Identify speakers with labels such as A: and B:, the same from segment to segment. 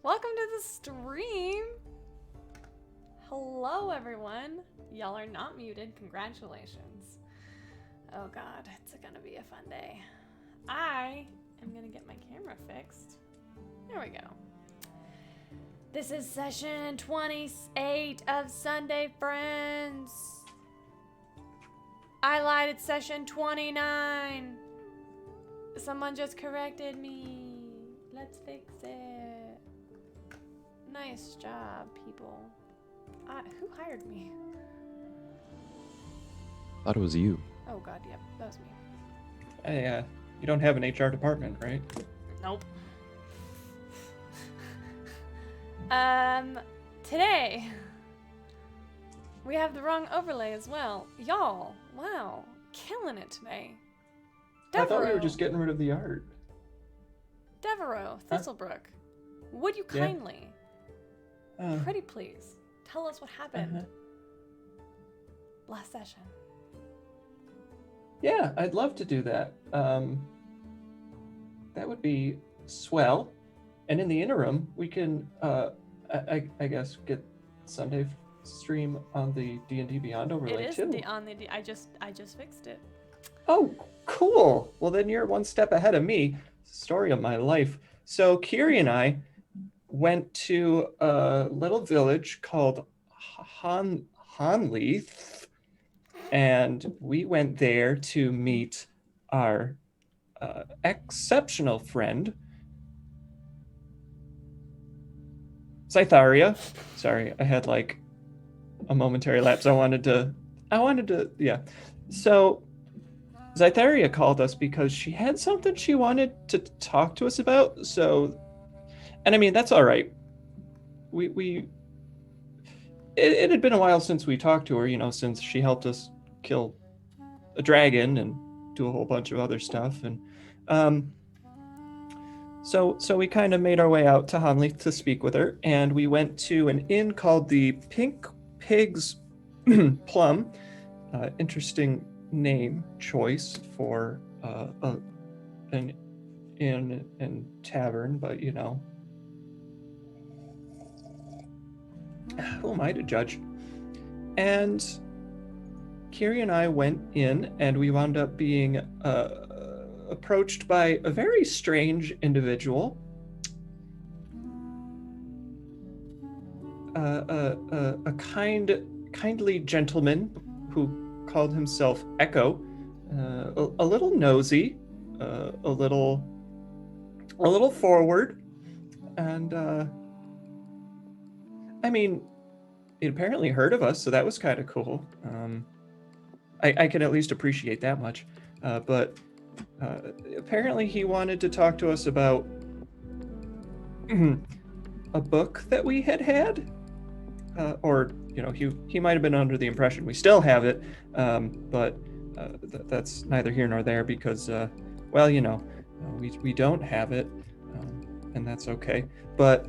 A: Welcome to the stream. Hello, everyone. Y'all are not muted. Congratulations. Oh God, it's gonna be a fun day. I am gonna get my camera fixed. There we go. This is session 28 of Sunday Friends. I lied, it's session 29. Someone just corrected me. Let's fix it. Nice job, people. Who hired me?
B: Thought it was you.
A: Oh God, yep, that was me.
C: Hey, you don't have an HR department, right?
A: Nope. Today we have the wrong overlay as well. Y'all, wow, killing it today.
C: I thought we were
A: Devereaux.
C: just getting rid of the art.
A: Devereaux, Thistlebrook, would you
C: Yeah.
A: kindly, pretty please, tell us what happened last session?
C: Yeah, I'd love to do that. That would be swell. And in the interim, we can, I guess, get Sunday stream on the D&D Beyond overlay
A: It is
C: too.
A: I just fixed it.
C: Oh, cool. Well, then you're one step ahead of me. Story of my life. So Kiri and I went to a little village called Hanleith, and we went there to meet our exceptional friend, Scytharia. Sorry, I had like a momentary lapse. I wanted to, yeah. So Scytharia called us because she had something she wanted to talk to us about. So, and I mean, that's all right. It had been a while since we talked to her, you know, since she helped us kill a dragon and do a whole bunch of other stuff. And so we kind of made our way out to Hanley to speak with her, and we went to an inn called the Pink Pig's Plum. Interesting name choice for an inn and tavern, but you know, who am I to judge? And Kiri and I went in, and we wound up being approached by a very strange individual. A kindly gentleman who called himself Echo, a little nosy, a little forward, and I mean, he apparently heard of us, so that was kind of cool. I can at least appreciate that much. But apparently he wanted to talk to us about a book that we had. Or, you know, he might have been under the impression we still have it, but that's neither here nor there because, well, you know, we don't have it, and that's okay. But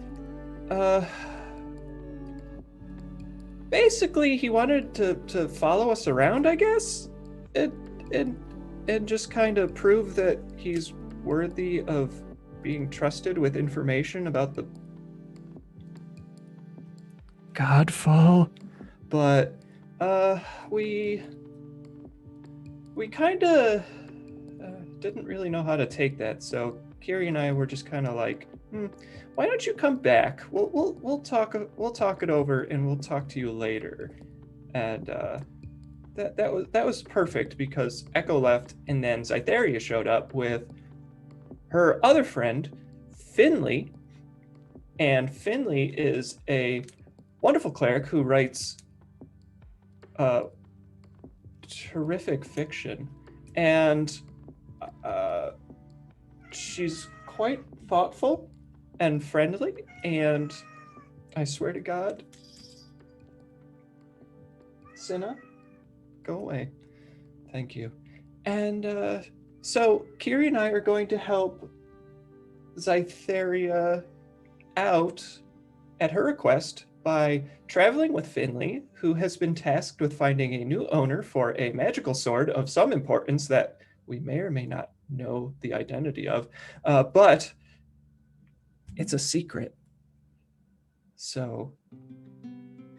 C: basically, he wanted to follow us around, I guess, and just kind of prove that he's worthy of being trusted with information about the Godfall. But we kind of didn't really know how to take that, so Kiri and I were just kind of like, why don't you come back? We'll talk it over, and we'll talk to you later. And that was perfect because Echo left, and then Scytharia showed up with her other friend, Finley. And Finley is a wonderful cleric who writes terrific fiction, and she's quite thoughtful and friendly, and I swear to God, Cinna, go away. Thank you. And so Kiri and I are going to help Scytharia out at her request by traveling with Finley, who has been tasked with finding a new owner for a magical sword of some importance that we may or may not know the identity of, but it's a secret. So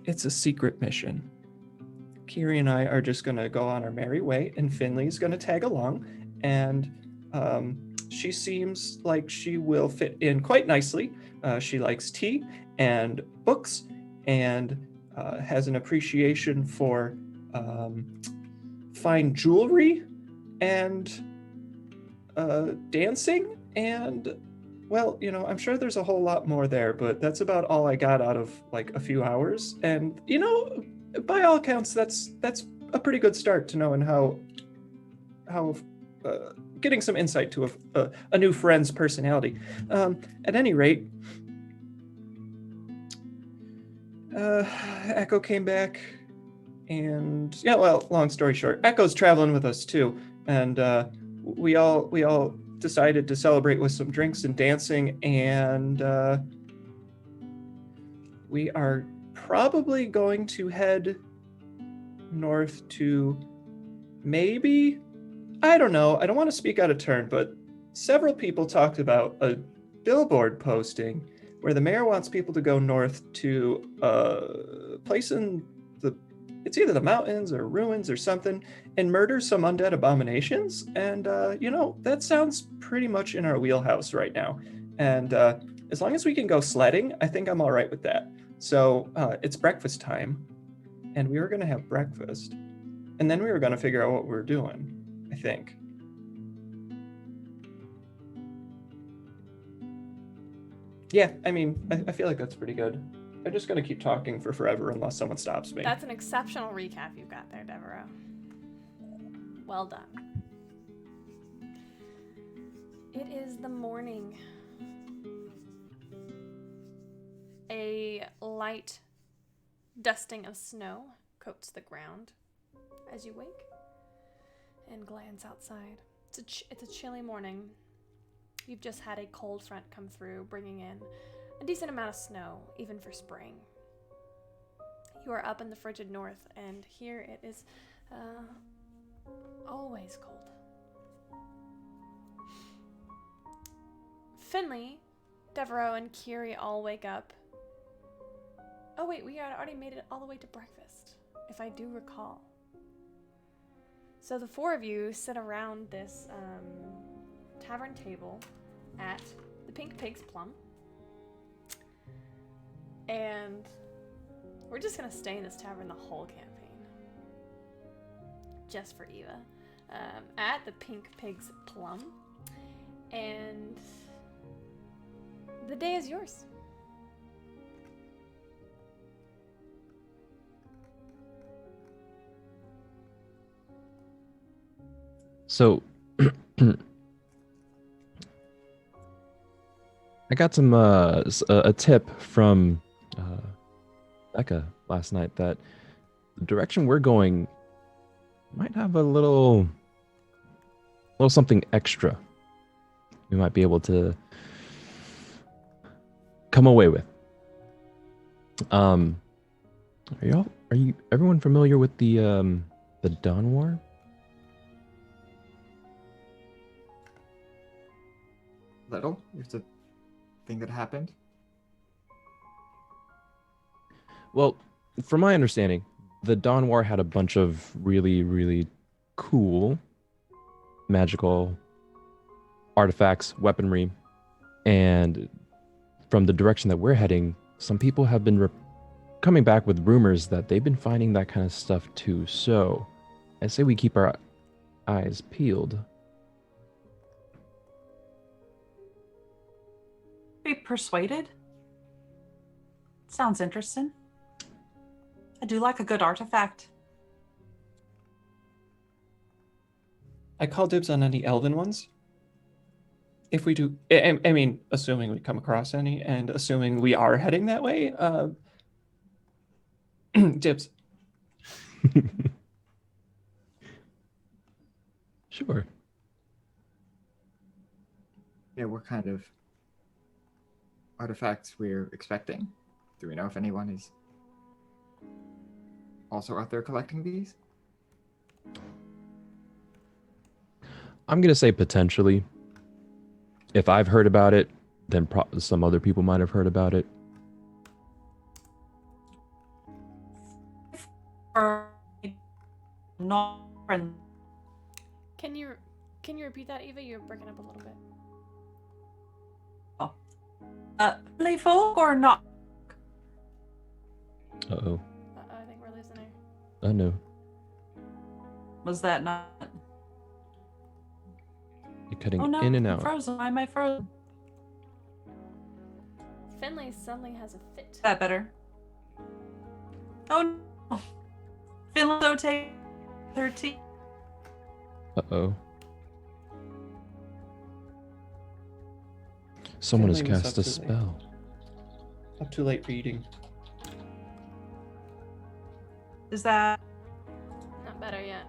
C: it's a secret mission. Kiri and I are just going to go on our merry way, and Finley's going to tag along. And she seems like she will fit in quite nicely. She likes tea and books and has an appreciation for fine jewelry and dancing. And, well, you know, I'm sure there's a whole lot more there, but that's about all I got out of like a few hours. And, you know, by all accounts, that's a pretty good start to knowing how getting some insight to a new friend's personality. At any rate, Echo came back, and yeah, well, long story short, Echo's traveling with us too, and we all decided to celebrate with some drinks and dancing, and we are probably going to head north to maybe, I don't know, I don't want to speak out of turn, but several people talked about a billboard posting where the mayor wants people to go north to a place in it's either the mountains or ruins or something, and murder some undead abominations. And, you know, that sounds pretty much in our wheelhouse right now. And as long as we can go sledding, I think I'm all right with that. So it's breakfast time, and we were going to have breakfast, and then we were going to figure out what we were doing, I think. Yeah, I mean, I feel like that's pretty good. I'm just going to keep talking for forever unless someone stops me.
A: That's an exceptional recap you've got there, Devereaux. Well done. It is the morning. A light dusting of snow coats the ground as you wake and glance outside. It's a chilly morning. You've just had a cold front come through, bringing in a decent amount of snow, even for spring. You are up in the frigid north, and here it is always cold. Finley, Devereaux, and Kiri all wake up. Oh wait, we had already made it all the way to breakfast, if I do recall. So the four of you sit around this tavern table at the Pink Pig's Plum. And we're just gonna stay in this tavern the whole campaign. Just for Eva. At the Pink Pig's Plum. And the day is yours.
B: So, I got some a tip from Becca last night that the direction we're going might have a little something extra we might be able to come away with. Are you everyone familiar with the Dawn War?
D: Little? It's a thing that happened?
B: Well, from my understanding, the Dawn War had a bunch of really, really cool magical artifacts, weaponry, and from the direction that we're heading, some people have been coming back with rumors that they've been finding that kind of stuff too. So I say we keep our eyes peeled.
E: Be persuaded. Sounds interesting. I do like a good artifact.
C: I call dibs on any elven ones. If we do, I mean, assuming we come across any, and assuming we are heading that way, dibs.
B: Sure.
D: Yeah, what kind of artifacts we're expecting? Do we know if anyone is also out there collecting these?
B: I'm going to say potentially. If I've heard about it, then some other people might have heard about it.
E: not friendly.
A: Can you repeat that, Eva? You're breaking up a little bit.
E: Friendly folk or not?
B: Uh-oh.
A: I think we're losing her.
B: Oh, no.
E: Was that not?
B: You're cutting
E: Oh no,
B: in and
E: I'm
B: out.
E: frozen. Why am I frozen?
A: Finley suddenly has a fit.
E: Is that better? Oh no. Finland take 13.
B: Uh-oh. Someone has
C: Finley was
B: cast
C: up
B: a
C: too late.
B: spell.
C: Up too late reading.
E: Is that?
A: Not better yet.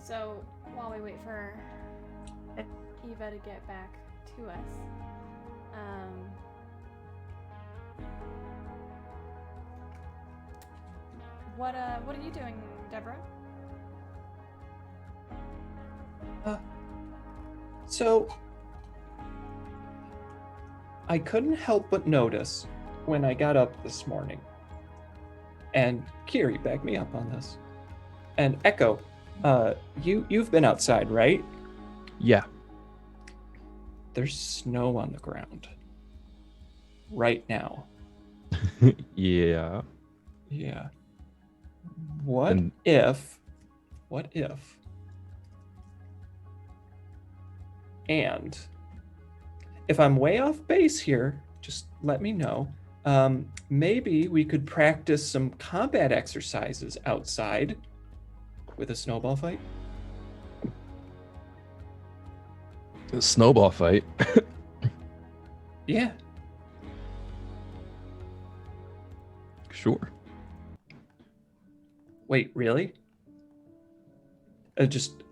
A: So while we wait for Eva to get back to us, what are you doing, Deborah?
C: So, I couldn't help but notice when I got up this morning, and Kiri backed me up on this, and Echo, you've been outside, right?
B: Yeah.
C: There's snow on the ground right now.
B: Yeah.
C: Yeah. What
B: And-
C: if, and if I'm way off base here, just let me know. Maybe we could practice some combat exercises outside with a snowball fight.
B: A snowball fight.
C: Yeah.
B: Sure.
C: Wait, really? Just.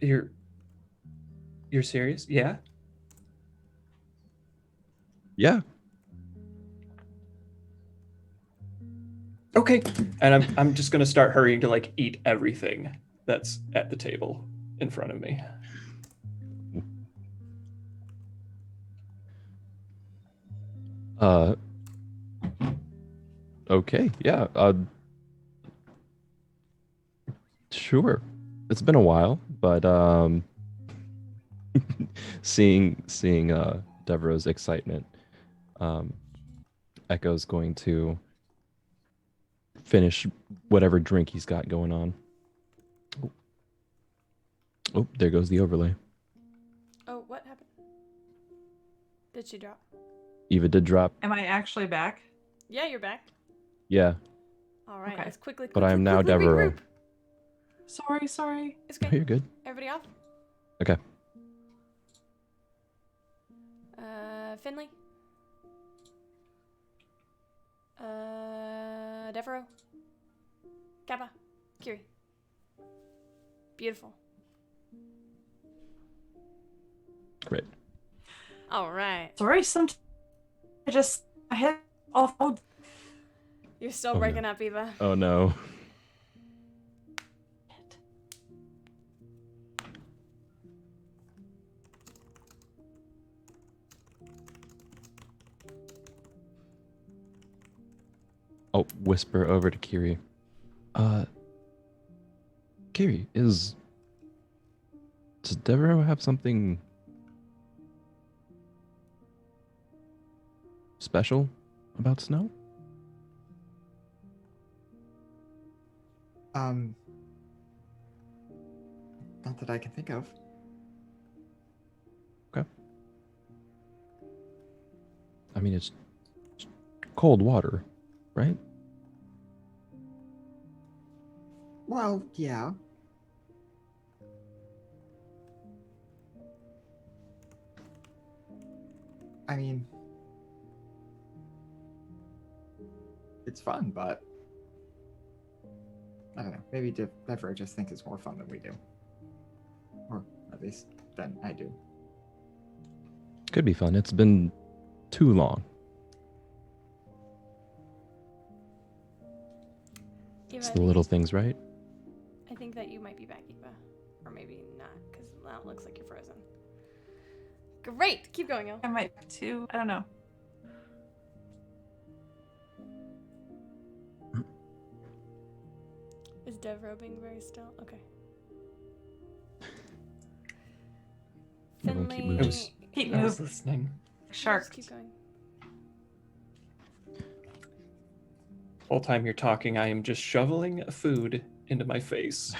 C: You're serious? Yeah.
B: Yeah.
C: Okay. And I'm just gonna start hurrying to like eat everything that's at the table in front of me.
B: Okay. Yeah. Sure. It's been a while, but seeing Deborah's excitement, Echo's going to finish whatever drink he's got going on. Oh, there goes the overlay.
A: Oh, what happened? Did she drop?
B: Eva did drop.
E: Am I actually back?
A: Yeah, you're back.
B: Yeah.
A: All right,
E: Okay.
A: let's quickly.
B: But I am now Deborah.
A: regroup.
E: Sorry.
A: It's
B: Oh,
A: okay.
B: you're good.
A: Everybody off?
B: Okay.
A: Finley? Devereaux? Kappa? Kiri? Beautiful.
B: Great.
A: All right.
E: Sorry, sometimes I hit off. Oh,
A: You're still
B: Oh, no.
A: breaking up, Eva.
B: Oh no. I'll whisper over to Kiri. Kiri, does Deborah have something special about snow?
D: Not that I can think of.
B: Okay. I mean, it's cold water, right?
D: Well, yeah. I mean, it's fun, but I don't know. Maybe Deborah just thinks it's more fun than we do, or at least than I do.
B: Could be fun. It's been too long.
A: Eva,
B: It's
A: I
B: the
A: think-
B: little things, right?
A: I think that you might be back, Eva. Or maybe not, because now it looks like you're frozen. Great! Keep going, El.
E: I might too. I don't know.
A: Devereaux being very still? Okay.
B: Everyone keep
A: Finley.
B: moving.
E: Keep
C: I was
E: moving.
C: listening.
E: Shark.
A: Just keep going.
C: Whole time you're talking, I am just shoveling food into my face.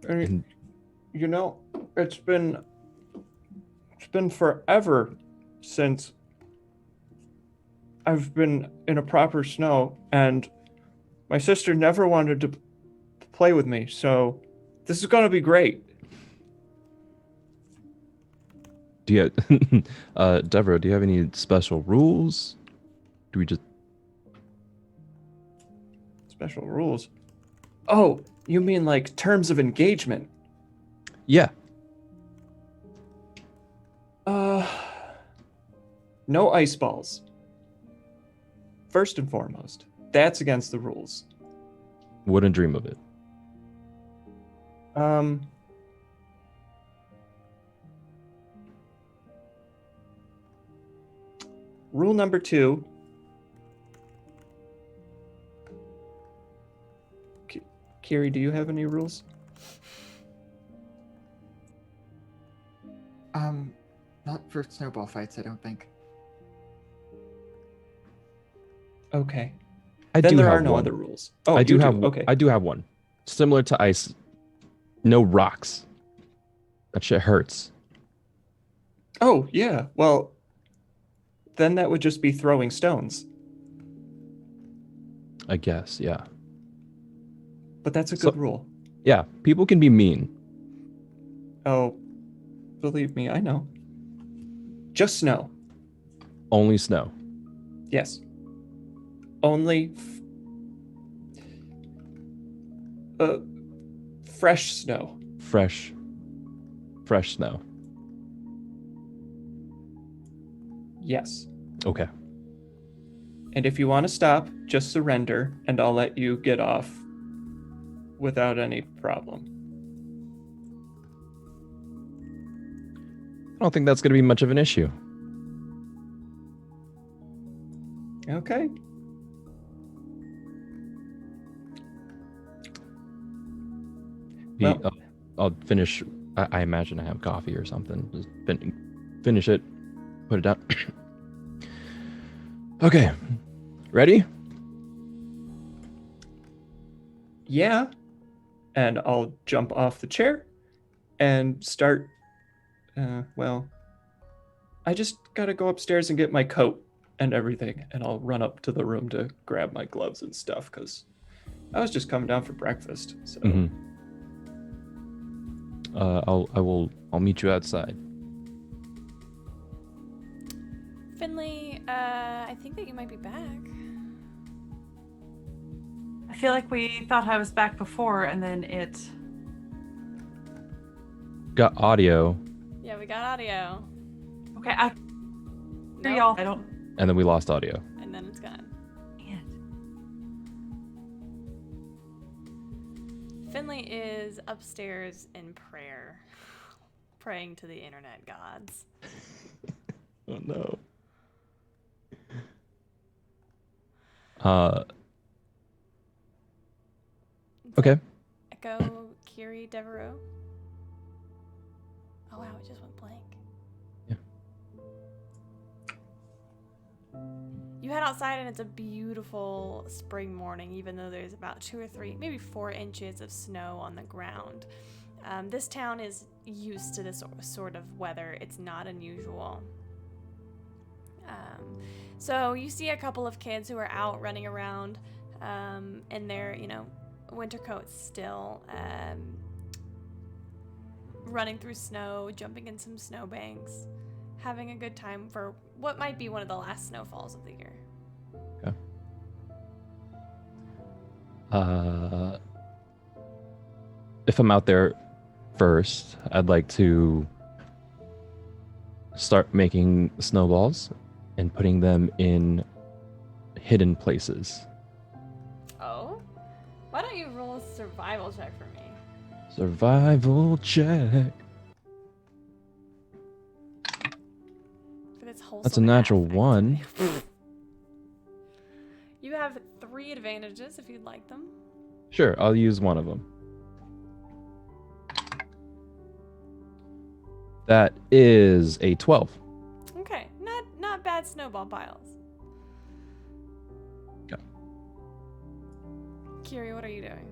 C: And, you know, it's been forever since I've been in a proper snow, and my sister never wanted to play with me, so this is gonna be great.
B: Do you, Deborah, do you have any special rules? Do we just
C: Special rules. Oh, you mean like terms of engagement?
B: Yeah.
C: No ice balls. First and foremost, that's against the rules.
B: Wouldn't dream of it.
C: Rule number 2. Kiri, do you have any rules?
D: Not for snowball fights, I don't think.
C: Okay.
B: I
C: Then
B: do
C: there
B: have
C: are no
B: one.
C: other rules. Oh,
B: I do
C: you
B: have
C: Okay.
B: I do have one. Similar to ice. No rocks. That shit hurts.
C: Oh, yeah. Well, then that would just be throwing stones.
B: I guess, yeah.
C: But that's a
B: So-
C: good rule.
B: Yeah, people can be mean.
C: Oh, believe me, I know. Just snow.
B: Only snow.
C: Yes. Only fresh snow.
B: Fresh snow.
C: Yes.
B: Okay.
C: And if you want to stop, just surrender and I'll let you get off without any problem.
B: I don't think that's going to be much of an issue.
C: Okay. Well-
B: I'll finish. I imagine I have coffee or something. Just finish it. Put it down. Okay. Ready?
C: Yeah. And I'll jump off the chair and start. Well, I just gotta go upstairs and get my coat and everything, and I'll run up to the room to grab my gloves and stuff because I was just coming down for breakfast. So
B: I'll meet you outside.
A: Finley, I think that you might be back.
E: I feel like we thought I was back before, and then it.
B: Got audio,
A: Yeah, we got audio.
E: Okay, I.
A: Nope.
E: Y'all. I don't.
B: and then we lost audio.
A: And then it's gone.
E: Man.
A: Finley is upstairs in prayer, praying to the internet gods.
B: Oh no. Okay.
A: Echo, Kiri, Devereaux. Oh wow, it just went blank.
B: Yeah.
A: You head outside and it's a beautiful spring morning, even though there's about 2 or 3, maybe 4 inches of snow on the ground. This town is used to this sort of weather. It's not unusual. So you see a couple of kids who are out running around in their, winter coats still, running through snow, jumping in some snowbanks, having a good time for what might be one of the last snowfalls of the year.
B: Okay. If I'm out there first, I'd like to start making snowballs and putting them in hidden places.
A: Oh? Why don't you roll a survival check for me?
B: Survival check.
A: wholesome.
B: That's a natural
A: half
B: one.
A: activity. You have 3 advantages if you'd like them.
B: Sure, I'll use one of them. That is a 12.
A: Okay, not bad snowball piles.
B: Okay.
A: Kiri, what are you doing?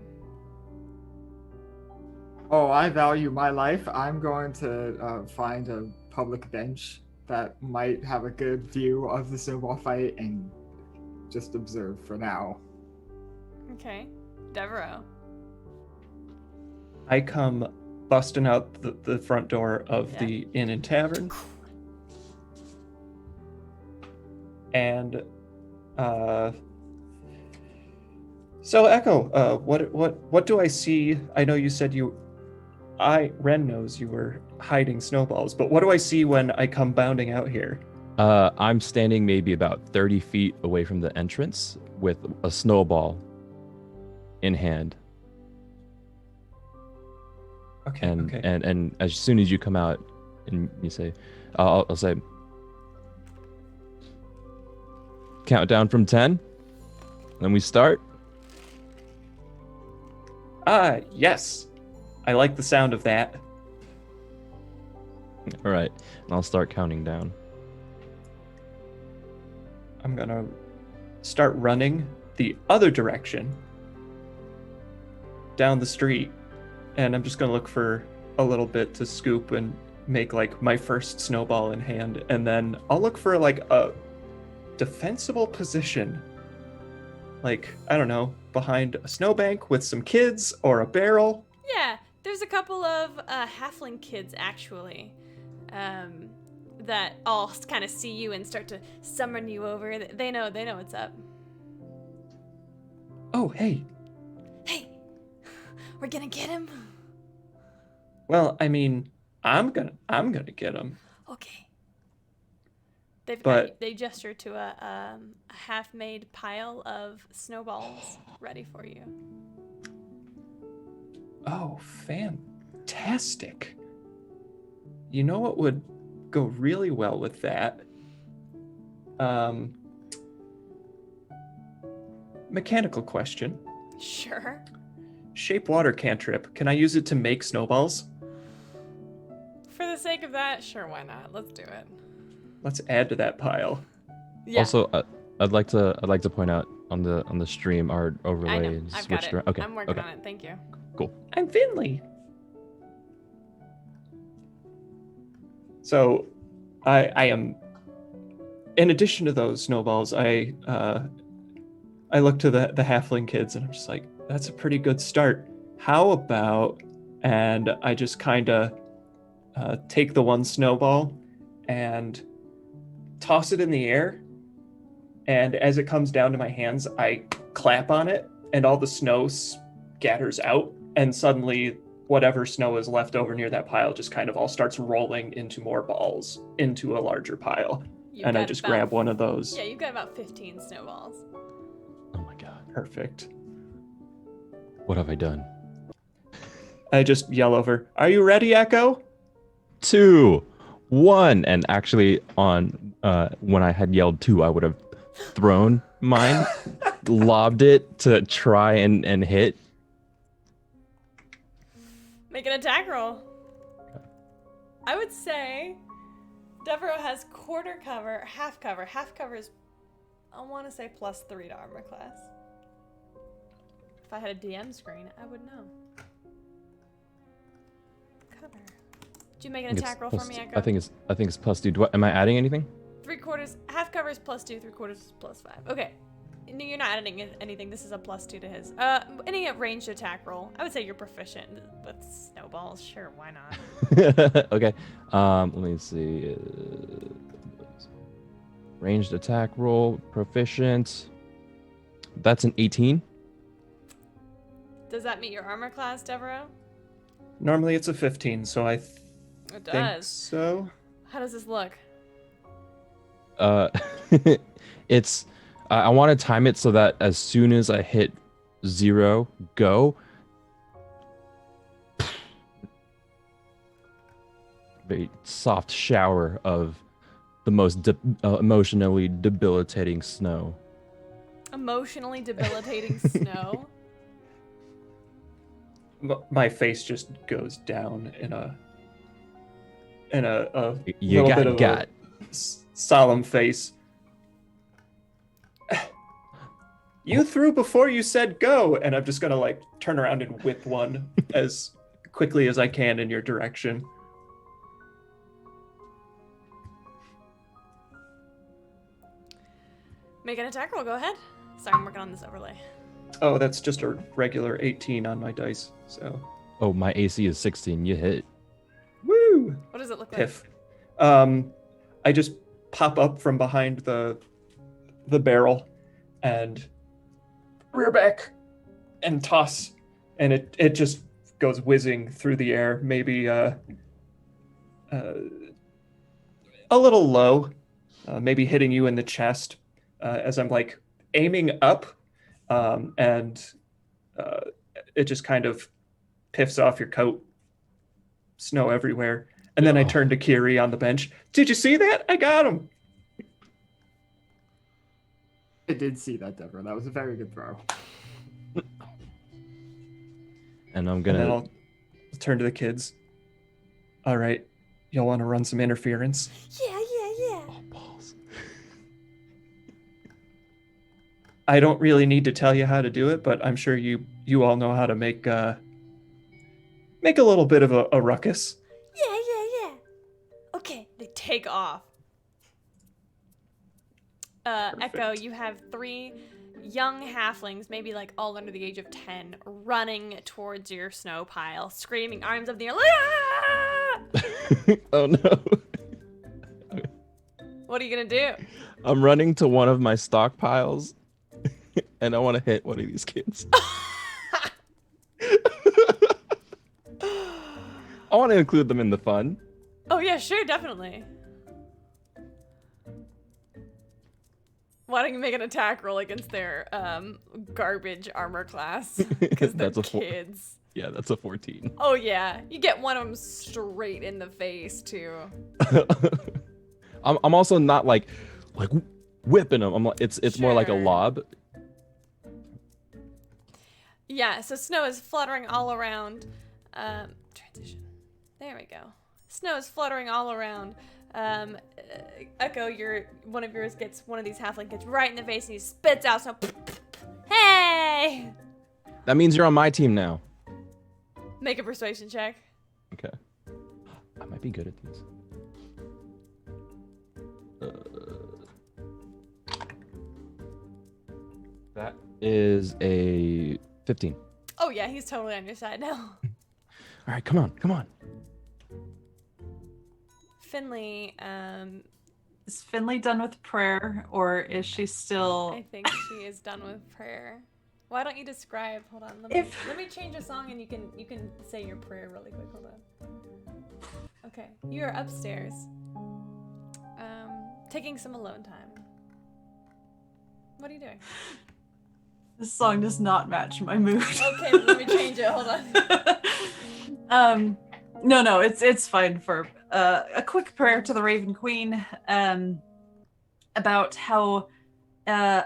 D: Oh, I value my life. I'm going to find a public bench that might have a good view of the snowball fight and just observe for now.
A: Okay, Devereaux.
C: I come busting out the front door of
A: Yeah.
C: the inn and tavern. And so Echo, what do I see? I know you said Ren knows you were hiding snowballs, but what do I see when I come bounding out here?
B: I'm standing maybe about 30 feet away from the entrance with a snowball in hand.
C: Okay,
B: And
C: okay.
B: and as soon as you come out and you say, I'll say, count down from 10. Then we start.
C: Yes. I like the sound of that.
B: All right, and I'll start counting down.
C: I'm gonna start running the other direction down the street, and I'm just gonna look for a little bit to scoop and make like my first snowball in hand, and then I'll look for like a defensible position, like I don't know, behind a snowbank with some kids or a barrel.
A: Yeah, there's a couple of halfling kids actually, that all kind of see you and start to summon you over. They know what's up.
C: Oh, hey.
A: Hey, we're gonna get him.
C: Well, I mean, I'm gonna get him.
A: Okay. They've
C: But-
A: they gesture to a half-made pile of snowballs ready for you.
C: Oh, fantastic. You know what would go really well with that? Mechanical question.
A: Sure.
C: Shape water cantrip. Can I use it to make snowballs?
A: For the sake of that, sure, why not? Let's do it.
C: Let's add to that pile.
A: Yeah.
B: Also, I'd like to point out on the stream our
A: I
B: overlay
A: know.
B: is
A: I've got
B: switched
A: it.
B: around. Okay.
A: I'm working
B: okay.
A: on it. Thank you.
C: I'm Finley. So, I am. In addition to those snowballs, I look to the halfling kids and I'm just like, that's a pretty good start. How about? And I just kind of take the one snowball and toss it in the air. And as it comes down to my hands, I clap on it, and all the snow scatters out. And suddenly, whatever snow is left over near that pile just kind of all starts rolling into more balls into a larger pile.
A: You've
C: And I
A: got
C: just
A: about-
C: grab one of those.
A: Yeah, you've got about 15 snowballs.
B: Oh my god.
C: Perfect.
B: What have I done?
C: I just yell over, "Are you ready, Echo?"
B: 2, 1, and actually on when I had yelled 2, I would have thrown mine, lobbed it to try and hit.
A: Make an attack roll. I would say Devereaux has quarter cover, half cover. Half cover is, I want to say, +3 to armor class. If I had a DM screen, I would know. Cover. Did you make an attack roll for me, Echo?
B: I think it's +2. Am I adding anything?
A: 3/4, half cover is +2, 3/4 is +5. Okay. No, you're not adding anything. This is a +2 to his. Any ranged attack roll. I would say you're proficient with snowballs. Sure, why not?
B: Okay. Let me see. Ranged attack roll, proficient. That's an 18.
A: Does that meet your armor class, Devereaux?
C: Normally it's a 15, so I
A: It
C: think
A: does.
C: so.
A: How does this look?
B: It's. I want to time it so that as soon as I hit 0, go. Very soft shower of the most emotionally debilitating snow.
A: Emotionally debilitating snow.
C: My face just goes down in a
B: You
C: little bit of
B: got.
C: a solemn face. You threw before you said go, and I'm just gonna like turn around and whip one as quickly as I can in your direction.
A: Make an attack roll. Go ahead. Sorry, I'm working on this overlay.
C: Oh, that's just a regular 18 on my dice. So,
B: Oh, my AC is 16. You hit.
C: woo!
A: What does it look like?
C: Piff. I just pop up from behind the barrel and rear back and toss, and it just goes whizzing through the air, maybe a little low, maybe hitting you in the chest as I'm like aiming up, and it just kind of piffs off your coat, snow everywhere. And then I turn to Kiri on the bench. Did you see that? I got him.
D: I did see that, Deborah. That was a very good throw.
B: And I'm
C: And then
B: gonna.
C: I'll turn to the kids. All right, y'all want to run some interference?
A: Yeah.
B: Oh, balls.
C: I don't really need to tell you how to do it, but I'm sure you all know how to make a little bit of a ruckus.
A: Yeah. Okay, they take off. Echo, you have 3 young halflings, maybe like all under the age of 10, running towards your snow pile, screaming, arms of the air. "Ah!"
B: Oh no.
A: What are you gonna do?
B: I'm running to one of my stockpiles, and I want to hit one of these kids. I want to include them in the fun.
A: Oh yeah, sure, definitely. Why don't you make an attack roll against their garbage armor class? Because they're
B: That's a four.
A: kids.
B: Yeah, that's a 14.
A: Oh yeah, you get one of them straight in the face too.
B: I'm also not like whipping them. I'm like, it's more like a
A: Sure.
B: lob.
A: Yeah, so snow is fluttering all around. Transition. There we go. Snow is fluttering all around. Echo, one of yours gets one of these halfling gets right in the face and he spits out snow. Hey!
B: That means you're on my team now.
A: Make a persuasion check.
B: Okay. I might be good at these. That is a 15.
A: Oh yeah, he's totally on your side now.
B: All right, come on.
A: Finley,
E: Is Finley done with prayer, or is she still?
A: I think she is done with prayer. Why don't you describe? Hold on, let me change a song and you can say your prayer really quick. Hold on. Okay, you are upstairs, taking some alone time. What are you doing?
E: This song does not match my mood.
A: Okay, let me change it. Hold on.
E: No, it's fine for a quick prayer to the Raven Queen about how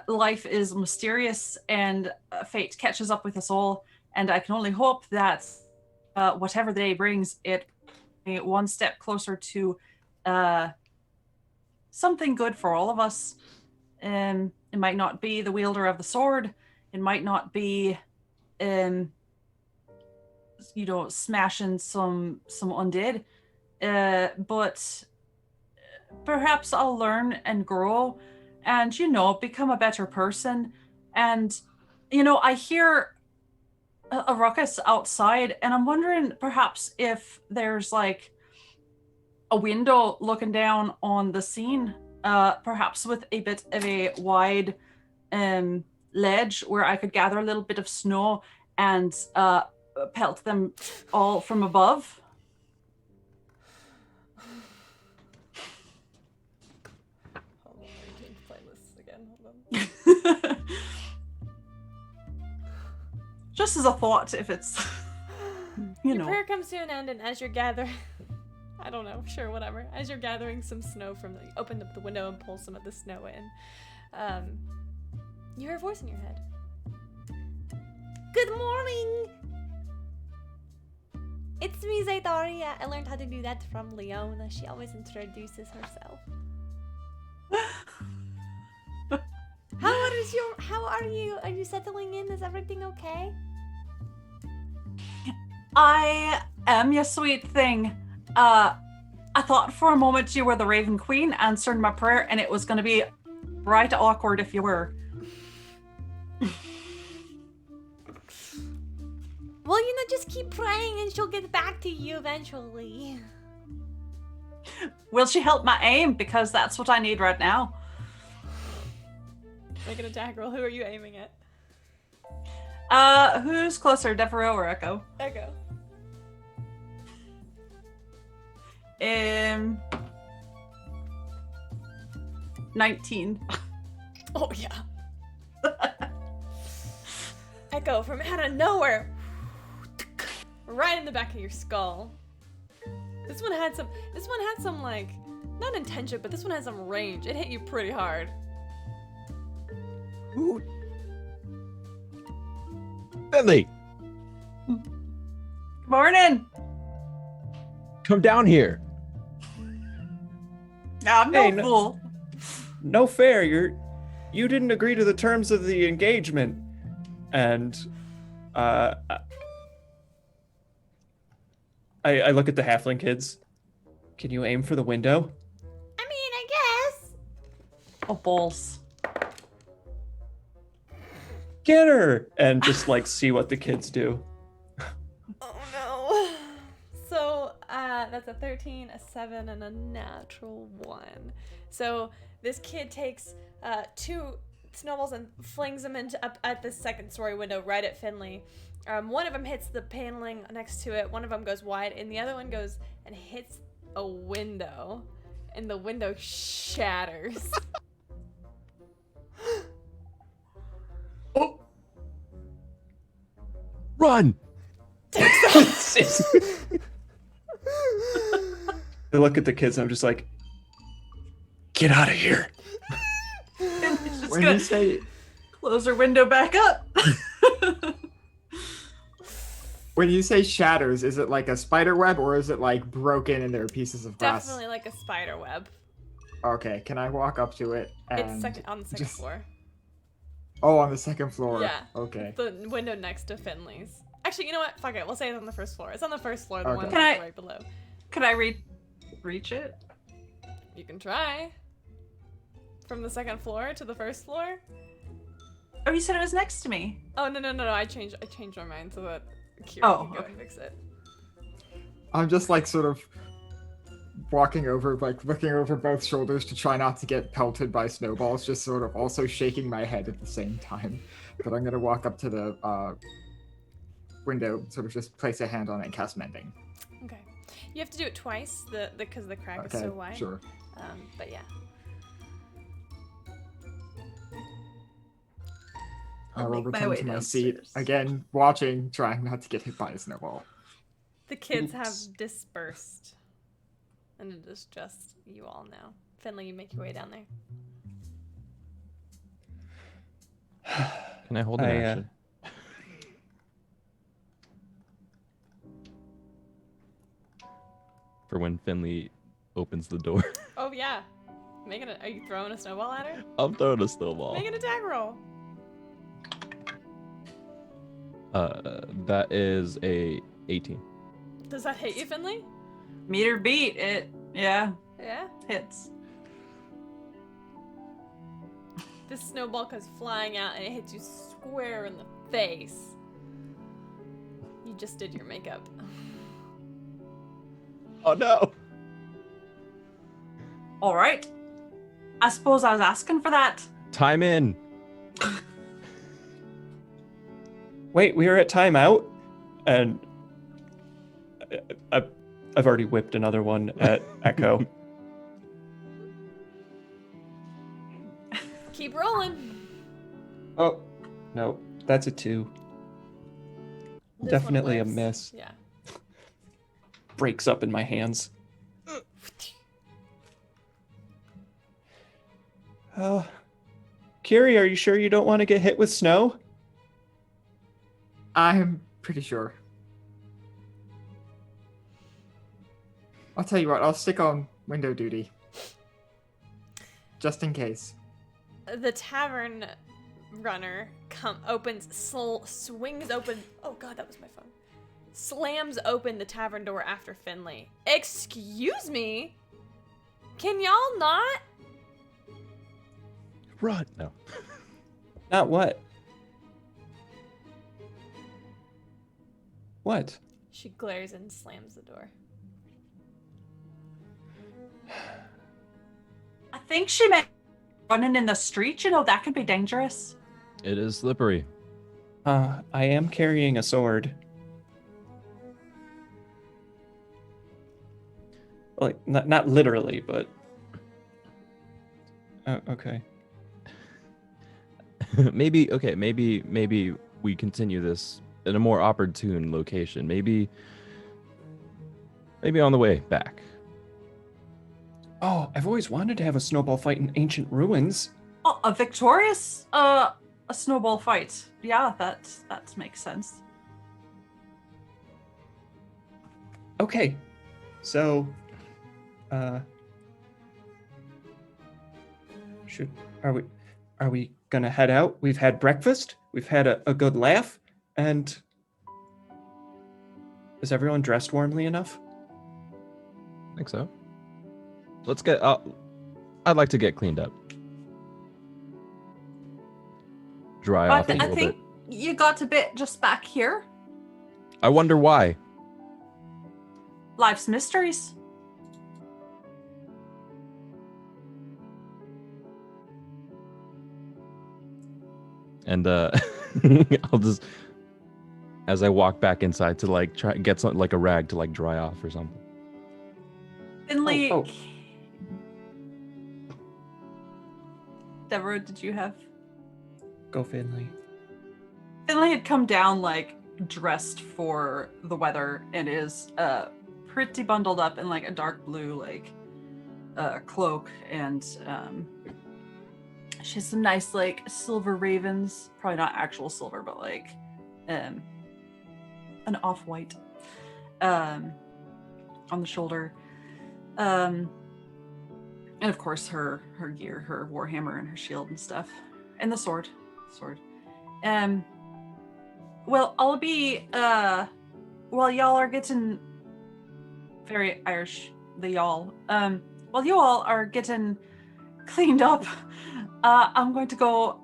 E: life is mysterious and fate catches up with us all, and I can only hope that whatever the day brings, it one step closer to something good for all of us. It might not be the wielder of the sword. It might not be smashing some undead, but perhaps I'll learn and grow and become a better person. And I hear a ruckus outside, and I'm wondering perhaps if there's like a window looking down on the scene, perhaps with a bit of a wide ledge where I could gather a little bit of snow and pelt them all from above.
A: Hold on, let me change playlists again. Hold on.
E: Just as a thought, if it's
A: Your prayer comes to an end, and as you're gathering, I don't know. Sure, whatever. As you're gathering some snow from you open up the window and pull some of the snow in. You hear a voice in your head. Good morning! It's me, Zaydaria. I learned how to do that from Leona. She always introduces herself. How are you? Are you settling in? Is everything okay?
E: I am, you sweet thing. I thought for a moment you were the Raven Queen answering my prayer, and it was going to be right awkward if you were.
A: Well, just keep praying and she'll get back to you eventually.
E: Will she help my aim? Because that's what I need right now.
A: Make an attack roll. Who are you aiming at?
E: Who's closer, Devereaux or Echo?
A: Echo.
E: 19.
A: Oh, yeah. Echo from out of nowhere. Right in the back of your skull. This one had some like, not intention, but this one had some range. It hit you pretty hard.
B: Ooh. Finley,
E: Morning.
B: come down here.
E: I'm no
C: Hey, no-
E: fool.
C: No fair. You didn't agree to the terms of the engagement, and I look at the halfling kids. Can you aim for the window?
A: I mean, I guess.
E: Oh, balls.
C: Get her! And just like see what the kids do.
A: Oh no. So that's a 13, a 7, and a natural 1. So this kid takes 2 snowballs and flings them up at the second story window right at Finley. One of them hits the paneling next to it. One of them goes wide, and the other one goes and hits a window, and the window shatters.
C: Oh!
B: Run!
C: I look at the kids and I'm just like, get out of here.
E: It's just
D: When
E: gonna
D: you say
E: close her window back up.
D: when you say shatters, is it like a spider web or is it like broken and there are pieces of glass?
A: Definitely like a spider web.
D: Okay, can I walk up to it? And
A: It's on the second
D: just-
A: floor.
D: Oh, on the second floor.
A: Yeah.
D: Okay.
A: The window next to Finley's. Actually, you know what? Fuck it. We'll say it's on the first floor. It's on the first floor, the
D: Okay.
A: one
E: Can I-
A: right below.
E: Could I reach it?
A: You can try. From the second floor to the first floor?
E: Oh, you said it was next to me.
A: Oh, no. I changed my mind so that Kira
E: Oh,
A: can go
E: okay.
A: and fix it.
D: I'm just like sort of walking over, like looking over both shoulders to try not to get pelted by snowballs, just sort of also shaking my head at the same time. But I'm gonna walk up to the window, sort of just place a hand on it and cast mending.
A: Okay. You have to do it twice, because the crack is
D: Okay,
A: so wide.
D: sure.
A: But yeah.
D: I
E: I'll
D: will
E: make my
D: return
E: way
D: to my seat
E: downstairs.
D: again, watching, trying not to get hit by a snowball.
A: The kids have
C: Oops.
A: dispersed. And it is just you all now. Finley, you make your way down there.
B: Can I hold an action? For when Finley opens the door.
A: Oh, yeah. Are you throwing a snowball at her?
B: I'm throwing a snowball.
A: Make an attack roll.
B: That is a 18.
A: Does that hit you, Finley?
E: Meter beat it. Yeah,
A: Yeah.
E: hits.
A: This snowball goes flying out and it hits you square in the face. You just did your makeup.
B: Oh no!
E: All right. I suppose I was asking for that.
B: Time in.
C: Wait, we are at timeout, and I've already whipped another one at Echo.
A: Keep rolling.
C: Oh, no, that's a 2.
A: This one
C: Definitely a
A: whiffs.
C: miss.
A: Yeah.
C: Breaks up in my hands. Kiri, are you sure you don't want to get hit with snow?
D: I'm pretty sure. I'll tell you what, I'll stick on window duty. Just in case.
A: The tavern runner swings open. Oh god, that was my phone. Slams open the tavern door after Finley. Excuse me? Can y'all not?
B: Run. No.
C: Not what? What?
A: She glares and slams the door.
E: I think she meant running in the street. You know, that could be dangerous.
B: It is slippery.
C: I am carrying a sword. Like, not literally, but... okay.
B: maybe we continue this in a more opportune location. Maybe on the way back.
C: Oh, I've always wanted to have a snowball fight in ancient ruins.
E: Oh, a victorious a snowball fight. Yeah, that makes sense.
C: Okay. So, are we gonna head out? We've had breakfast, we've had a good laugh, and is everyone dressed warmly enough?
B: I think so. Let's get. I'd like to get cleaned up, dry off a
E: I
B: little
E: think
B: bit.
E: you got a bit just back here.
B: I wonder why.
E: Life's mysteries.
B: And I'll just, as I walk back inside, to like try get something like a rag to like dry off or something.
E: Finley.
C: Oh.
E: Deborah, did you have?
C: Go, Finley.
E: Finley had come down like dressed for the weather and is pretty bundled up in like a dark blue like cloak, and she has some nice like silver ravens, probably not actual silver, but like an off-white on the shoulder, and of course her gear, her warhammer and her shield and stuff, and the sword. Well, I'll be while y'all are getting very Irish, the y'all. While you all are getting cleaned up, I'm going to go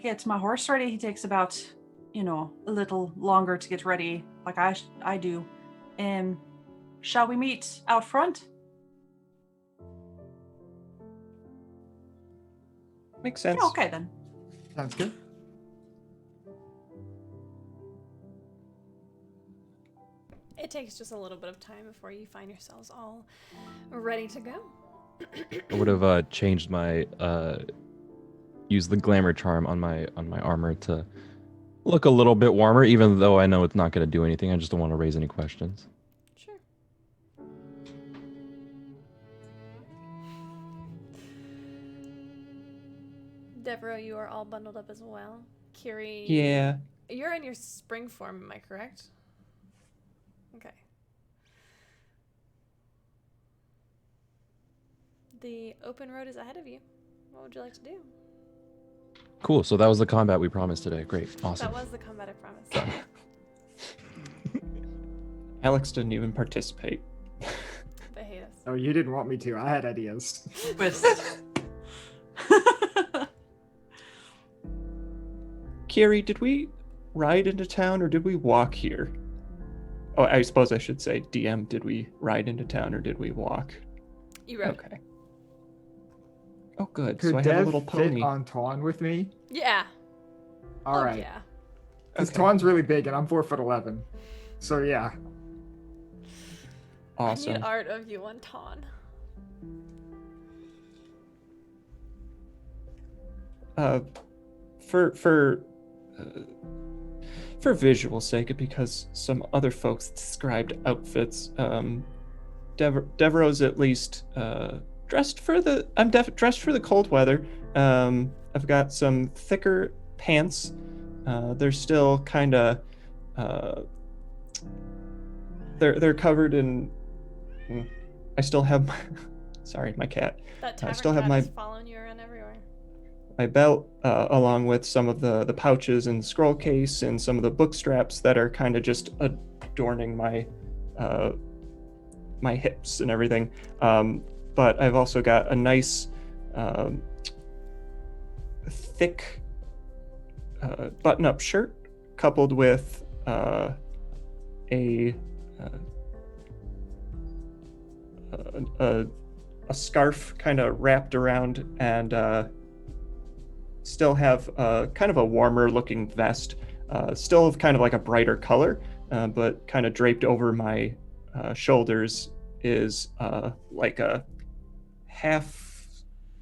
E: get my horse ready. He takes about, a little longer to get ready, like I do. Shall we meet out front?
C: Makes sense.
E: Yeah, okay then.
D: Sounds good.
A: It takes just a little bit of time before you find yourselves all ready to go.
B: I would have changed my use the glamour charm on my armor to look a little bit warmer, even though I know it's not going to do anything. I just don't want to raise any questions.
A: Sure. Deborah, you are all bundled up as well. Kiri,
C: Yeah.
A: you're in your spring form, am I correct? Okay. The open road is ahead of you. What would you like to do?
B: Cool. So that was the combat we promised today. Great. Awesome.
A: That was the combat I promised.
C: Alex didn't even participate.
A: They hate us.
D: Oh, you didn't want me to. I had ideas.
E: Twist.
C: Kiri, did we ride into town or did we walk here? Oh, I suppose I should say, DM, did we ride into town or did we walk?
A: You rode.
C: Okay. Oh, good.
D: Could
C: So I
D: Dev
C: have a little
D: fit
C: pony.
D: on Tawn with me?
A: Yeah.
D: All
A: Oh,
D: right.
A: yeah.
D: Because
C: Okay.
D: Tawn's really big and I'm 4'11". So yeah.
A: I
C: Awesome.
A: need art of you on Tawn.
C: For visual sake, because some other folks described outfits, Devereaux's at least dressed for the cold weather. I've got some thicker pants. They're still kind of they're covered in. I still have my, sorry, my cat.
A: That
C: I
A: tavern
C: still have
A: cat
C: my
A: is following you around everywhere.
C: belt, along with some of the pouches and scroll case and some of the book straps that are kind of just adorning my my hips and everything. But I've also got a nice thick button-up shirt coupled with a scarf kind of wrapped around, and still have kind of a warmer looking vest, still of kind of like a brighter color, but kind of draped over my shoulders is like a half,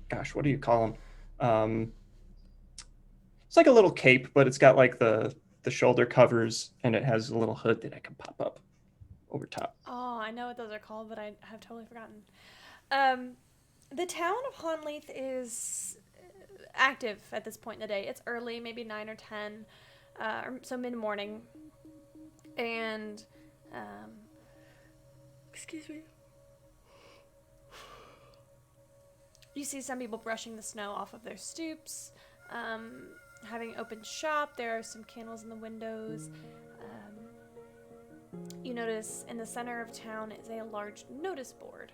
C: gosh, what do you call them? It's like a little cape, but it's got like the shoulder covers, and it has a little hood that I can pop up over top.
A: Oh, I know what those are called, but I have totally forgotten. The town of Honleith is active at this point in the day. It's early, maybe 9 or 10, or so mid-morning. And, excuse me. You see some people brushing the snow off of their stoops, having open shop. There are some candles in the windows. You notice in the center of town is a large notice board.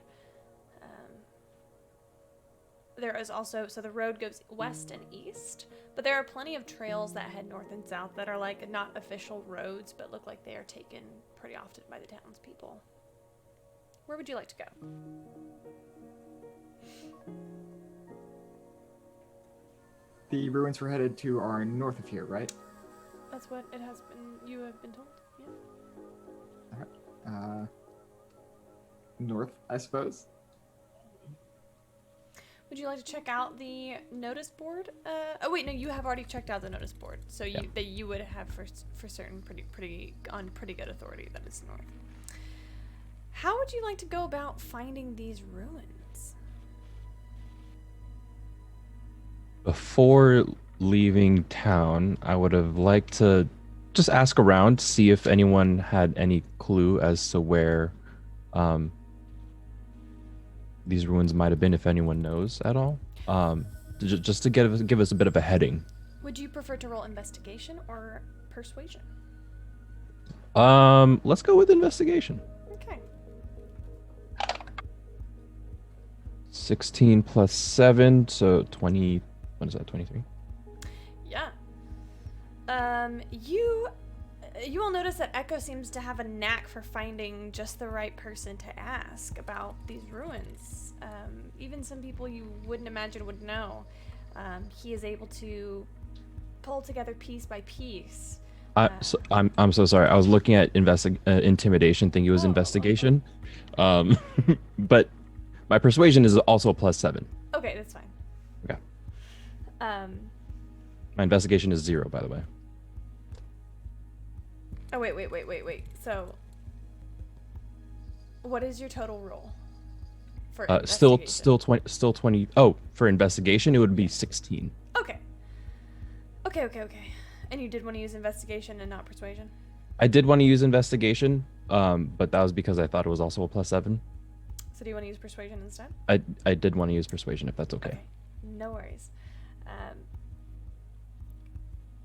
A: There is also, so the road goes west and east, but there are plenty of trails that head north and south that are like not official roads, but look like they are taken pretty often by the townspeople. Where would you like to go?
D: The ruins we're headed to are north of here, right?
A: That's what it has been, you have been told, yeah.
D: North, I suppose.
A: Would you like to check out the notice board? Oh wait, no, you have already checked out the notice board, so
B: Yeah.
A: you would have for certain pretty good authority that it's north. How would you like to go about finding these ruins?
B: Before leaving town, I would have liked to just ask around to see if anyone had any clue as to where these ruins might have been, if anyone knows at all. Just to give us a bit of a heading.
A: Would you prefer to roll investigation or persuasion?
B: Let's go with investigation.
A: Okay.
B: 16 plus 7, so 20. What is that? 23.
A: Yeah. You will notice that Echo seems to have a knack for finding just the right person to ask about these ruins. Even some people you wouldn't imagine would know. He is able to pull together piece by piece.
B: I'm so sorry. I was looking at intimidation. Think it was investigation. But my persuasion is also a +7.
A: Okay, that's fine.
B: Okay.
A: My
B: My investigation is 0, by the way.
A: Oh, wait. So, what is your total roll for investigation?
B: Still 20. Oh, for investigation, it would be 16.
A: Okay. And you did want to use investigation and not persuasion?
B: I did want to use investigation, but that was because I thought it was also a +7.
A: So do you want to use persuasion instead?
B: I did want to use persuasion, if that's okay.
A: No worries.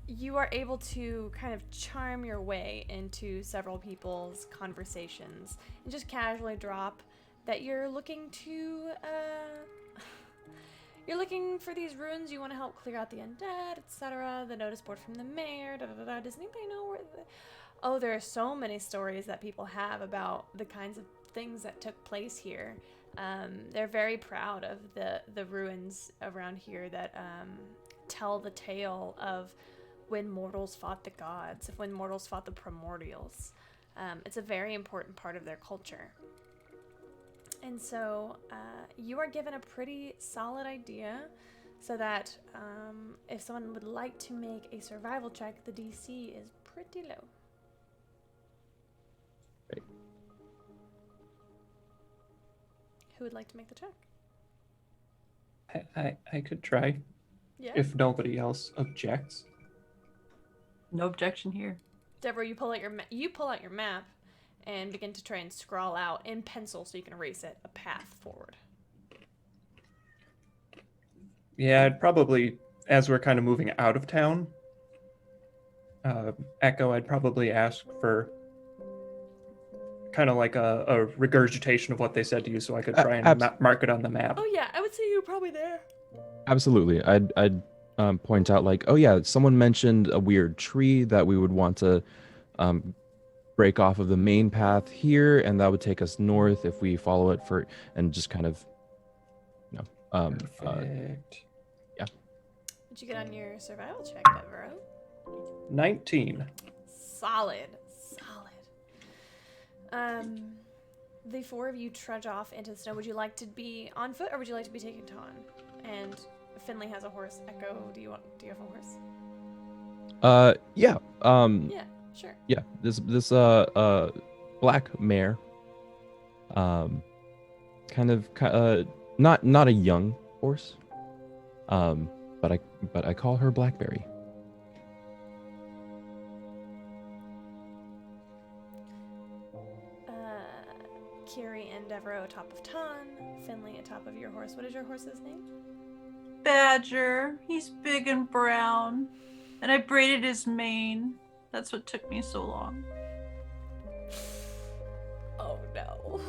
A: You are able to kind of charm your way into several people's conversations and just casually drop that you're looking to, you're looking for these ruins, you want to help clear out the undead, etc. The notice board from the mayor, Does anybody know where Oh, there are so many stories that people have about the kinds of things that took place here. They're very proud of the ruins around here that tell the tale of when mortals fought the gods, of when mortals fought the primordials. It's a very important part of their culture. And so you are given a pretty solid idea so that if someone would like to make a survival check, the DC is pretty low.
B: Great.
A: Who would like to make the check?
C: I could try.
A: Yeah.
C: if nobody else objects.
E: No objection here.
A: Deborah, you pull out your map and begin to try and scrawl out in pencil so you can erase it a path forward.
C: Yeah, I'd probably, as we're kind of moving out of town, Echo, I'd probably ask for kind of like a regurgitation of what they said to you so I could try and mark it on the map.
A: Oh yeah, I would say you were probably there.
B: Absolutely. I'd point out like, oh yeah, someone mentioned a weird tree that we would want to break off of the main path here, and that would take us north if we follow it and just kind of,
C: Perfect.
A: Did you get on your survival check, Deborah?
C: 19.
A: Solid. The four of you trudge off into the snow. Would you like to be on foot or would you like to be taken on? And Finley has a horse. Echo, do you have a horse?
B: Yeah.
A: Yeah, sure.
B: Yeah. This black mare. Kind of not a young horse. But I call her Blackberry.
A: Kiri and Devereaux atop of Ton, Finley atop of your horse. What is your horse's name?
E: Badger. He's big and brown. And I braided his mane. That's what took me so long.
A: Oh no.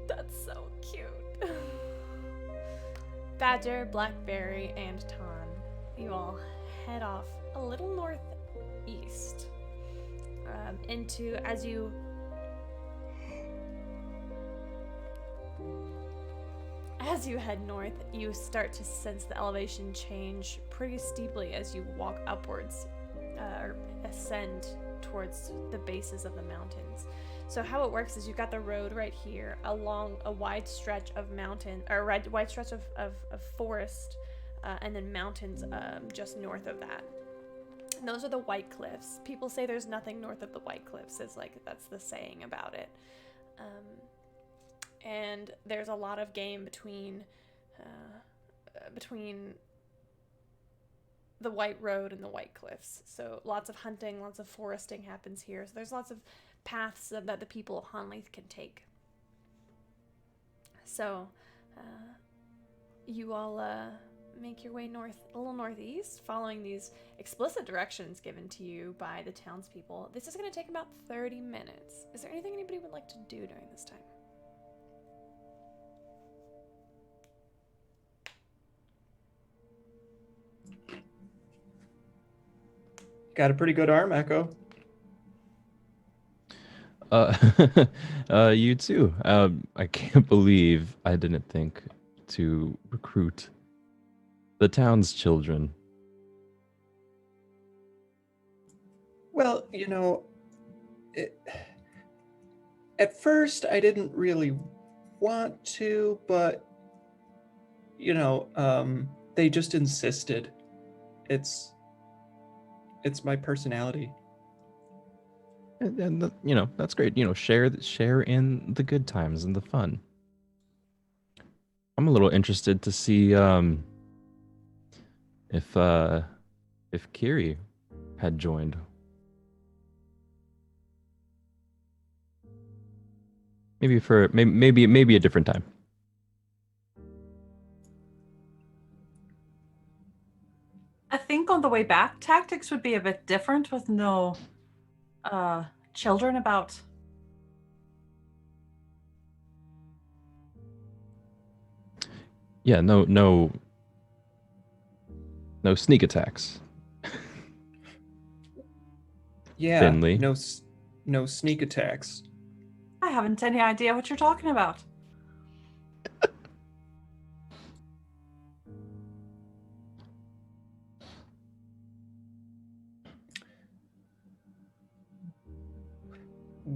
A: That's so cute. Badger, Blackberry, and Ton, you all head off a little northeast into as you head north, you start to sense the elevation change pretty steeply as you walk upwards or ascend towards the bases of the mountains. So how it works is you've got the road right here along a wide stretch of mountain, or wide stretch of forest, and then mountains just north of that. And those are the White Cliffs. People say there's nothing north of the White Cliffs. Is like that's the saying about it. And there's a lot of game between the White Road and the White Cliffs. So lots of hunting, lots of foresting happens here. So there's lots of paths that the people of Honleith can take. So you all make your way north, a little northeast, following these explicit directions given to you by the townspeople. This is going to take about 30 minutes. Is there anything anybody would like to do during this time?
C: Got a pretty good arm, Echo.
B: You too. I can't believe I didn't think to recruit the town's children.
C: Well, at first I didn't really want to, but, they just insisted. It's my personality.
B: And that's great. Share in the good times and the fun. I'm a little interested to see if Kiri had joined. Maybe a different time.
E: I think on the way back, tactics would be a bit different with no children about.
B: Yeah, no sneak attacks.
C: Yeah,
B: Finley.
C: no sneak attacks.
E: I haven't any idea what you're talking about.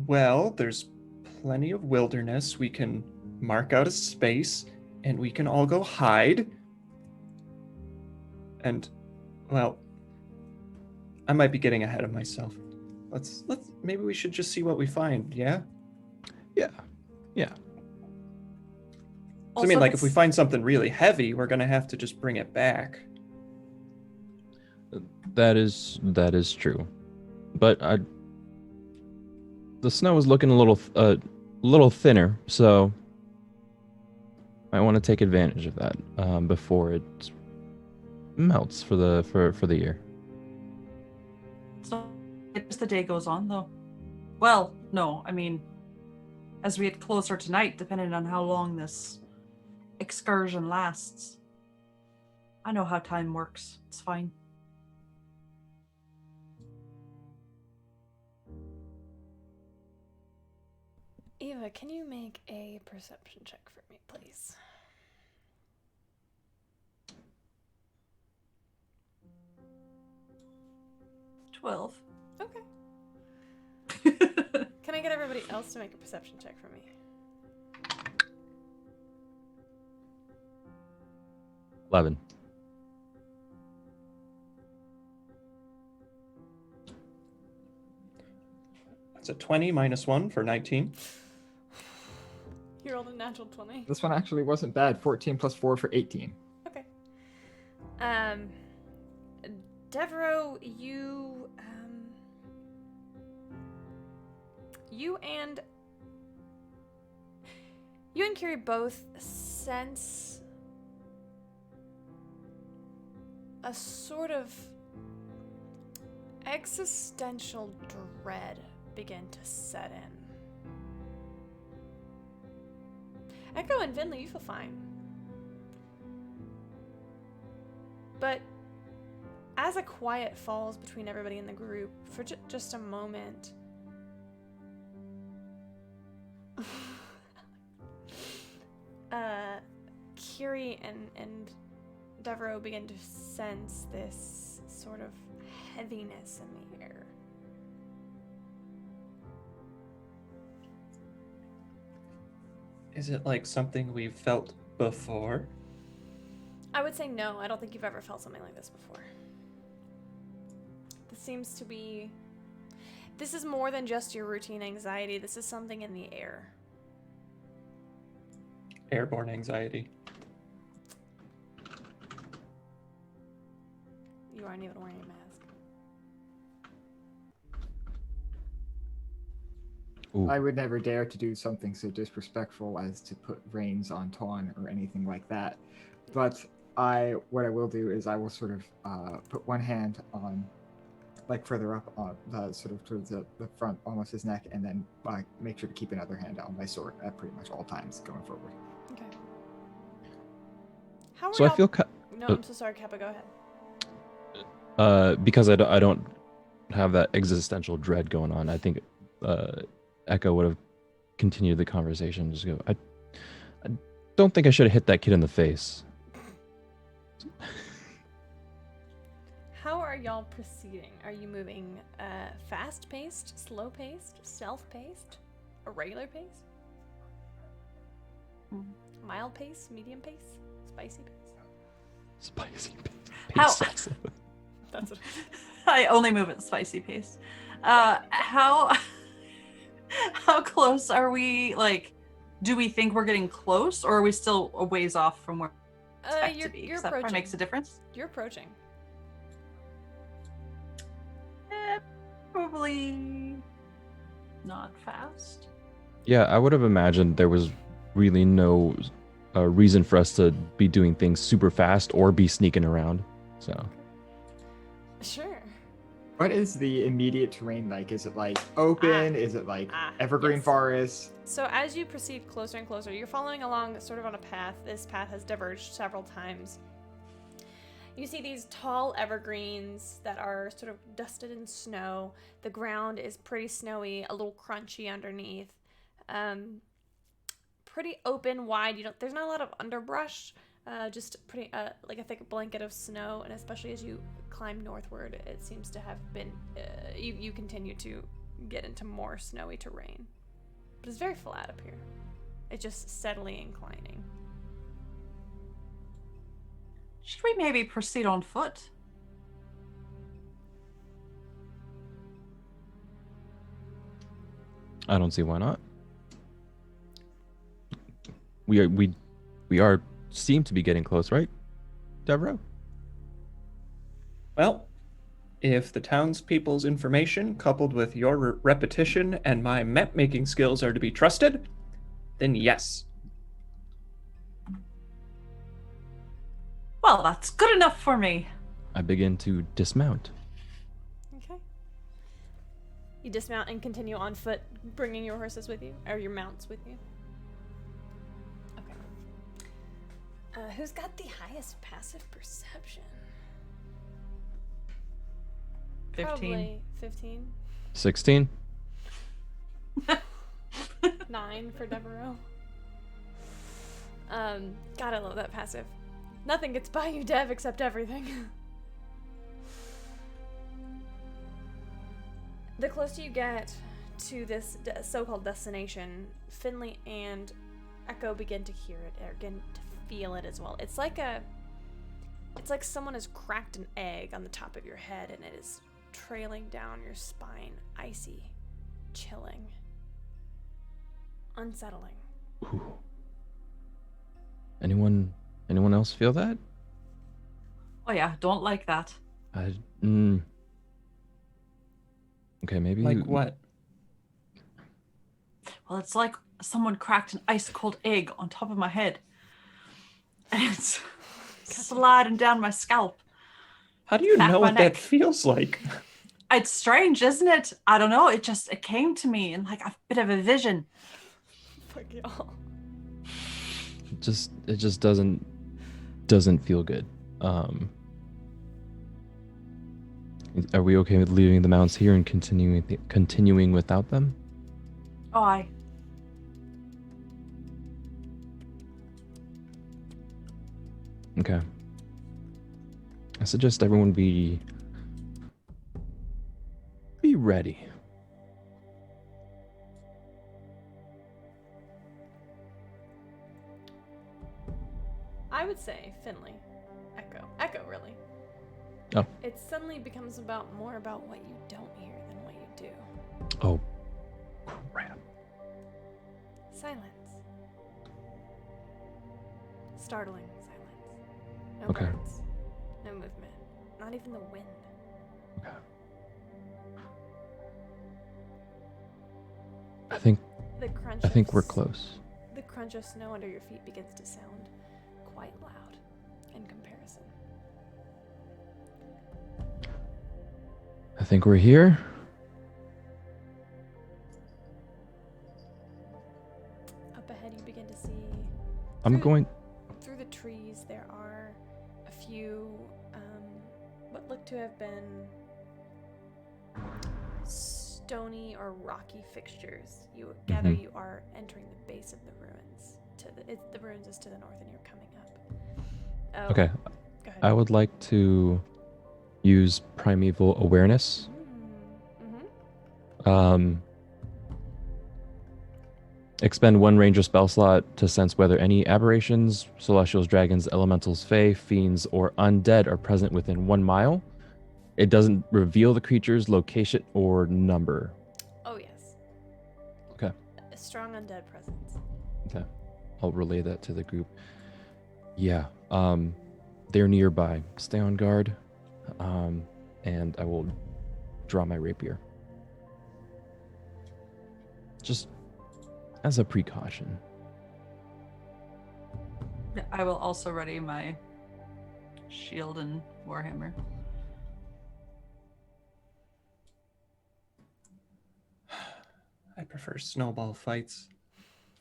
C: Well, there's plenty of wilderness. We can mark out a space and we can all go hide. And, well, I might be getting ahead of myself. Maybe we should just see what we find, yeah?
B: Yeah.
C: So, I mean, like, if we
E: it's-
C: find something really heavy, we're gonna have to just bring it back.
B: That is true, but the snow is looking a little thinner, so I want to take advantage of that before it melts for the year.
E: So as the day goes on, though. Well, no, I mean, as we get closer to night, depending on how long this excursion lasts. I know how time works. It's fine.
A: Eva, can you make a perception check for me, please?
E: $12.
A: Okay. Can I get everybody else to make a perception check for me?
B: 11.
C: That's a 20 minus 1 for 19.
A: You rolled a natural 20.
D: This one actually wasn't bad. 14 plus 4 for 18.
A: Okay. Devereaux, you and Kiri both sense a sort of existential dread begin to set in. Echo and Vinley, you feel fine. But as a quiet falls between everybody in the group for just a moment, Kiri and Devereaux begin to sense this sort of heaviness in the air.
C: Is it like something we've felt before?
A: I would say no. I don't think you've ever felt something like this before. This seems to be... This is more than just your routine anxiety. This is something in the air.
C: Airborne anxiety.
A: You aren't even wearing a mask.
B: Ooh.
D: I would never dare to do something so disrespectful as to put reins on Tawn or anything like that. But what I will do is I will sort of put one hand on, like further up on the sort of towards the front, almost his neck, and then make sure to keep another hand on my sword at pretty much all times going forward.
A: Okay. How are
B: So I
A: y'all...
B: feel
A: No, I'm so sorry, Kappa. Go ahead.
B: because I don't have that existential dread going on. I think Echo would have continued the conversation. Just go, I don't think I should have hit that kid in the face.
A: How are y'all proceeding? Are you moving fast-paced, slow-paced, stealth-paced, a regular pace? Mild pace, medium pace, spicy pace?
B: Spicy
E: How-
B: pace.
A: That's what
E: I only move at spicy pace. How close are we? Like, do we think we're getting close, or are we still a ways off from where we expect
A: you're
E: to be? 'Cause
A: you're
E: that probably
A: approaching.
E: makes a difference.
A: You're approaching.
E: Probably not fast.
B: Yeah, I would have imagined there was really no reason for us to be doing things super fast or be sneaking around. So
A: Sure.
D: What is the immediate terrain like? Is it like open? Is it like evergreen
A: yes.
D: forest?
A: So as you proceed closer and closer, you're following along sort of on a path. This path has diverged several times. You see these tall evergreens that are sort of dusted in snow. The ground is pretty snowy, a little crunchy underneath. Pretty open, wide. There's not a lot of underbrush. Just pretty like a thick blanket of snow, and especially as you climb northward, it seems to have been you continue to get into more snowy terrain. But it's very flat up here. It's just steadily inclining.
E: Should we maybe proceed on foot?
B: I don't see why not. We we seem to be getting close, right, Devereaux?
C: Well, if the townspeople's information, coupled with your repetition and my map-making skills, are to be trusted, then yes.
E: Well, that's good enough for me.
B: I begin to dismount.
A: Okay. You dismount and continue on foot, bringing your horses with you, or your mounts with you. Okay. Who's got the highest passive perception?
E: 15.
A: Probably 15.
B: 16.
A: 9 for Devereaux. God, I love that passive. Nothing gets by you, Dev, except everything. The closer you get to this so-called destination, Finley and Echo begin to hear it, or begin to feel it as well. It's like someone has cracked an egg on the top of your head, and it is trailing down your spine, icy, chilling, unsettling.
B: Ooh. Anyone else feel that?
E: Oh yeah, don't like that.
B: Okay, maybe.
C: Like what?
E: Well, it's like someone cracked an ice cold egg on top of my head. And it's sliding down my scalp.
C: How do you
E: Back
C: know
E: my
C: what
E: neck.
C: that feels like?
E: It's strange, isn't it? I don't know. It came to me in like a bit of a vision.
A: Fuck y'all.
B: It just doesn't feel good. Are we okay with leaving the mounts here and continuing without them?
E: Oh, aye.
B: Okay. I suggest everyone be ready.
A: I would say Finley. Echo, really.
B: Oh.
A: It suddenly becomes more about what you don't hear than what you do.
B: Oh, crap.
A: Silence. Startling silence. No
B: Okay.
A: birds. No movement. Not even the wind.
B: Okay. I think we're close.
A: The crunch of snow under your feet begins to sound quite loud in comparison.
B: I think we're here.
A: Up ahead, you begin to see. Through the trees, there are a few what look to have been stony or rocky fixtures. You gather
B: Mhm.
A: you are entering the base of the ruins. The ruins is to the north, and you're coming up. Oh,
B: Okay.
A: Go ahead.
B: I would like to use primeval awareness.
A: Mm-hmm.
B: Expend one ranger spell slot to sense whether any aberrations, celestials, dragons, elementals, fae, fiends, or undead are present within 1 mile. It doesn't reveal the creature's location or number.
A: Oh yes.
B: Okay.
A: A strong undead presence.
B: Okay. I'll relay that to the group. Yeah. They're nearby. Stay on guard. And I will draw my rapier. Just as a precaution.
E: I will also ready my shield and warhammer.
C: I prefer snowball fights,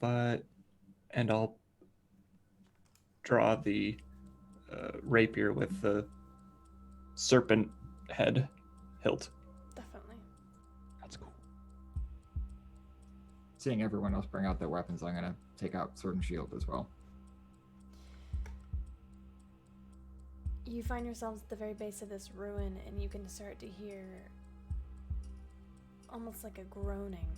C: and I'll draw the rapier with the serpent head hilt.
A: Definitely.
B: That's cool.
D: Seeing everyone else bring out their weapons, I'm gonna take out sword and shield as well.
A: You find yourselves at the very base of this ruin, and you can start to hear almost like a groaning.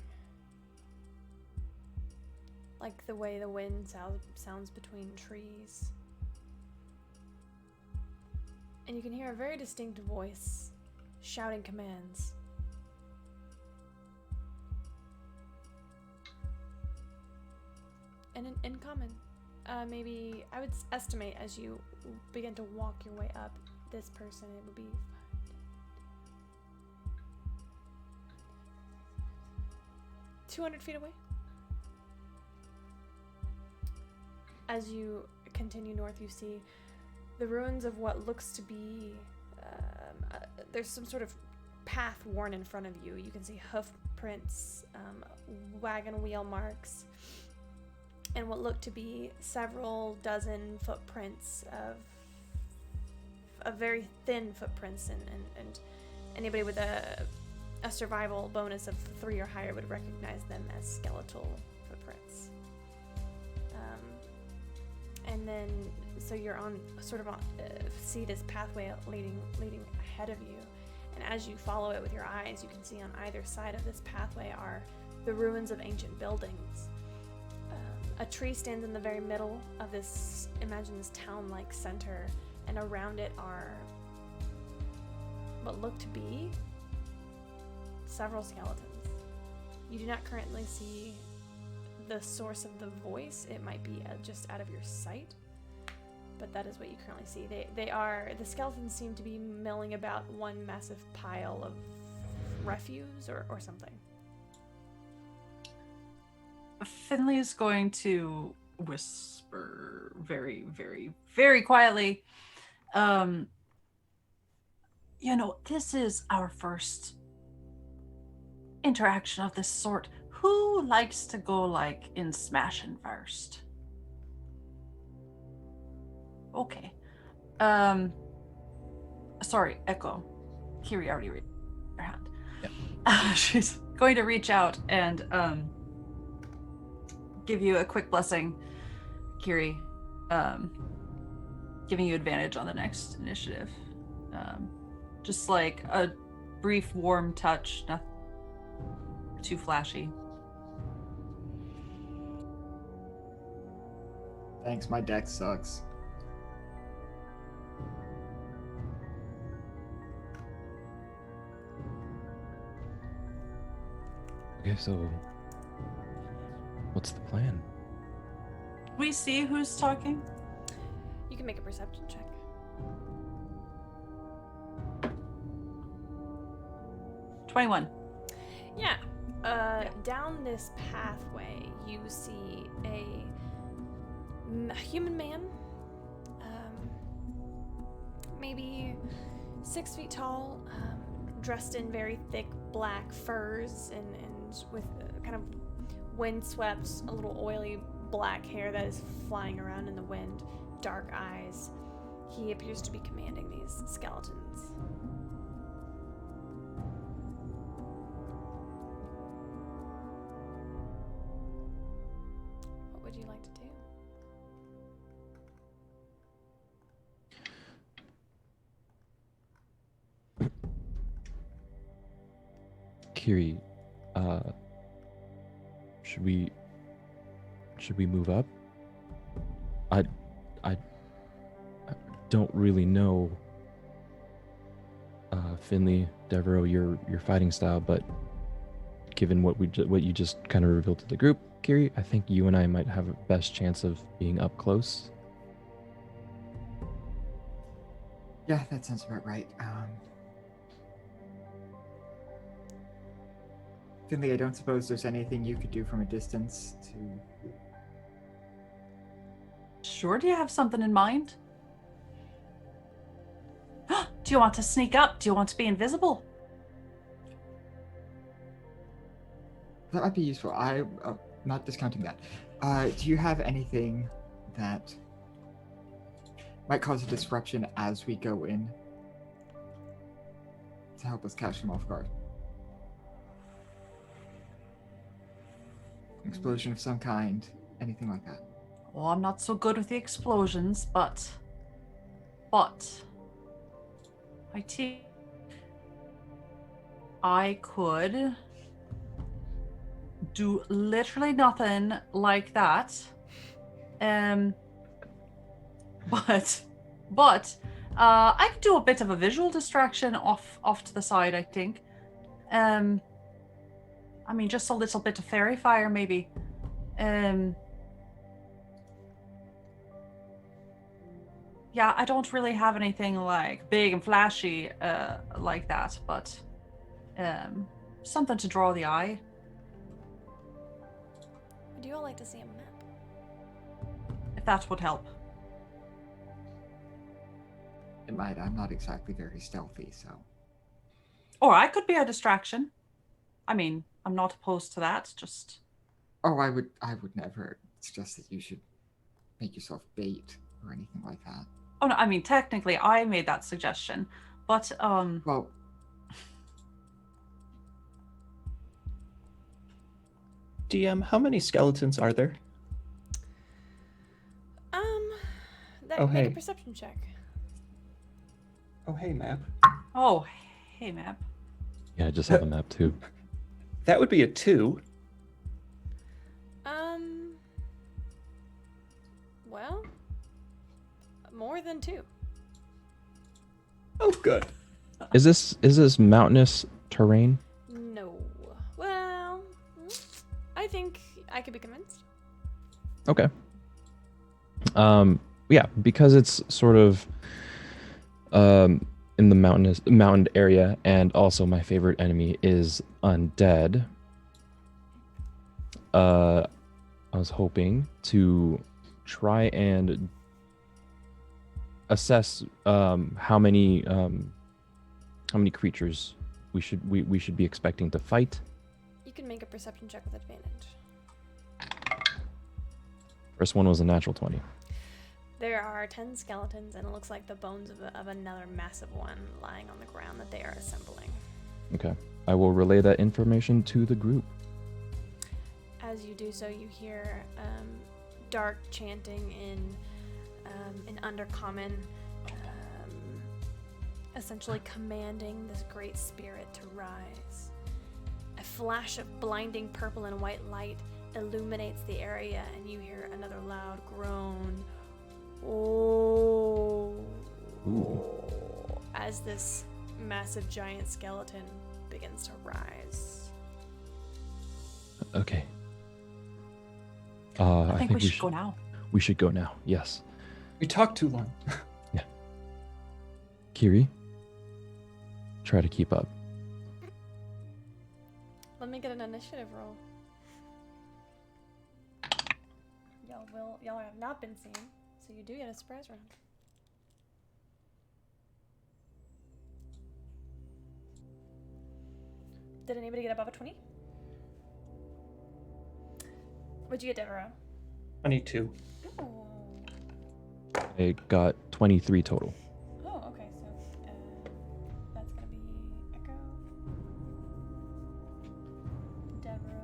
A: Like the way the wind sounds between trees. And you can hear a very distinct voice shouting commands. And in common, maybe I would estimate as you begin to walk your way up, this person, it would be 200 feet away. As you continue north, you see the ruins of what looks to be, there's some sort of path worn in front of you. You can see hoof prints, wagon wheel marks, and what look to be several dozen footprints of very thin footprints, and anybody with a survival bonus of 3 or higher would recognize them as skeletal footprints. And then, so you're on sort of on, see this pathway leading ahead of you, and as you follow it with your eyes, you can see on either side of this pathway are the ruins of ancient buildings. A tree stands in the very middle of this, imagine this town-like center, and around it are what look to be several skeletons. You do not currently see the source of the voice. It might be just out of your sight, but that is what you currently see. The skeletons seem to be milling about one massive pile of refuse or something.
E: Finley is going to whisper very, very, very quietly. This is our first interaction of this sort. Who likes to go in smashing first? Okay. Sorry, Echo. Kiri already raised her hand.
B: Yeah.
E: She's going to reach out and give you a quick blessing, Kiri, giving you advantage on the next initiative. Just like a brief warm touch, nothing too flashy.
D: Thanks, my deck sucks.
B: Okay, so what's the plan?
E: We see who's talking.
A: You can make a perception check.
E: 21.
A: Yeah. Down this pathway, you see a human man, maybe 6 feet tall, dressed in very thick black furs and with kind of windswept, a little oily black hair that is flying around in the wind, dark eyes. He appears to be commanding these skeletons. What would you like to do?
B: Kiri, should we move up? I don't really know, Finley, Devereaux, your fighting style, but given what you just kind of revealed to the group, Kiri, I think you and I might have a best chance of being up close.
D: Yeah, that sounds about right. Finley, I don't suppose there's anything you could do from a distance to...
E: Sure, do you have something in mind? Do you want to sneak up? Do you want to be invisible?
D: That might be useful. I'm not discounting that. Do you have anything that might cause a disruption as we go in to help us catch them off guard? Explosion of some kind, anything like that.
E: Well, I'm not so good with the explosions, but I could do literally nothing like that. But I could do a bit of a visual distraction off to the side, I think. I mean, just a little bit of fairy fire, maybe. Yeah, I don't really have anything like big and flashy like that, but something to draw the eye.
A: Would you all like to see a map?
E: If that would help.
D: It might. I'm not exactly very stealthy, so.
E: Or I could be a distraction. I mean, I'm not opposed to that. Just
D: Oh, I would never. It's just that you should make yourself bait or anything like that.
E: oh no, I mean technically I made that suggestion, but
D: Well,
C: DM, how many skeletons are there?
A: Make
C: hey.
A: a perception check.
C: Oh, hey, map.
E: oh hey map.
B: Yeah, I just have a map too.
C: That would be a 2.
A: Well, more than 2.
C: Oh, good.
B: Is this mountainous terrain?
A: No. Well, I think I could be convinced.
B: Okay. Yeah, because it's sort of in the mountain area, and also my favorite enemy is undead. I was hoping to try and assess how many creatures we should be expecting to fight.
A: You can make a perception check with advantage.
B: First one was a natural 20.
A: There are 10 skeletons, and it looks like the bones of another massive one lying on the ground that they are assembling.
B: Okay. I will relay that information to the group.
A: As you do so, you hear Dark chanting in Undercommon, essentially commanding this great spirit to rise. A flash of blinding purple and white light illuminates the area, and you hear another loud groan. Oh, as this massive giant skeleton begins to rise.
B: Okay.
E: I think we should go now.
B: We should go now. Yes.
C: We talked too long.
B: Kiri, try to keep up.
A: Let me get an initiative roll. Y'all have not been seen, so you do get a surprise round. Did anybody get above a 20? What'd you get, Devereaux?
C: 22.
A: Ooh.
B: I got 23 total.
A: Oh, okay. So that's gonna be Echo, Devereaux.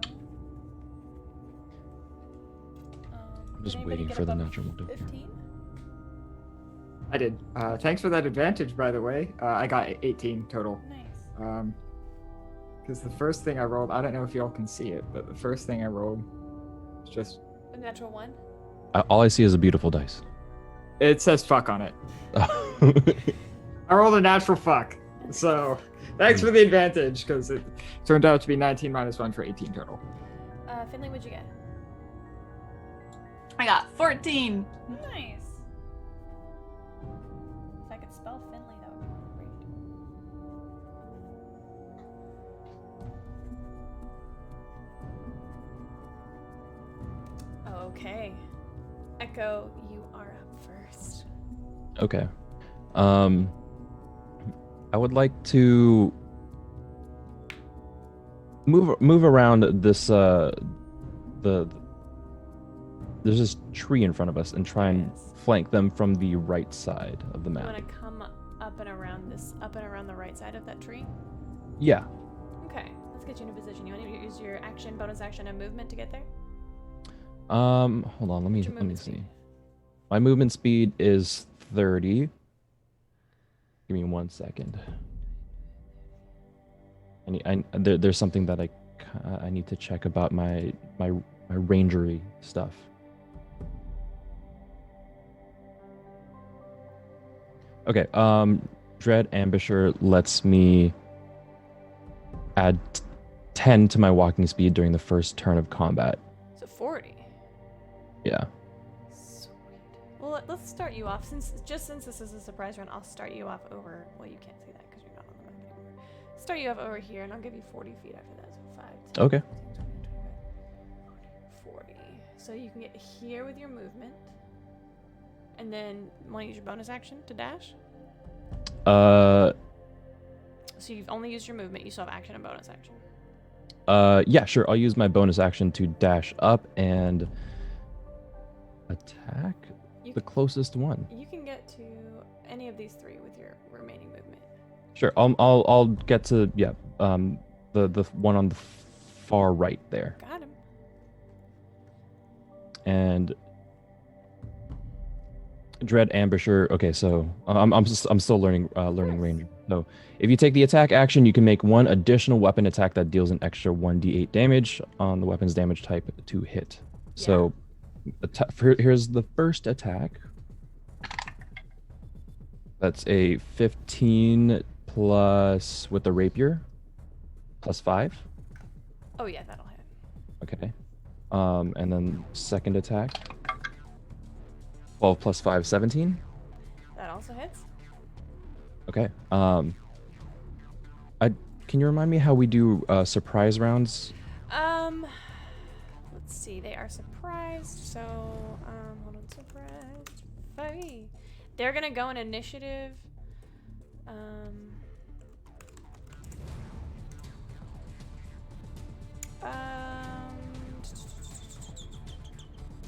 B: I'm just
A: did anybody
B: waiting
A: get
B: for the
A: above
B: natural one to-
A: 15?
D: I did. Thanks for that advantage, by the way. I got 18 total.
A: Nice.
D: Because the first thing I rolled, I don't know if y'all can see it, but the first thing I rolled was just.
A: A natural 1?
B: All I see is a beautiful dice.
D: It says fuck on it. I rolled a natural fuck. So thanks for the advantage, because it turned out to be 19 minus 1 for 18 total.
A: Finley, what'd you get?
E: I got 14.
A: Nice. If I could spell Finley, that would be great. Okay. Echo, you are up first.
B: Okay. I would like to move around this there's this tree in front of us and try and
A: Yes.
B: flank them from the right side of the
A: You
B: map.
A: want to come up and around the right side of that tree?
B: Yeah.
A: Okay, let's get you in a position. You want to use your action, bonus action, and movement to get there?
B: Hold on, let me
A: What's your movement
B: see.
A: speed?
B: My movement speed is 30. Give me 1 second. There's something that I need to check about my rangery stuff. Okay, Dread Ambusher lets me add 10 to my walking speed during the first turn of combat.
A: So 40.
B: Yeah.
A: Sweet. Well, let's start you off. Since this is a surprise round, I'll start you off over. Well, you can't see that because you're not on the map anymore. Start you off over here, and I'll give you 40 feet after that. So 5, 10,
B: Okay.
A: 15, 20, 25, 40. So you can get here with your movement, and then want to use your bonus action to dash. So you've only used your movement. You still have action and bonus action.
B: Yeah, sure. I'll use my bonus action to dash up and attack
A: You
B: the closest one.
A: You can get to any of these 3 with your remaining movement.
B: Sure. I'll get to the one on the far right there.
A: Got him.
B: And Dread Ambusher. Okay, so I'm still learning range. So if you take the attack action, you can make 1 additional weapon attack that deals an extra 1d8 damage on the weapon's damage type to hit.
A: Yeah.
B: So here's the first attack. That's a 15 plus with the rapier plus 5.
A: Oh yeah, that'll hit.
B: Okay. And then second attack. 12 plus 5, 17.
A: That also hits.
B: Okay. Can you remind me how we do surprise rounds?
A: Let's see. They are surprised. So, hold on. Surprised. 5. They're gonna go in initiative.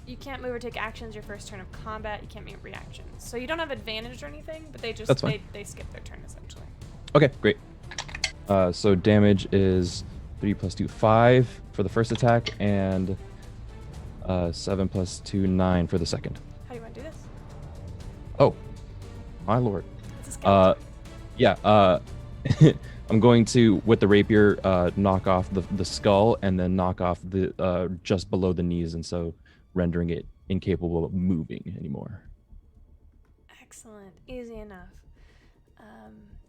A: You can't move or take actions your first turn of combat. You can't make reactions. So you don't have advantage or anything, but they just
B: That's fine.
A: they skip their turn essentially.
B: Okay, great. So damage is 3 plus 2, 5 for the first attack, and 7 plus 2, 9 for the second.
A: How do you want to do this?
B: Oh, my lord.
A: It's a skeleton.
B: Yeah. I'm going to, with the rapier, knock off the skull and then knock off the just below the knees, and so rendering it incapable of moving anymore.
A: Excellent. Easy enough.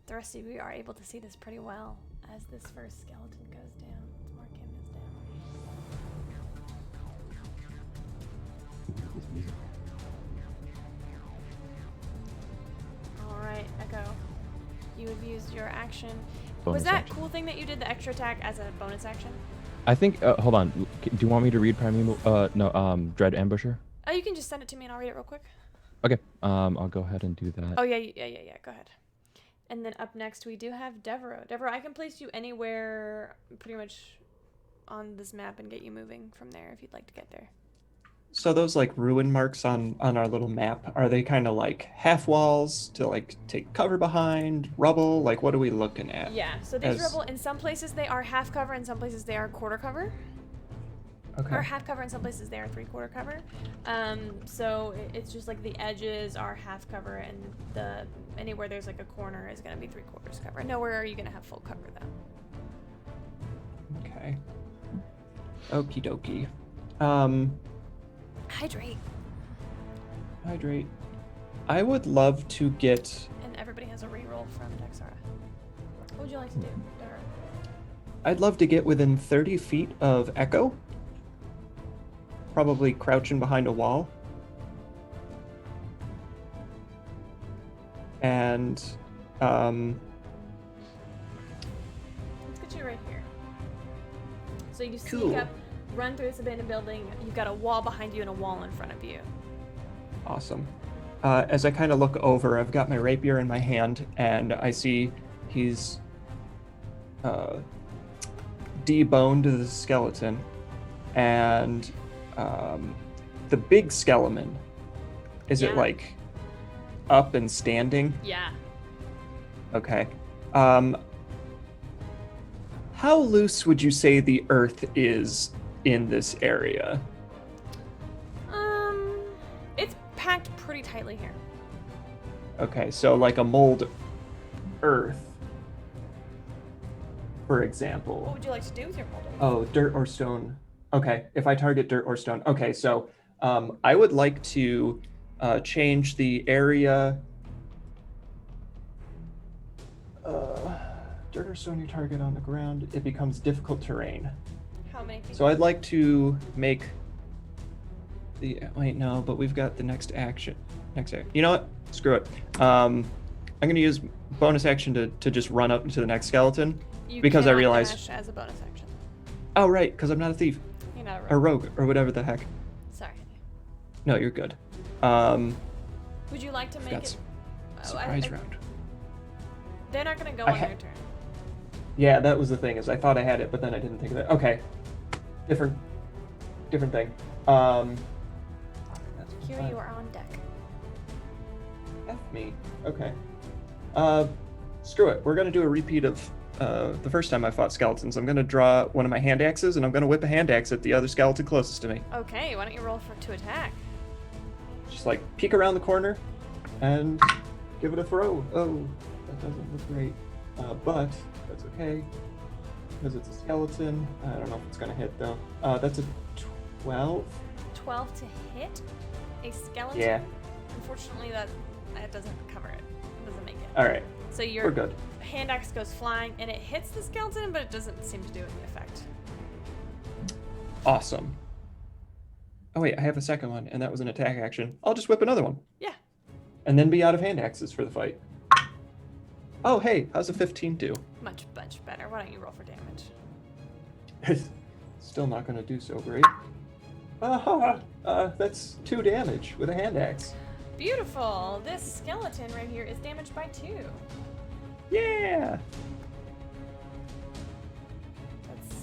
A: The rest of you are able to see this pretty well as this first skeleton goes down. Let's mark him as down. Alright, Echo. You have used your action.
B: Bonus
A: Was that
B: action.
A: cool thing that you did the extra attack as a bonus action?
B: I think. Hold on. Do you want me to read Primeval? No. Dread Ambusher.
A: Oh, you can just send it to me and I'll read it real quick.
B: Okay. I'll go ahead and do that.
A: Oh, yeah. Go ahead. And then up next, we do have Devereaux. Devereaux, I can place you anywhere pretty much on this map and get you moving from there if you'd like to get there.
C: So those like ruin marks on our little map, are they kind of like half walls to like take cover behind, rubble? Like what are we looking at?
A: Yeah, so these rubble, in some places they are half cover, in some places they are quarter cover.
C: Okay.
A: Or half cover, in some places they are 3/4 cover. So it's just like the edges are half cover and the anywhere there's like a corner is going to be 3/4 cover. Nowhere are you going to have full cover though.
C: Okay. Okie dokie.
A: Hydrate.
C: Hydrate. I would love to get.
A: And everybody has a reroll from Dexara. What would you like to do, Dara?
C: I'd love to get within 30 feet of Echo. Probably crouching behind a wall. And
A: Let's get you right here. So you sneak
C: Cool.
A: up, run through this abandoned building. You've got a wall behind you and a wall in front of you.
C: awesome. As I kind of look over, I've got my rapier in my hand, and I see he's deboned the skeleton, and the big skeleton. Is it
A: Yeah.
C: like up and standing?
A: Yeah.
C: Okay. How loose would you say the earth is in this area?
A: It's packed pretty tightly here.
C: Okay, so like a mold earth, for
A: What
C: example.
A: would you like to do with your mold?
C: Oh, dirt or stone. Okay, if I target dirt or stone. Okay, so I would like to change the area. Dirt or stone you target on the ground, it becomes difficult terrain.
A: How many feet?
C: So I'd like to make the. Wait, no, but we've got the next action. next area. You know what? Screw it. I'm gonna use bonus action to just run up to the next skeleton.
A: You
C: Because I
A: cannot
C: realized-
A: dash as a bonus action.
C: Oh right, because I'm not a thief
A: You're not
C: or
A: a rogue.
C: rogue or whatever the heck.
A: Sorry.
C: No, you're good.
A: Would you like to make
C: That's
A: it?
C: surprise round.
A: They're not gonna go
C: I
A: on
C: ha-
A: their turn.
C: Yeah, that was the thing. Is I thought I had it, but then I didn't think of it. Okay, different thing. That's
A: Here
C: fine.
A: you are on deck.
C: F me. Okay. Screw it. We're gonna do a repeat of the first time I fought skeletons. I'm gonna draw one of my hand axes, and I'm gonna whip a hand axe at the other skeleton closest to me.
A: Okay, why don't you roll to attack?
C: Just like peek around the corner, and give it a throw. Oh, that doesn't look great, but that's okay because it's a skeleton. I don't know if it's gonna hit though. That's a 12.
A: 12 to hit a skeleton.
C: Yeah.
A: Unfortunately, that doesn't cover it. It doesn't make it.
C: All right,
A: So
C: we're
A: your
C: good.
A: hand axe goes flying and it hits the skeleton, but it doesn't seem to do any effect.
C: Awesome. Oh wait, I have a second one, and that was an attack action. I'll just whip another one.
A: Yeah.
C: And then be out of hand axes for the fight. Oh hey, how's a 15 do?
A: Much better. Why don't you roll for damage?
C: Still not gonna do so great. That's 2 damage with a hand axe.
A: Beautiful. This skeleton right here is damaged by 2.
C: Yeah.
A: That's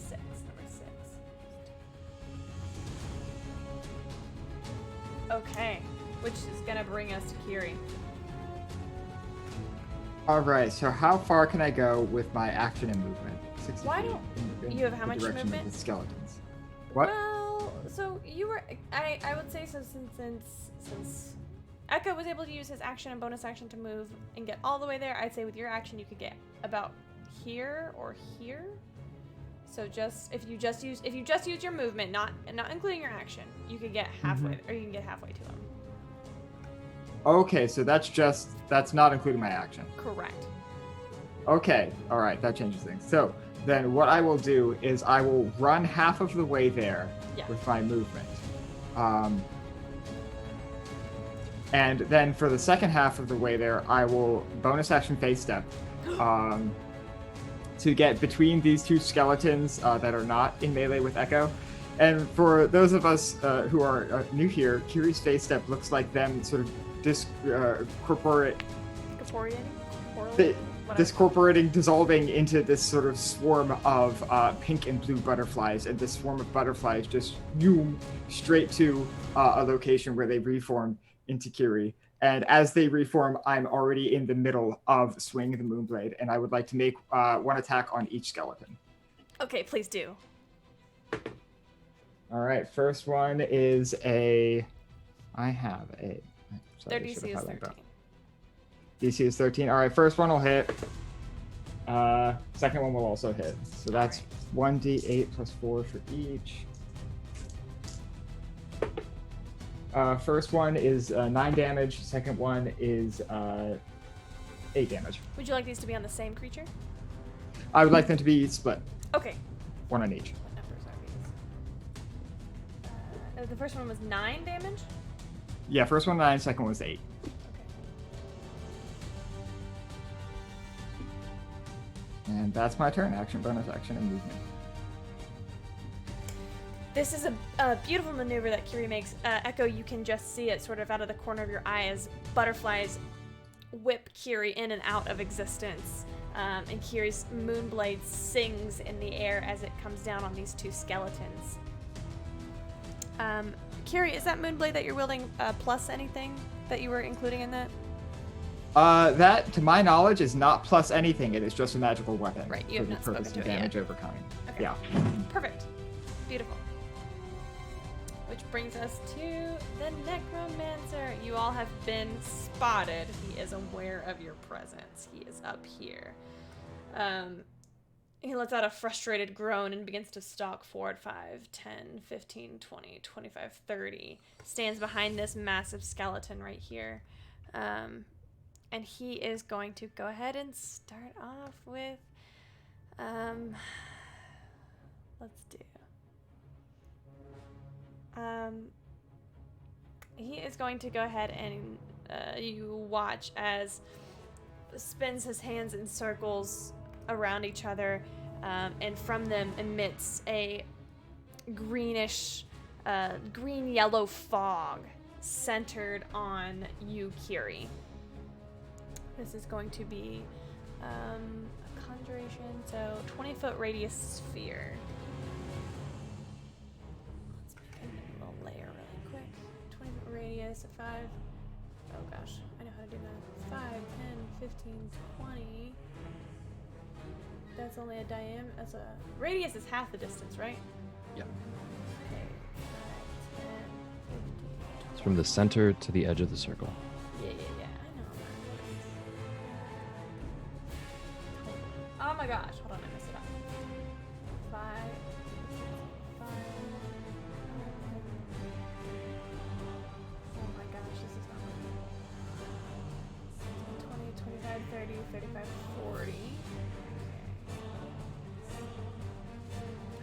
A: 6. Number 6. Okay. Which is gonna bring us to Kiri.
D: All right. So how far can I go with my action and movement? 60
A: Why
D: feet
A: don't
D: in
A: you have how
D: the
A: much
D: direction
A: movement?
D: Of the skeletons. What?
A: Well, so you were. I would say so since Echo was able to use his action and bonus action to move and get all the way there. I'd say with your action you could get about here or here. So if you just use your movement, not including your action, you could get halfway, or you can get halfway to them.
D: Okay. So that's not including my action.
A: Correct.
D: Okay, all right, that changes things. So then what I will do is I will run half of the way there
A: Yeah.
D: with my movement. And then for the second half of the way there, I will bonus action phase step to get between these two skeletons that are not in melee with Echo. And for those of us who are new here, Kiri's phase step looks like them sort of
A: Corporeating?
D: discorporating, dissolving into this sort of swarm of pink and blue butterflies, and this swarm of butterflies just zoom straight to a location where they reform into Kiri. And as they reform, I'm already in the middle of swinging the Moonblade, and I would like to make one attack on each skeleton.
A: Okay, please do.
D: All right, first one is a. I have a.
A: Their
D: sorry, I should
A: DC
D: have
A: is
D: highlighted
A: 13.
D: that. DC is 13. All right, first one will hit. Second one will also hit. So that's 1d8 plus 4 for each. First one is 9 damage. Second one is 8 damage.
A: Would you like these to be on the same creature?
D: I would like them to be split,
A: Okay.
D: one on each.
A: What numbers are these? The first one was 9 damage?
D: Yeah, first one 9, second one's 8.
A: Okay.
D: And that's my turn. Action, bonus action, and movement.
A: This is a beautiful maneuver that Kiri makes. Echo, you can just see it sort of out of the corner of your eye as butterflies whip Kiri in and out of existence. And Kiri's Moonblade sings in the air as it comes down on these two skeletons. Kiri, is that Moonblade that you're wielding plus anything that you were including in that?
D: That, to my knowledge, is not plus anything. It is just a magical weapon.
A: Right, you
D: for
A: have
D: the
A: not spoken
D: purpose
A: to
D: of
A: it yet.
D: damage overcoming.
A: Okay.
D: Yeah.
A: Perfect. Beautiful. Which brings us to the Necromancer. You all have been spotted. He is aware of your presence. He is up here. He lets out a frustrated groan and begins to stalk forward 5, 10, 15, 20, 25, 30. Stands behind this massive skeleton right here. And he is going to go ahead and start off with... let's do... he is going to go ahead and you watch as spins his hands in circles around each other, and from them emits a greenish, green-yellow fog centered on you, Kiri. This is going to be a conjuration, so 20-foot radius sphere. Let's make a little layer really quick. 20-foot radius of 5. Oh gosh, I know how to do that. 5, 10, 15, 20. That's only a diameter. That's a radius is half the distance, right?
B: Yeah.
A: Okay. 5, 10, 15.
B: It's from the center to the edge of the circle.
A: Yeah. I know that. Oh my gosh, hold on, I messed it up. 5, 5. Oh my gosh, this is not working. 20, 25, 30, 35, 40.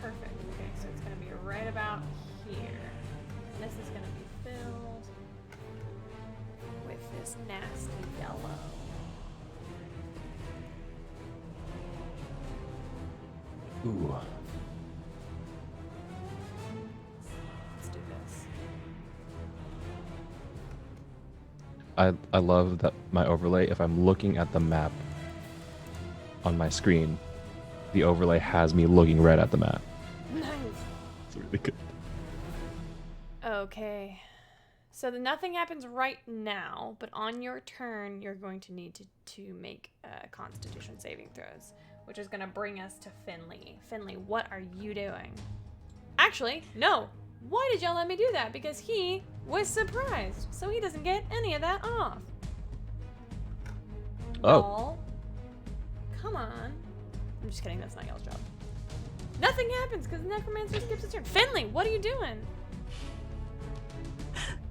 A: Perfect. Okay, so it's going to be right about here. And this is going to be filled with this nasty yellow.
B: Ooh.
A: Let's do this.
B: I love that my overlay, if I'm looking at the map on my screen, the overlay has me looking right at the map.
A: Nice.
B: It's really good.
A: Okay. So nothing happens right now, but on your turn, you're going to need to make Constitution saving throws, which is going to bring us to Finley. Finley, what are you doing? Actually, no. Why did y'all let me do that? Because he was surprised, so he doesn't get any of that off.
B: Oh.
A: Y'all, come on. I'm just kidding, that's not y'all's job. Nothing happens because the Necromancer skips his turn. Finley, what are you doing?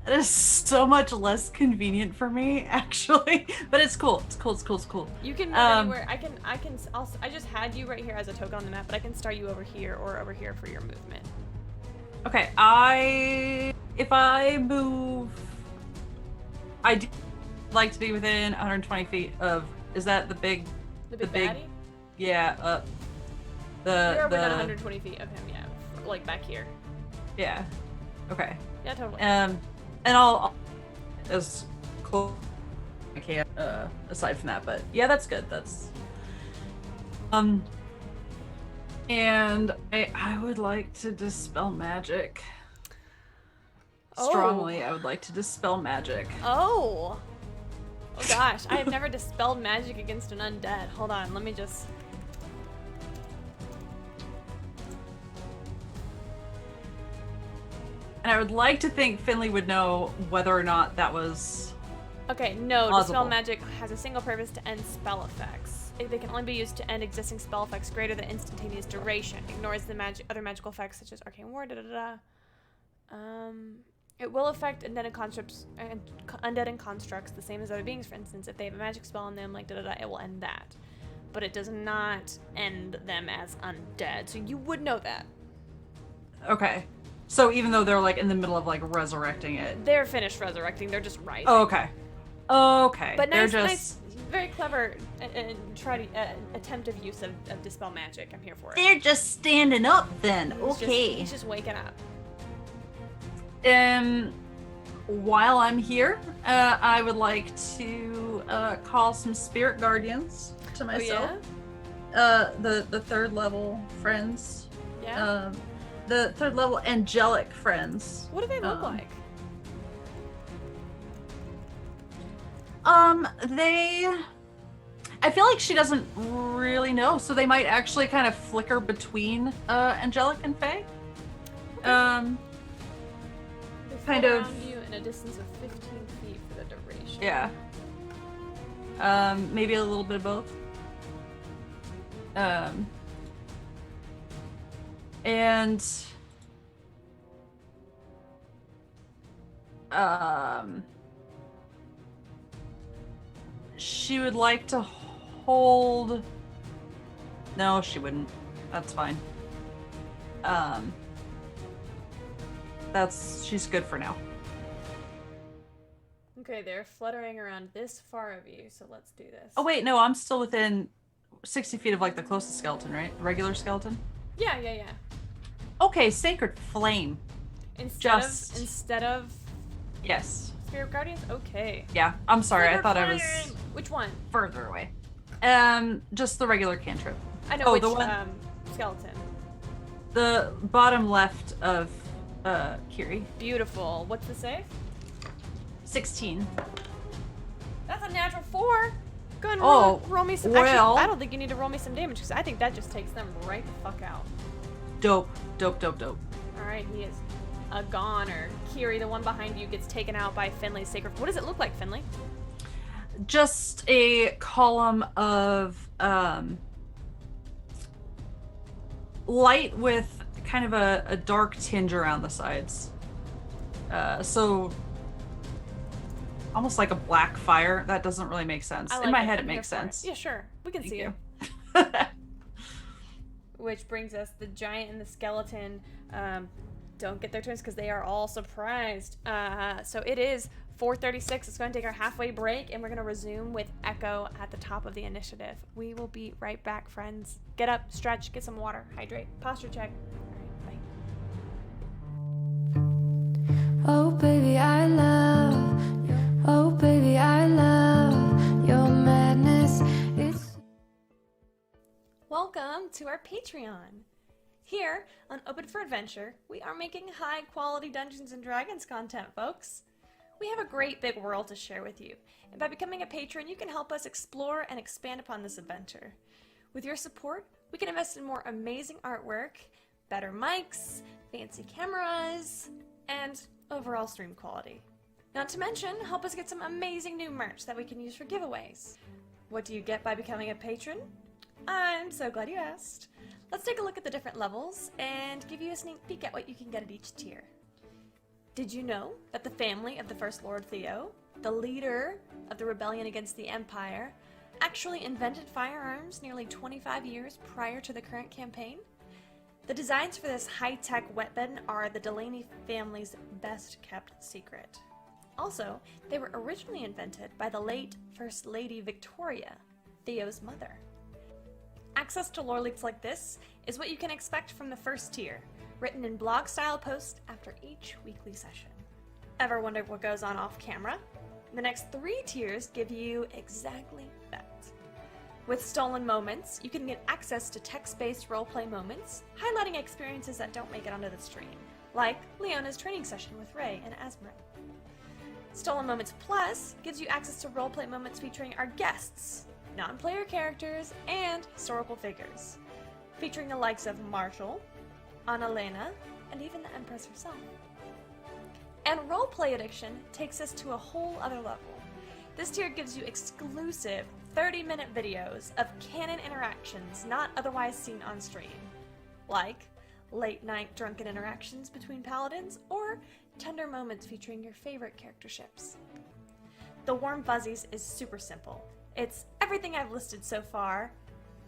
E: That is so much less convenient for me, actually. But it's cool. It's cool.
A: You can move anywhere. I just had you right here as a token on the map, but I can start you over here or over here for your movement.
E: Okay, if I move, I do like to be within 120 feet of, is that the big,
A: The big
E: big-
A: baddie?
E: yeah,
A: You're within
E: the,
A: 120 feet of him, yeah. Like back here.
E: yeah, okay.
A: Yeah, totally.
E: And I'll as close as I can, aside from that, but yeah, that's good, and I would like to dispel magic. Strongly, I would like to dispel magic.
A: Oh gosh, I have never dispelled magic against an undead. Hold on, let me just...
E: And I would like to think Finley would know whether or not that was...
A: Okay, no,
E: plausible.
A: dispel magic has a single purpose to end spell effects. They can only be used to end existing spell effects greater than instantaneous duration. Ignores the other magical effects such as arcane ward. It will affect undead and constructs the same as other beings. For instance, if they have a magic spell on them, like it will end that. But it does not end them as undead. So you would know that.
E: Okay. So even though they're like in the middle of like resurrecting it.
A: They're finished resurrecting. They're just rising.
E: Oh, okay. Okay.
A: But
E: they're
A: nice,
E: just...
A: nice, very clever attempt of use of dispel magic. I'm here for it.
E: They're just standing up then.
A: He's just waking up.
E: While I'm here, I would like to call some spirit guardians to myself.
A: Oh,
E: The third level friends.
A: yeah?
E: The third level angelic friends.
A: What do they look like?
E: I feel like she doesn't really know, so they might actually kind of flicker between angelic and fae.
A: They
E: kind
A: float
E: of-
A: around you in a distance of 15 feet for the duration.
E: Yeah. Maybe a little bit of both. And she would like to hold... No, she wouldn't. That's fine. She's good for now.
A: Okay, they're fluttering around this far of you, so let's do this.
E: Oh wait, no, I'm still within 60 feet of like the closest skeleton, right? Regular skeleton.
A: Yeah.
E: Okay, Sacred Flame.
A: Instead of
E: Yes.
A: Spirit Guardians? Okay.
E: Yeah, I'm sorry. I
A: Sacred
E: thought I was
A: Flame! Which one?
E: further away. Just the regular cantrip.
A: I know
E: Oh,
A: which
E: the one-
A: skeleton.
E: The bottom left of Kiri.
A: Beautiful. What's the save?
E: 16.
A: That's a natural 4. Go ahead and
E: Oh,
A: roll me some.
E: well.
A: Actually, I don't think you need to roll me some damage because I think that just takes them right the fuck out.
E: Dope.
A: All right, he is a goner. Kiri, the one behind you, gets taken out by Finley's sacred. What does it look like, Finley?
E: Just a column of light with kind of a dark tinge around the sides. So almost like a black fire. That doesn't really make sense.
A: I
E: In
A: like
E: my
A: it.
E: head,
A: I'm
E: it
A: here
E: makes
A: for it.
E: sense.
A: Yeah, sure. We can
E: Thank
A: see
E: you.
A: it. Which brings us the giant and the skeleton. Don't get their turns because they are all surprised. So it is 4:36. It's going to take our halfway break, and we're going to resume with Echo at the top of the initiative. We will be right back, friends. Get up, stretch, get some water, hydrate, posture check. All right, bye.
F: Oh baby, I love. Oh baby, I love your madness. It's
A: Welcome to our Patreon. Here on Open for Adventure, we are making high-quality Dungeons & Dragons content, folks. We have a great big world to share with you, and by becoming a patron, you can help us explore and expand upon this adventure. With your support, we can invest in more amazing artwork, better mics, fancy cameras, and overall stream quality. Not to mention, help us get some amazing new merch that we can use for giveaways. What do you get by becoming a patron? I'm so glad you asked. Let's take a look at the different levels and give you a sneak peek at what you can get at each tier. Did you know that the family of the First Lord Theo, the leader of the rebellion against the Empire, actually invented firearms nearly 25 years prior to the current campaign? The designs for this high-tech weapon are the Delaney family's best-kept secret. Also, they were originally invented by the late First Lady Victoria, Theo's mother. Access to lore leaks like this is what you can expect from the first tier, written in blog-style posts after each weekly session. Ever wondered what goes on off-camera? The next 3 tiers give you exactly that. With Stolen Moments, you can get access to text-based roleplay moments, highlighting experiences that don't make it onto the stream, like Leona's training session with Ray and Asmrin. Stolen Moments Plus gives you access to roleplay moments featuring our guests, non-player characters, and historical figures, featuring the likes of Marshall, Annalena, and even the Empress herself. And Roleplay Addiction takes us to a whole other level. This tier gives you exclusive 30-minute videos of canon interactions not otherwise seen on stream, like late-night drunken interactions between paladins or tender moments featuring your favorite character ships. The Warm Fuzzies is super simple. It's everything I've listed so far,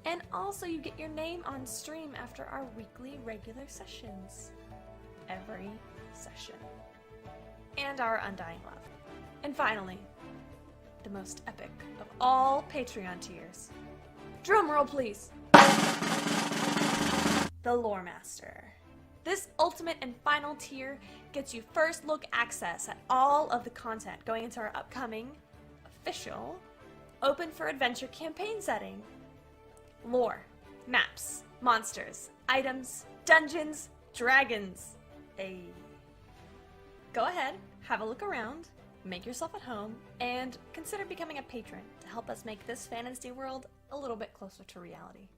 A: and also you get your name on stream after our weekly regular sessions. Every session. And our undying love. And finally, the most epic of all Patreon tiers. Drum roll, please. The Lore Master. This ultimate and final tier gets you first look access at all of the content going into our upcoming official Open for Adventure campaign setting. Lore, maps, monsters, items, dungeons, dragons. Go ahead, have a look around, make yourself at home, and consider becoming a patron to help us make this fantasy world a little bit closer to reality.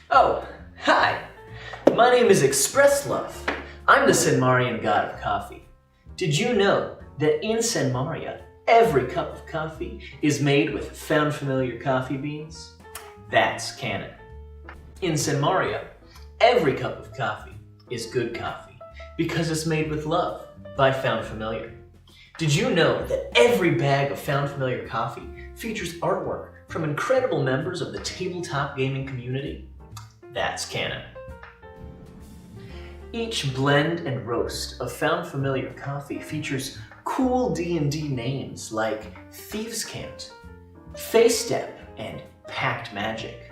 G: Oh, hi. My name is Express Love. I'm the Senmarian god of coffee. Did you know that in Senmaria, every cup of coffee is made with found familiar coffee beans? That's canon. In Senmaria, every cup of coffee is good coffee because it's made with love by Found Familiar. Did you know that every bag of Found Familiar coffee features artwork from incredible members of the tabletop gaming community? That's canon. Each blend and roast of Found Familiar coffee features cool D&D names like Thieves' Cant, Face Step, and Pact Magic.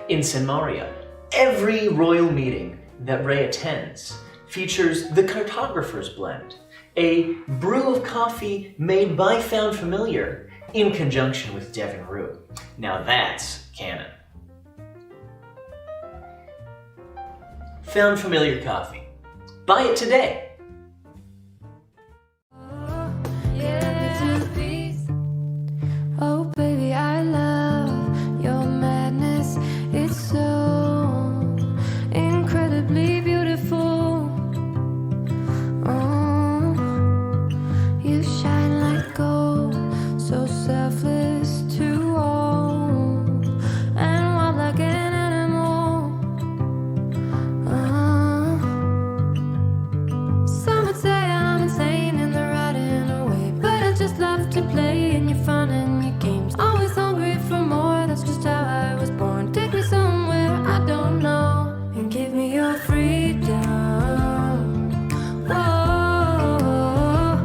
G: In Senmaria, every royal meeting that Ray attends features the Cartographer's Blend, a brew of coffee made by Found Familiar in conjunction with Devin Rue. Now that's canon. Found Familiar coffee. Buy it today.
F: Oh, baby, I love your madness. It's so incredibly beautiful. Oh, you shine like gold, so selfless to all, and wild like an animal. Some would say I'm insane in the right in a way, but I just love to play in your fun and your games. Always hungry for more, that's just how I was born. Take me somewhere I don't know and give me your freedom. Whoa,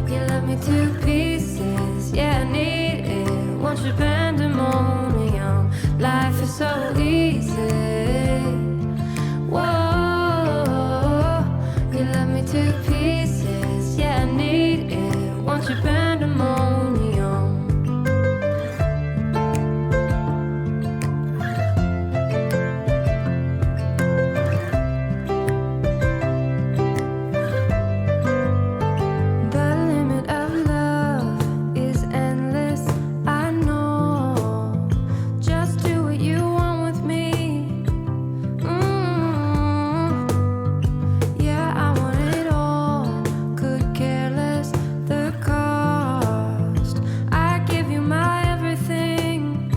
F: you love me to pieces, yeah, I need it. Want your pandemonium, life is so easy. Whoa, you love me to pieces, yeah, I need it. Want your pandemonium. The limit of love is endless, I know. Just do what you want with me. Yeah, I want it all. Could care less the cost. I give you my everything.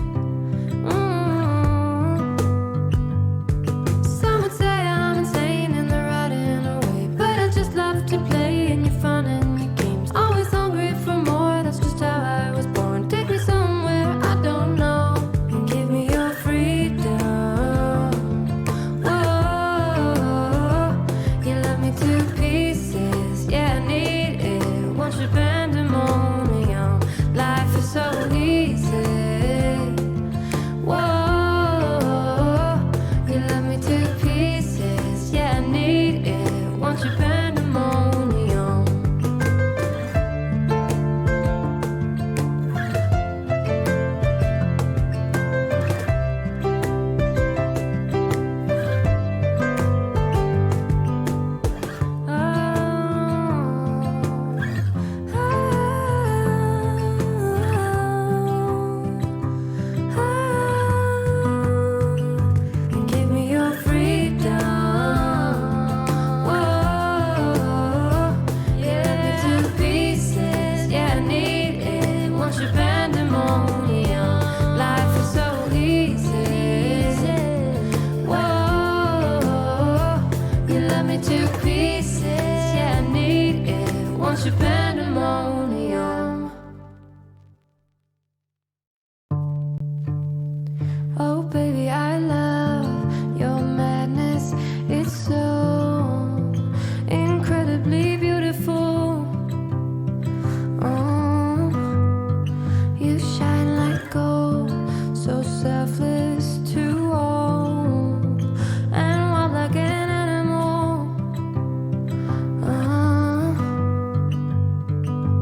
F: Some would say I'm insane in the right in a way, but I just love to play in your fun and your games. Always hungry for more, that's just how I was born. Take me somewhere I don't know and give me your freedom. Whoa, you love me to pieces, yeah, I need it. Want your pandemonium, life is so easy. Whoa, you love me to pieces, yeah, I need it. Want your pandemonium. And give me your freedom. Whoa, yeah, to pieces, yeah, I need it. Want your pandemonium, life is so easy. Whoa, you love me to pieces, yeah, I need it. Want your pandemonium. Oh, baby, I love your madness. It's so incredibly beautiful. Oh, you shine like gold, so selfless to all, and wild like an animal.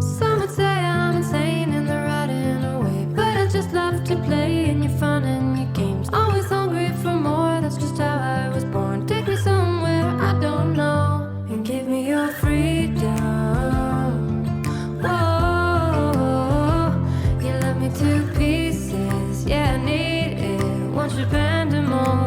F: Some would say I'm insane in the right in a way, but I just love to play in your fun and your games. Always hungry for more, that's just how I was born. Take me somewhere I don't know and give me your freedom. Whoa, you love me to pieces, yeah, I need it. Want your pandemonium.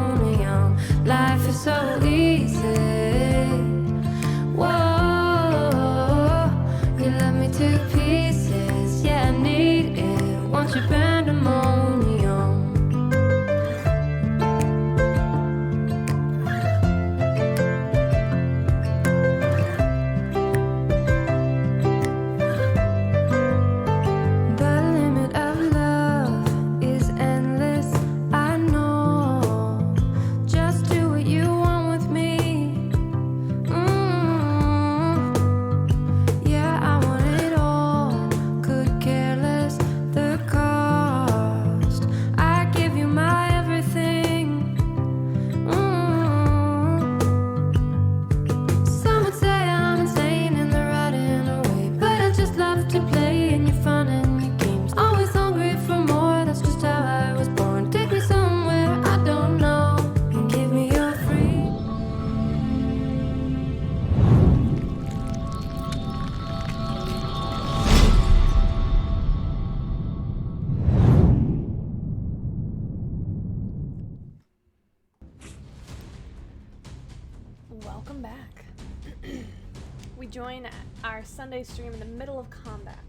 A: join our Sunday stream in the middle of combat.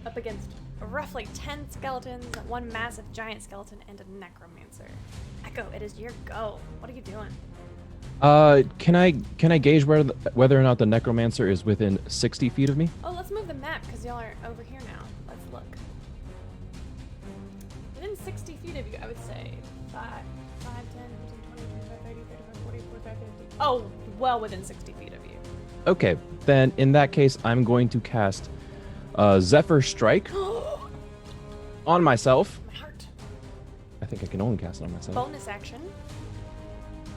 A: Up against roughly 10 skeletons, one massive giant skeleton, and a necromancer. Echo, it is your go. What are you doing?
B: Can I gauge whether or not the necromancer is within 60 feet of me?
A: Oh, let's move the map because y'all are over here now. Let's look. Within 60 feet of you, I would say 5, 10, 15, 20, 25, 30, 35, 40, 45, 50. Oh, well within 60 feet of you.
B: Okay, then in that case, I'm going to cast Zephyr Strike on myself.
A: My heart.
B: I think I can only cast it on myself.
A: Bonus action.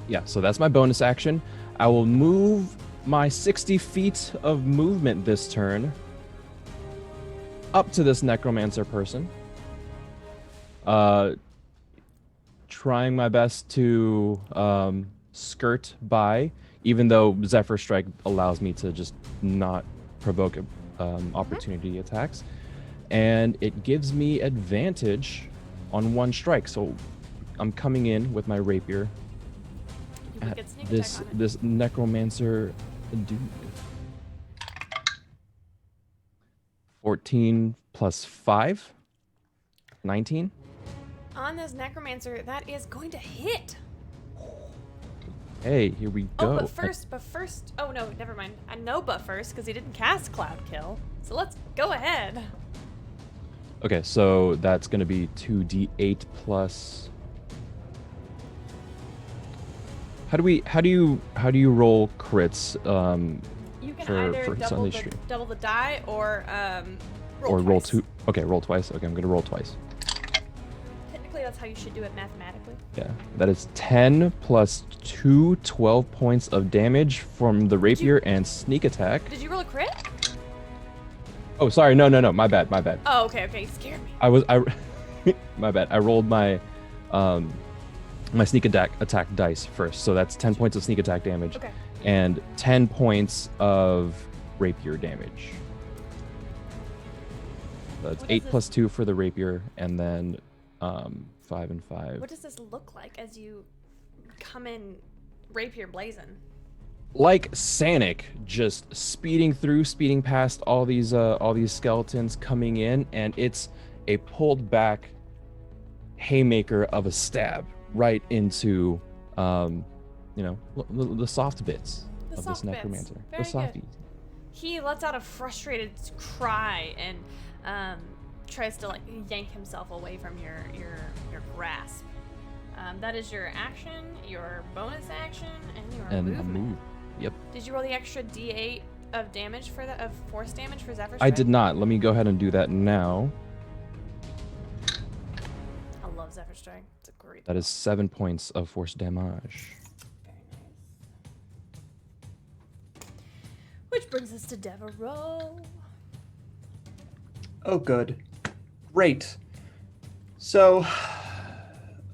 B: Yeah, so that's my bonus action. I will move my 60 feet of movement this turn up to this necromancer person. Trying my best to skirt by, even though Zephyr Strike allows me to just not provoke opportunity attacks. And it gives me advantage on one strike. So I'm coming in with my rapier
A: You can
B: at
A: get sneak
B: this
A: attack on it.
B: this necromancer dude. 14 plus 5, 19.
A: On this necromancer, that is going to hit.
B: Hey, here we
A: Oh,
B: go.
A: but first. Oh no, never mind. I know, but first because he didn't cast Cloud Kill. So let's go ahead.
B: Okay, so that's gonna be 2d8 plus. How do you roll crits?
A: You can
B: For
A: either
B: Sunday stream.
A: double the die or
B: Or roll
A: twice.
B: 2? Okay, roll twice. Okay, I'm gonna roll twice.
A: Technically, that's how you should do it mathematically.
B: Yeah, that is 10 plus 2, 12 points of damage from the rapier and sneak attack.
A: Did you roll a crit?
B: Oh, sorry, no, my bad.
A: Oh, okay, you scared me.
B: My bad. I rolled my my sneak attack dice first, so that's 10 points of sneak attack damage
A: Okay.
B: and 10 points of rapier damage. So that's
A: What
B: 8
A: is
B: plus 2 for the rapier, and then 5 and 5.
A: What does this look like as you come in rapier blazing?
B: Like Sanic, just speeding past all these skeletons coming in, and it's a pulled back haymaker of a stab right into the soft bits
A: The
B: of
A: soft
B: this
A: bits.
B: necromancer.
A: Very
B: The
A: good.
B: softies.
A: He lets out a frustrated cry and tries to like yank himself away from your grasp. That is your action, your bonus action, and your
B: And a
A: movement.
B: move. Yep.
A: Did you roll the extra D8 of damage of force damage for Zephyr
B: I
A: Strike?
B: did not. Let me go ahead and do that now.
A: I love Zephyr Strike. It's a great.
B: That is 7 points of force damage.
A: Which brings us to Devereaux.
C: Oh, good. Great. So,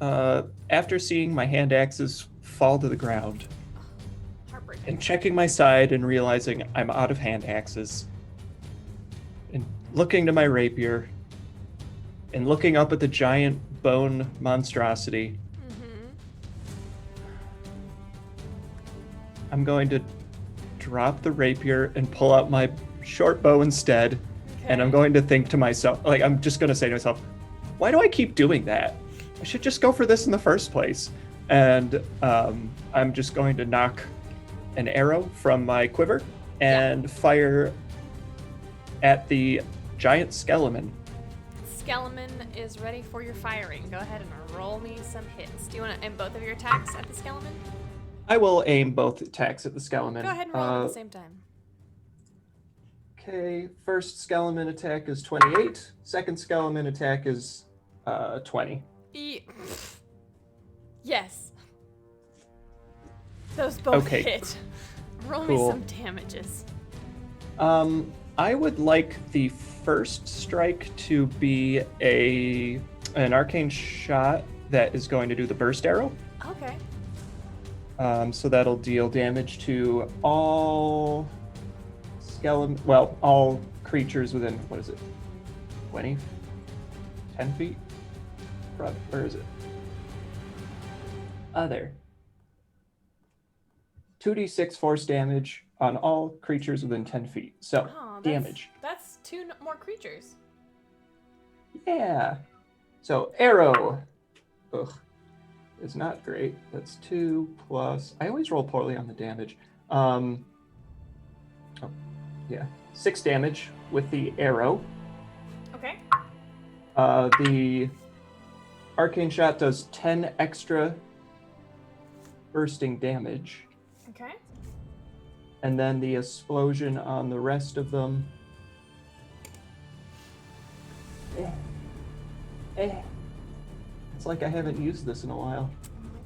C: after seeing my hand axes fall to the ground
A: Heartbreaking.
C: and checking my side and realizing I'm out of hand axes, and looking to my rapier and looking up at the giant bone monstrosity,
A: Mm-hmm.
C: I'm going to drop the rapier and pull out my short bow instead. And I'm going to think to myself, like, I'm just going to say to myself, why do I keep doing that? I should just go for this in the first place. And I'm just going to knock an arrow from my quiver and fire at the giant skeleton.
A: Skeleton is ready for your firing. Go ahead and roll me some hits. Do you want to aim both of your attacks at the skeleton?
C: I will aim both attacks at the skeleton.
A: Go ahead and roll them at the same time.
C: Okay, first skeleton attack is 28. Second skeleton attack is 20.
A: Yes.Ose both
C: Okay,
A: hit. Roll
C: cool.
A: me some damages.
C: I would like the first strike to be an arcane shot that is going to do the burst arrow.
A: Okay.
C: So that'll deal damage to all all creatures within, what is it, 20? 10 feet? Where is it? There. 2d6 force damage on all creatures within 10 feet. So,
A: Oh,
C: damage.
A: That's two more creatures.
C: Yeah. So, arrow. Ugh. Is not great. That's 2 plus. I always roll poorly on the damage. Oh, yeah. 6 damage with the arrow.
A: Okay.
C: The arcane shot does 10 extra bursting damage.
A: Okay.
C: And then the explosion on the rest of them. It's like I haven't used this in a while.
A: Oh my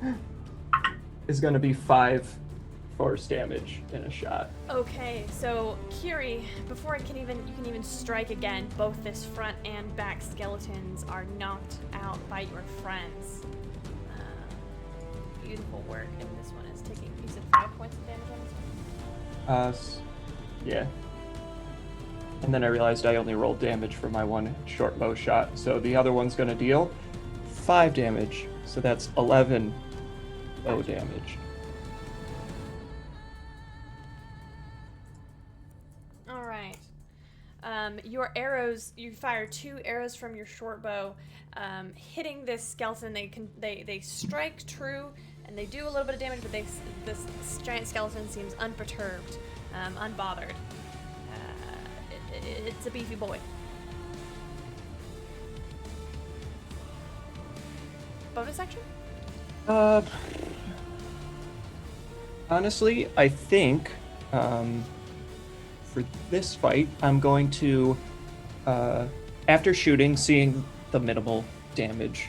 A: gosh.
C: Is going to be 5 force damage in a shot.
A: Okay, so Kiri, before you can even strike again, both this front and back skeletons are knocked out by your friends. Beautiful work, and this one is taking. You said 5 points of damage on this one.
C: Yeah. And then I realized I only rolled damage for my one short bow shot, so the other one's going to deal 5 damage. So that's 11 bow damage.
A: All right. Your arrows. You fire 2 arrows from your short bow, hitting this skeleton. They strike true, and they do a little bit of damage, but this giant skeleton seems unperturbed, unbothered. It's a beefy boy. Bonus action?
C: Honestly, I think for this fight, I'm going to, after shooting, seeing the minimal damage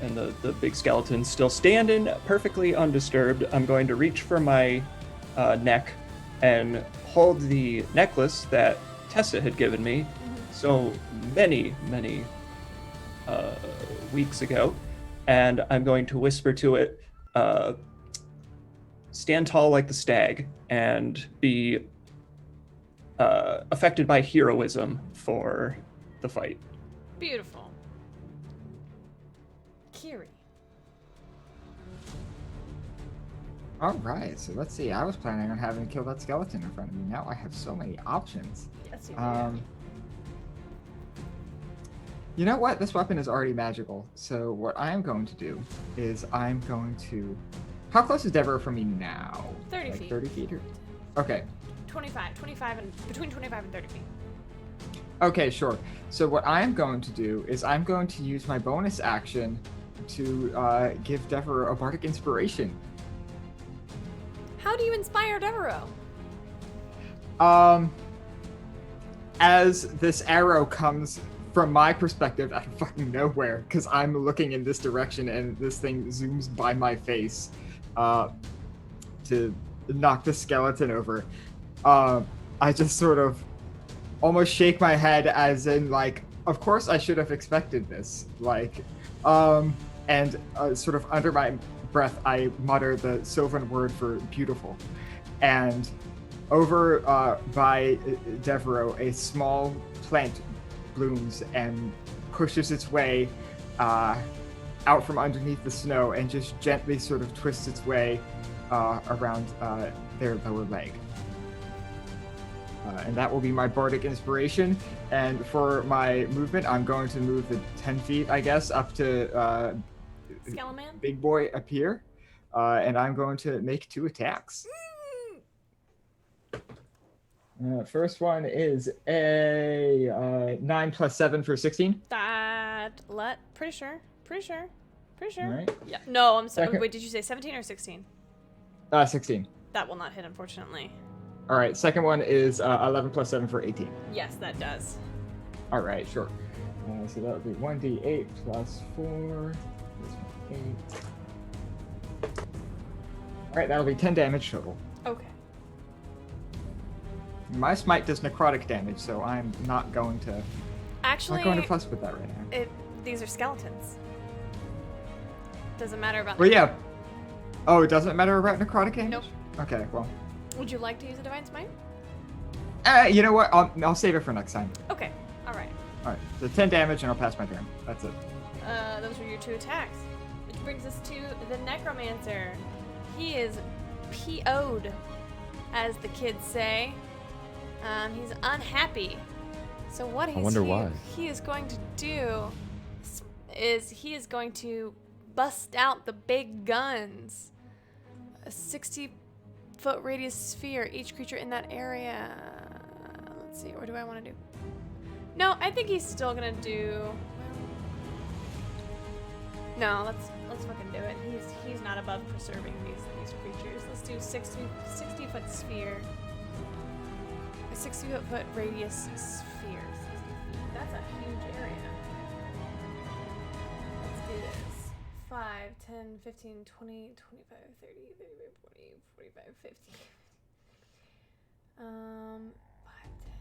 C: and the big skeleton still standing perfectly undisturbed, I'm going to reach for my neck and hold the necklace that Tessa had given me so many weeks ago, and I'm going to whisper to it, stand tall like the stag and be affected by heroism for the fight.
A: Beautiful. Kiri.
D: All right, so let's see. I was planning on having to kill that skeleton in front of me. Now I have so many options.
A: Yes, you do.
D: You know what? This weapon is already magical. So what I am going to do is I'm going to. How close is Deborah from me now?
A: 30
D: like
A: feet.
D: 30 feet. Okay.
A: 25 and between 25 and 30 feet.
D: Okay, sure. So what I'm going to do is I'm going to use my bonus action to give Deborah a bardic inspiration.
A: How do you inspire Devereaux?
D: As this arrow comes from my perspective out of fucking nowhere, because I'm looking in this direction and this thing zooms by my face to knock the skeleton over. I just sort of almost shake my head as in like, of course I should have expected this. Like, and sort of under my breath, I mutter the Sylvan word for beautiful. And over by Devereaux, a small plant blooms and pushes its way out from underneath the snow and just gently sort of twists its way around their lower leg. And that will be my bardic inspiration. And for my movement, I'm going to move the 10 feet, I guess, up to
A: Skeleman?
D: Big Boy up here. And I'm going to make 2 attacks. First one is a 9 plus 7 for 16.
A: Pretty sure.
D: All right.
A: Yeah. No, I'm sorry.
D: Second-
A: Wait, did you say 17 or 16?
D: 16.
A: That will not hit, unfortunately.
D: All right. Second one is 11 plus 7 for 18.
A: Yes, that does.
D: All right, sure. So that would be 1d8 plus 4. This one, 8. All right, that'll be 10 damage total.
A: Okay.
D: My smite does necrotic damage, so I'm not going to
A: Actually,
D: fuss with that right now.
A: these are skeletons. Doesn't matter about.
D: Well, yeah. Oh, it doesn't matter about necrotic damage?
A: Nope.
D: Okay, well.
A: Would you like to use a divine smite?
D: You know what? I'll save it for next time.
A: Okay. All right.
D: All right, so 10 damage and I'll pass my turn. That's it.
A: Those were your 2 attacks. brings us to the Necromancer. He is PO'd, as the kids say. He's unhappy. So what
B: I wonder why.
A: he is going to do is he is going to bust out the big guns. A 60-foot radius sphere. Each creature in that area. Let's see. What do I want to do? No, I think he's still gonna do. No, let's fucking do it. He's not above preserving these creatures. Let's do 60-foot sphere. A 60-foot radius sphere. 60 feet. That's a huge area. Let's do this. 5, 10, 15, 20, 25, 30, 35, 40, 45, 50. 5, 10,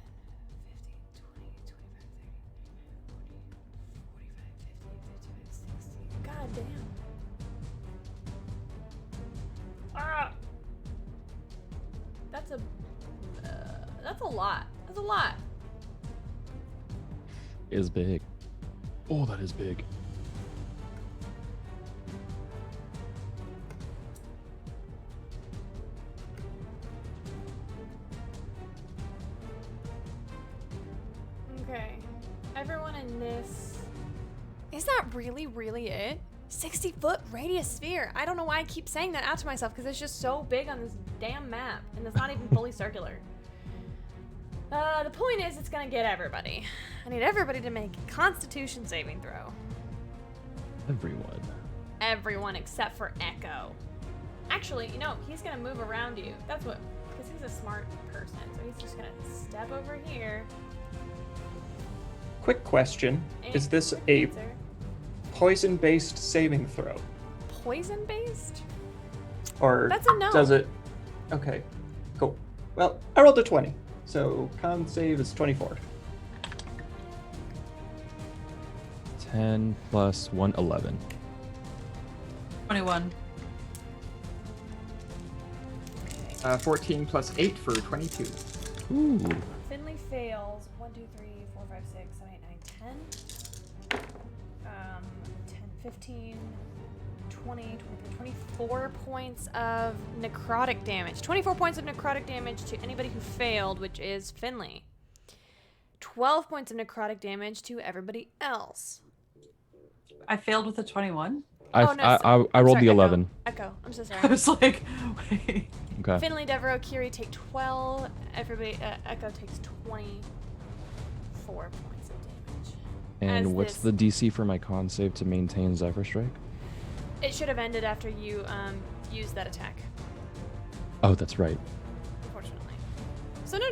A: 15, 20, 25, 30, 40, 45, 50, 55, 60. God damn. Ah! That's a lot. That's a lot.
B: Is big. Oh, that is big.
A: Okay. Everyone in this. Is that really it? 60-foot radius sphere. I don't know why I keep saying that out to myself because it's just so big on this damn map and it's not even fully circular. The point is, it's gonna get everybody. I need everybody to make a Constitution saving throw.
B: Everyone.
A: Everyone except for Echo. Actually, you know, he's gonna move around you. That's what, because he's a smart person. So he's just gonna step over here.
C: Quick question.
A: and
C: Is this a
A: answer.
C: poison-based saving throw?
A: Poison-based?
C: Or
A: That's a no.
C: does it... Okay, cool. Well, I rolled a 20, so con save is 24.
B: 10 plus 1, 11.
E: 21.
D: 14 plus 8 for 22.
B: Ooh.
A: Finley fails. 1, 2, 3, 4, 5, 6, 7, 8, 9, 10. 10, 15, 20, 23, 24 points of necrotic damage. 24 points of necrotic damage to anybody who failed, which is Finley. 12 points of necrotic damage to everybody else.
E: I failed with a 21.
B: I
A: I'm
B: rolled
A: sorry,
B: the
A: Echo.
B: 11.
A: Echo. I'm so
E: I
A: sorry.
E: was like, wait.
B: Okay.
A: Finley, Devereaux, Kiri take 12. Everybody, Echo takes 24 points of damage.
B: And
A: as
B: what's
A: this-
B: the DC for my con save to maintain Zephyr Strike?
A: It should have ended after you used that attack,
B: Oh, that's right.
A: unfortunately. So no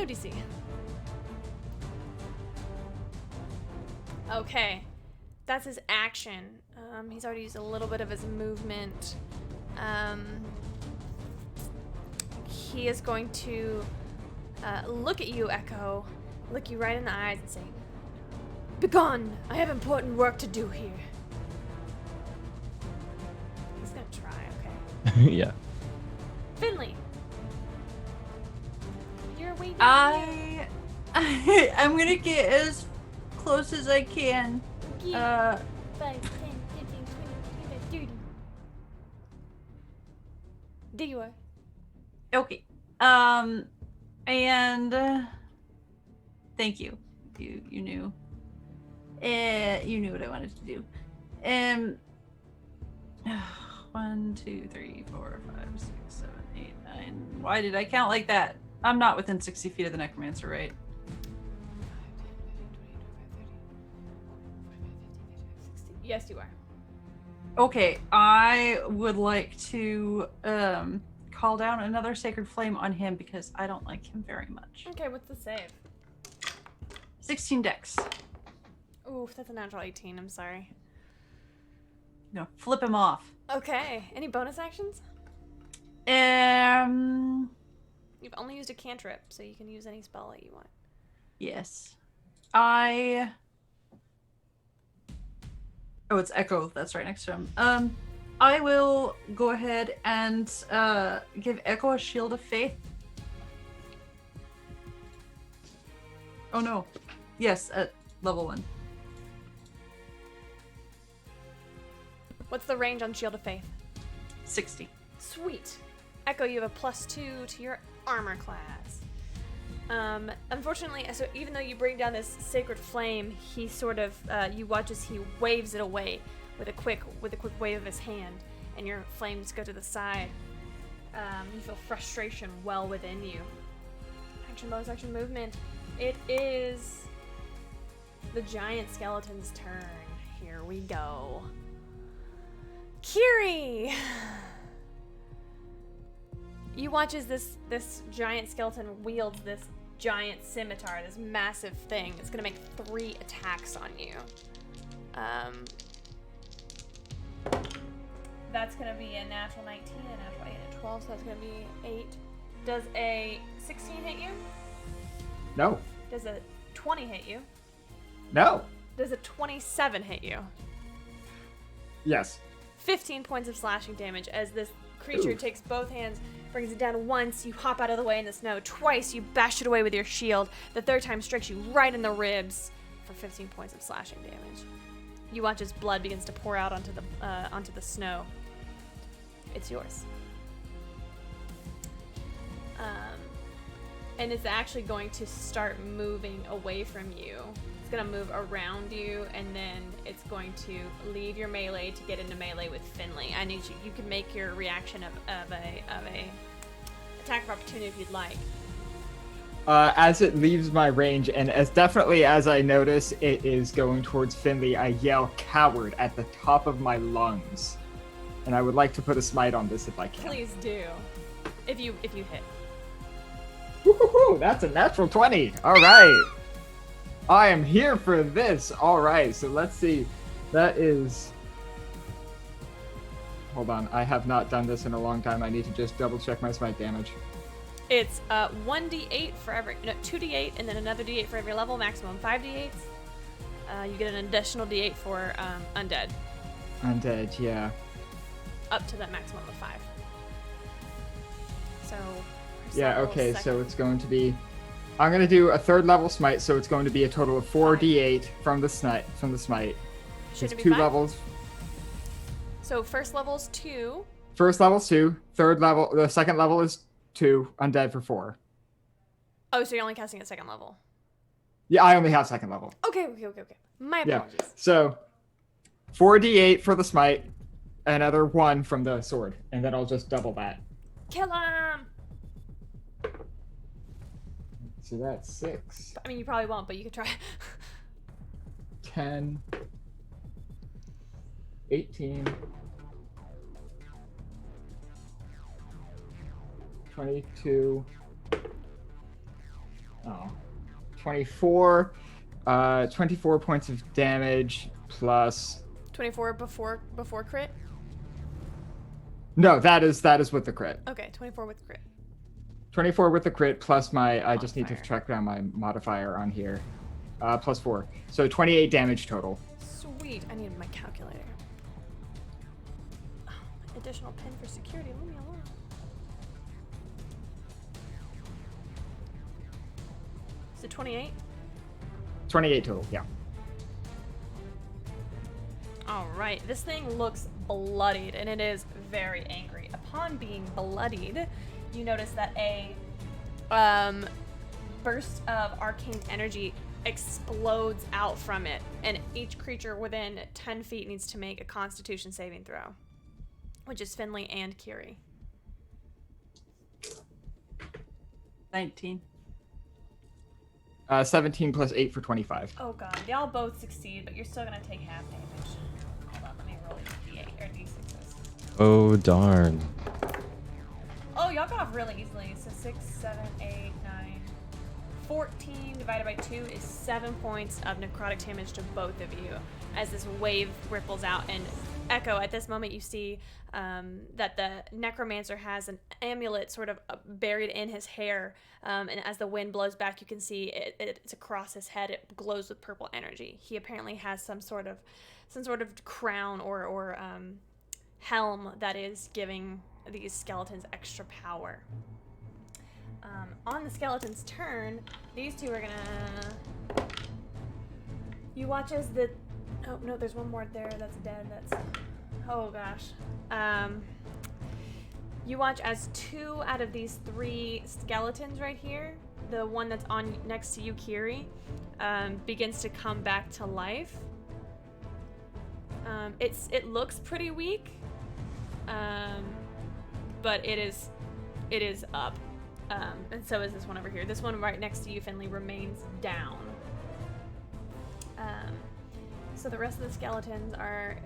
A: DC. Okay, that's his action. He's already used a little bit of his movement. He is going to look at you, Echo, look you right in the eyes and say, "Begone! I have important work to do here." He's gonna try, okay?
B: Yeah.
A: Finley! You're waiting.
E: I'm gonna get as close as I can.
A: 5, 10, 15, 20, 25, 30. There you are.
E: Okay. And thank you. You knew. You knew what I wanted to do. 1, 2, 3, 4, 5, 6, 7, 8, 9. Why did I count like that? I'm not within 60 feet of the necromancer, right?
A: 60. Yes, you are.
E: Okay, I would like to call down another sacred flame on him because I don't like him very much.
A: Okay, what's the save?
E: 16 dex.
A: Oof, that's a natural 18. I'm sorry.
E: No, flip him off.
A: Okay, any bonus actions? You've only used a cantrip, so you can use any spell that you want.
E: Yes. Oh, it's Echo. That's right next to him. I will go ahead and give Echo a shield of faith. Oh no. Yes, at level 1.
A: What's the range on Shield of Faith?
E: 60.
A: Sweet. Echo, you have a +2 to your armor class. Unfortunately, so even though you bring down this sacred flame, he sort of, you watch as he waves it away with a quick wave of his hand, and your flames go to the side. You feel frustration well within you. Action bonus, action movement. It is the giant skeleton's turn. Here we go. Kiri! You watch as this giant skeleton wields this giant scimitar, this massive thing. It's gonna make 3 attacks on you. That's gonna be a natural 19, a natural 8, and a 12, so that's gonna be 8. Does a 16 hit you?
D: No.
A: Does a 20 hit you?
D: No.
A: Does a 27 hit you?
D: Yes.
A: 15 points of slashing damage as this creature
D: Oof.
A: takes both hands, brings it down once, you hop out of the way in the snow. Twice, you bash it away with your shield. The third time strikes you right in the ribs for 15 points of slashing damage. You watch as blood begins to pour out onto the snow. It's yours. And it's actually going to start moving away from you. It's going to move around you, and then it's going to leave your melee to get into melee with Finley. I need you can make your reaction of a attack of opportunity if you'd like.
D: As it leaves my range, and as definitely as I notice it is going towards Finley, I yell "coward" at the top of my lungs. And I would like to put a smite on this if I can.
A: Please do. If you hit.
D: Woo-hoo-hoo, that's a natural 20. All right. I am here for this. All right. So let's see. That is... Hold on. I have not done this in a long time. I need to just double check my smite damage.
A: It's 1d8 for every... No, 2d8 and then another d8 for every level. Maximum 5d8s. You get an additional d8 for undead.
D: Undead, yeah.
A: Up to that maximum of 5. So...
D: Yeah, okay, so it's going to be... I'm going to do a 3rd level smite, so it's going to be a total of 4d8 from the smite.
A: Should
D: It's
A: it be
D: 2
A: 5?
D: levels.
A: So first level's 2.
D: First level's 2. Third level... The second level is 2. Undead for 4.
A: Oh, so you're only casting at 2nd level.
D: Yeah, I only have 2nd level.
A: Okay. My
D: Yeah,
A: apologies.
D: so 4d8 for the smite, another 1 from the sword, and then I'll just double that.
A: Kill him!
D: So that's 6,
A: I mean, you probably won't, but you could try.
D: 10, 18, 22, 24, 24 points of damage plus...
A: 24 before crit?
D: No, that is with the crit.
A: Okay, 24 with crit.
D: 24 with the crit plus my... I just need to
A: Modifier.
D: track down my modifier on here. Plus 4. So 28 damage total.
A: Sweet. I need my calculator. Oh, additional pin for security. Leave me alone. Is it 28?
D: 28 total, yeah.
A: Alright, this thing looks bloodied, and it is very angry. Upon being bloodied, you notice that a burst of arcane energy explodes out from it, and each creature within 10 feet needs to make a Constitution saving throw, which is Finley and Kiri.
E: 19.
D: 17 plus 8 for 25.
A: Oh god, y'all both succeed, but you're still gonna take half damage. Hold on, let me roll these D8 or D6s.
B: Oh, darn.
A: Oh, y'all got off really easily. So 6, 7, 8, 9, 14 divided by 2 is 7 points of necrotic damage to both of you as this wave ripples out. And Echo, at this moment you see that the necromancer has an amulet sort of buried in his hair, and as the wind blows back you can see it's across his head. It glows with purple energy. He apparently has some sort of crown or helm that is giving these skeletons extra power. On the skeleton's turn, these two are gonna... You watch as the... Oh, no, there's one more there that's dead. That's... Oh gosh. You watch as 2 out of these 3 skeletons right here, the one that's on next to you, Kiri, begins to come back to life. It looks pretty weak, but it is up. And so is this one over here. This one right next to you, Finley, remains down. So the rest of the skeletons are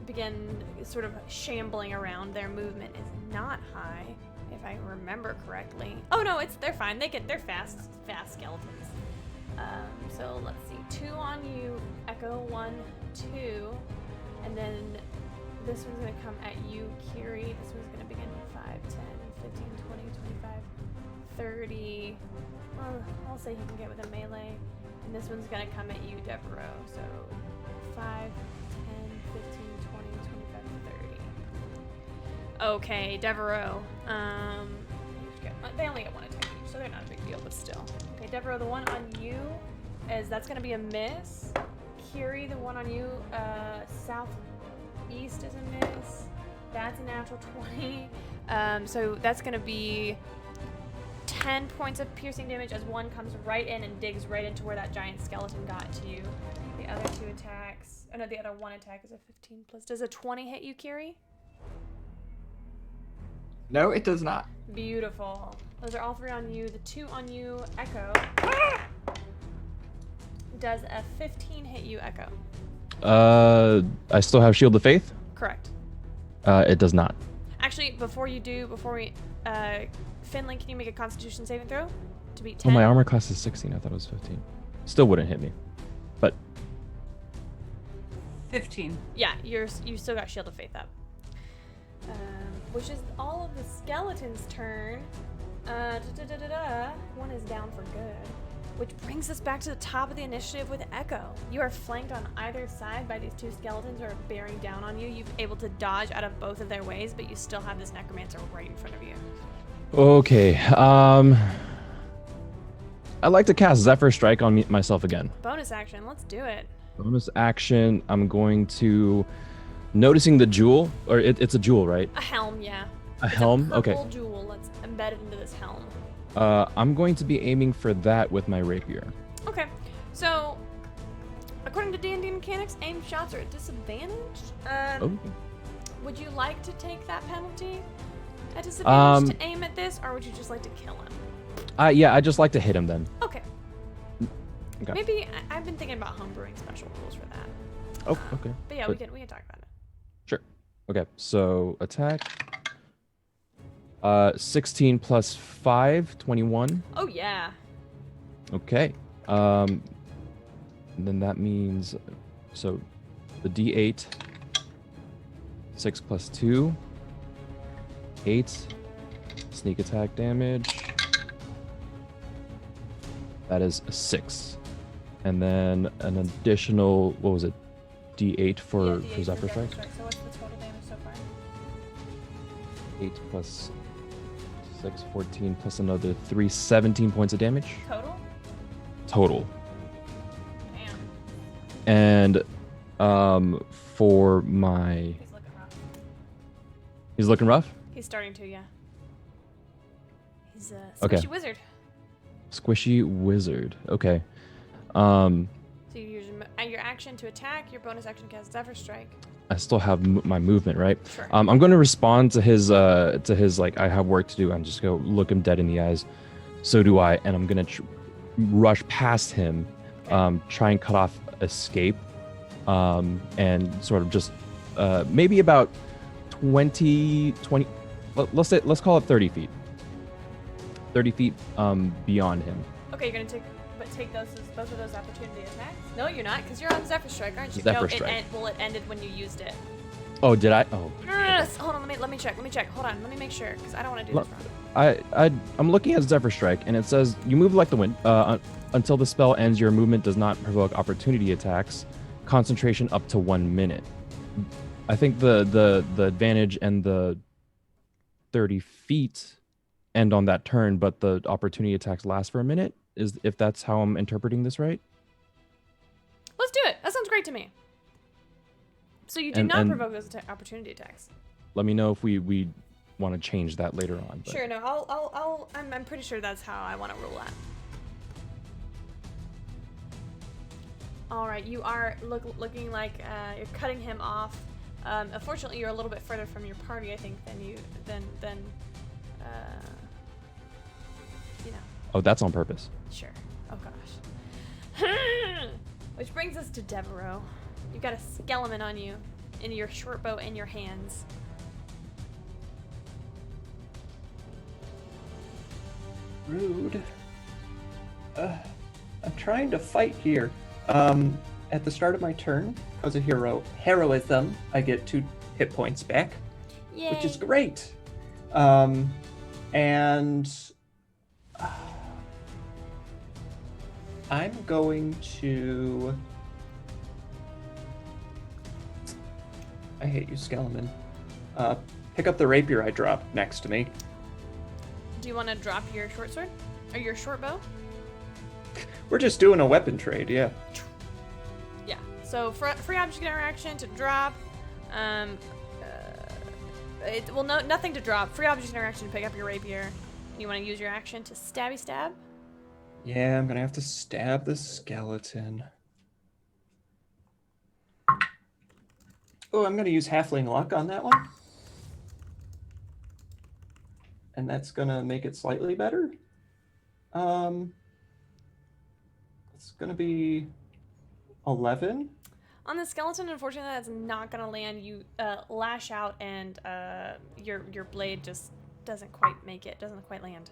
A: begin sort of shambling around. Their movement is not high, if I remember correctly. Oh no, they're fine. They're fast skeletons. So let's see, 2 on you, Echo, 1, 2, and then this one's gonna come at you, Kiri. This one's gonna begin 5, 10, 15, 20, 25, 30. Well, I'll say he can get with a melee. And this one's gonna come at you, Devereaux. So 5, 10, 15, 20, 25, 30. Okay, Devereaux. They only get 1 attack each, so they're not a big deal, but still. Okay, Devereaux, the one on you that's gonna be a miss. Kiri, the one on you, southeast is a miss. That's a natural 20. So that's gonna be 10 points of piercing damage as 1 comes right in and digs right into where that giant skeleton got to you. The other 2 attacks, oh no, the other 1 attack is a 15 plus. Does a 20 hit you, Kiri?
D: No, it does not.
A: Beautiful. Those are all 3 on you. The 2 on you, Echo. Does a 15 hit you, Echo?
B: I still have Shield of Faith?
A: Correct.
B: It does not.
A: Actually, before we, Finley, can you make a Constitution saving throw to beat
B: Oh,
A: 10?
B: my armor class is 16. I thought it was 15. Still wouldn't hit me. But
E: 15.
A: Yeah, you still got Shield of Faith up. Which is all of the skeletons' turn. One is down for good. Which brings us back to the top of the initiative with Echo. You are flanked on either side by these 2 skeletons who are bearing down on you. You've been able to dodge out of both of their ways, but you still have this necromancer right in front of you.
B: okay. I'd like to cast Zephyr Strike on myself again.
A: Bonus action, let's do it.
B: Bonus action. I'm going to noticing the jewel, or it's a jewel, right?
A: A helm, yeah.
B: A
A: It's
B: helm.
A: a
B: Okay.
A: purple jewel that's embedded into this helm.
B: I'm going to be aiming for that with my rapier.
A: Okay, so according to D&D mechanics, aim shots are at disadvantage.
B: Oh.
A: Would you like to take that penalty at disadvantage to aim at this, or would you just like to kill him?
B: Yeah, I just like to hit him then.
A: Okay.
B: Okay.
A: Maybe I've been thinking about homebrewing special rules for that.
B: Oh, okay.
A: But yeah,
B: But-
A: we can talk about it.
B: Sure. Okay, so attack. 16 plus 5, 21.
A: Oh yeah.
B: Okay. Then that means, so the D8, 6 plus 2, 8, sneak attack damage. That is a 6. And then an additional, what was it, D8 for
A: D8
B: Zephyr
A: Zephyr
B: Strike?
A: So what's the total damage so far?
B: 8 plus 6, 14, plus another 3, 17 points of damage
A: Total?
B: total.
A: Damn.
B: And for my,
A: He's looking rough.
B: he's looking rough.
A: He's starting to, yeah. He's a
B: Okay.
A: squishy wizard.
B: Squishy wizard. Okay.
A: So you use your action to attack, your bonus action to cast Zephyr Strike.
B: I still have my movement, right?
A: Sure.
B: I'm going to respond to his like, I have work to do. I'm just going to look him dead in the eyes. So do I, and I'm going to rush past him, try and cut off escape, and sort of just maybe about 20. Let's call it 30 feet. 30 feet beyond him.
A: Okay, you're gonna take both of those opportunity attacks. No, you're not, because you're on Zephyr Strike, aren't you?
B: Zephyr
A: no,
B: Strike.
A: It ended when you used it.
B: Oh, did I? Oh.
A: Hold on, let me check. Hold on, let me make sure, because I don't want to do this wrong.
B: I'm looking at Zephyr Strike, and it says you move like the wind. Until the spell ends, your movement does not provoke opportunity attacks. Concentration up to 1 minute. I think the advantage and the 30 feet end on that turn, but the opportunity attacks last for a minute. Is if that's how I'm interpreting this right?
A: Let's do it. That sounds great to me. So you do
B: And-
A: not
B: and-
A: provoke those opportunity attacks.
B: Let me know if we want to change that later on. But
A: Sure, no, I'm pretty sure that's how I want to rule that. All right, you are looking like you're cutting him off. Unfortunately, you're a little bit further from your party, I think, than you know.
B: Oh, that's on purpose.
A: Sure. Oh gosh. Which brings us to Devereaux. You've got a skeleton on you, in your short bow in your hands.
C: Rude. I'm trying to fight here. At the start of my turn, as a heroism, I get 2 hit points back,
A: Yay.
C: which is great. And I'm going to. I hate you, Skeleton. Pick up the rapier I dropped next to me.
A: Do you want to drop your short sword? Or your short bow?
C: We're just doing a weapon trade, yeah.
A: Yeah. So free object interaction to drop. Nothing to drop. Free object interaction to pick up your rapier. You want to use your action to stabby stab?
C: Yeah, I'm gonna have to stab the skeleton. Oh, I'm gonna use Halfling Luck on that one. And that's gonna make it slightly better. It's gonna be 11.
A: On the skeleton, unfortunately, that's not gonna land. You lash out, and your blade just doesn't quite make it. Doesn't quite land.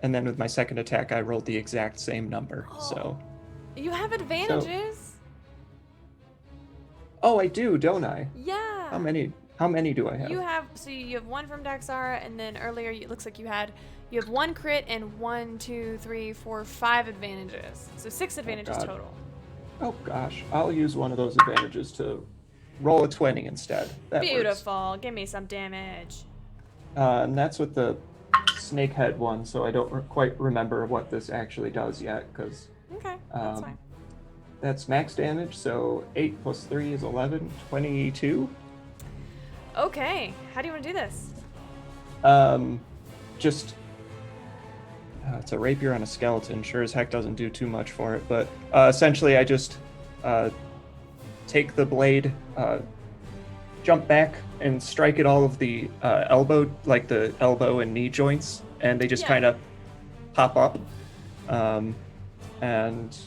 C: And then with my second attack, I rolled the exact same number. So.
A: You have advantages.
C: Oh, I do, don't I?
A: Yeah.
C: How many do I have?
A: You have you have 1 from Daxara, and then earlier it looks like you have 1 crit and 1, 2, 3, 4, 5 advantages. So 6 advantages
C: God.
A: total.
C: Oh gosh, I'll use one of those advantages to roll a 20 instead. That works.
A: Beautiful. Give me some damage.
C: And that's with the snakehead one, so I don't quite remember what this actually does yet, because
A: Okay, that's fine.
C: that's max damage, so 8 plus 3 is 11, 22.
A: Okay, how do you want to do this?
C: It's a rapier on a skeleton. Sure as heck doesn't do too much for it, but essentially I just take the blade, jump back, and strike at all of the elbow, like the elbow and knee joints, and they just
A: Yeah.
C: kind of pop up, and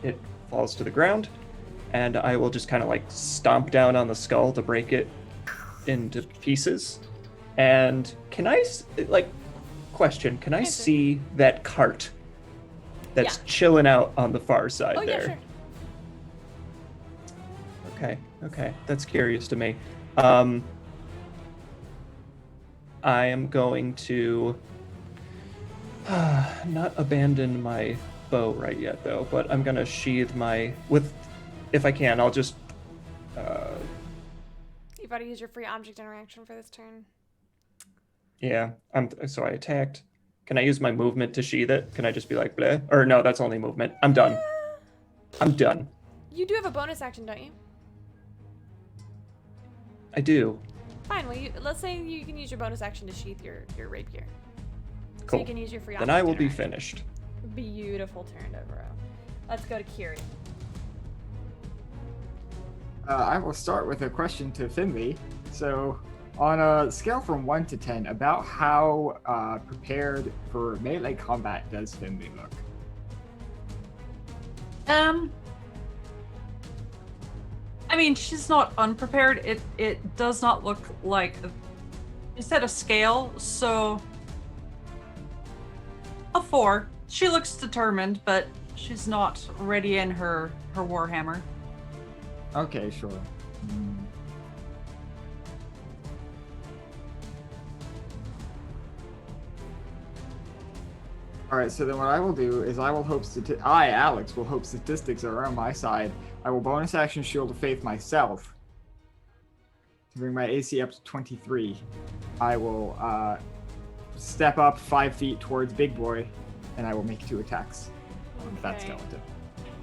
C: it falls to the ground, and I will just kind of like stomp down on the skull to break it into pieces. And can I question, can I
A: Answer.
C: see that cart that's
A: Yeah.
C: chilling out on the far side
A: Oh, yeah,
C: there?
A: sure.
C: Okay, that's curious to me. I am going to not abandon my bow right yet, though, but I'm gonna sheathe if I can, I'll just,
A: You've already used your free object interaction for this turn.
C: yeah, so I attacked. Can I use my movement to sheathe it? Can I just be like, bleh? Or no, that's only movement. I'm done. I'm done.
A: You do have a bonus action, don't you?
C: I do.
A: Fine, well, let's say you can use your bonus action to sheath your rapier. So
C: Cool.
A: you can use your free
C: Then
A: object
C: I will be
A: interaction.
C: finished.
A: Beautiful turn, Devereaux. Let's go to Kiri.
D: I will start with a question to Finley. So, on a scale from 1 to 10, about how prepared for melee combat does Finley look?
E: I mean, she's not unprepared. It does not look like you said a scale, so a 4. She looks determined, but she's not ready in her warhammer.
D: Okay, sure. All right, so then what I will do is I will hope Alex, will hope statistics are on my side. I will bonus action Shield of Faith myself to bring my AC up to 23. I will step up 5 feet towards Big Boy, and I will make 2 attacks on that
A: Okay.
D: skeleton,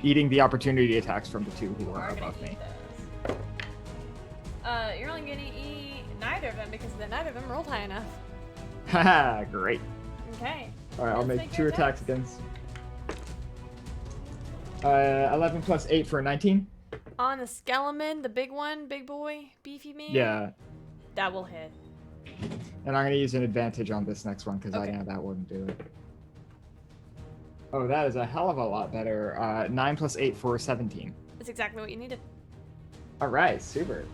D: eating the opportunity attacks from the 2 who are above me.
A: only gonna eat neither of them because neither of them rolled high enough.
D: Haha, great.
A: Okay.
D: All right, I'll
A: Let's
D: make
A: make
D: 2
A: your
D: attacks
A: attacks.
D: against. 11 plus 8 for a 19.
A: On the skeleton, the big one, big boy, beefy man.
D: Yeah,
A: That will hit.
D: and I'm gonna use an advantage on this next one because
A: Okay.
D: I know that wouldn't do it. Oh, that is a hell of a lot better. 9 plus 8 for 17.
A: That's exactly what you needed.
D: All right, super.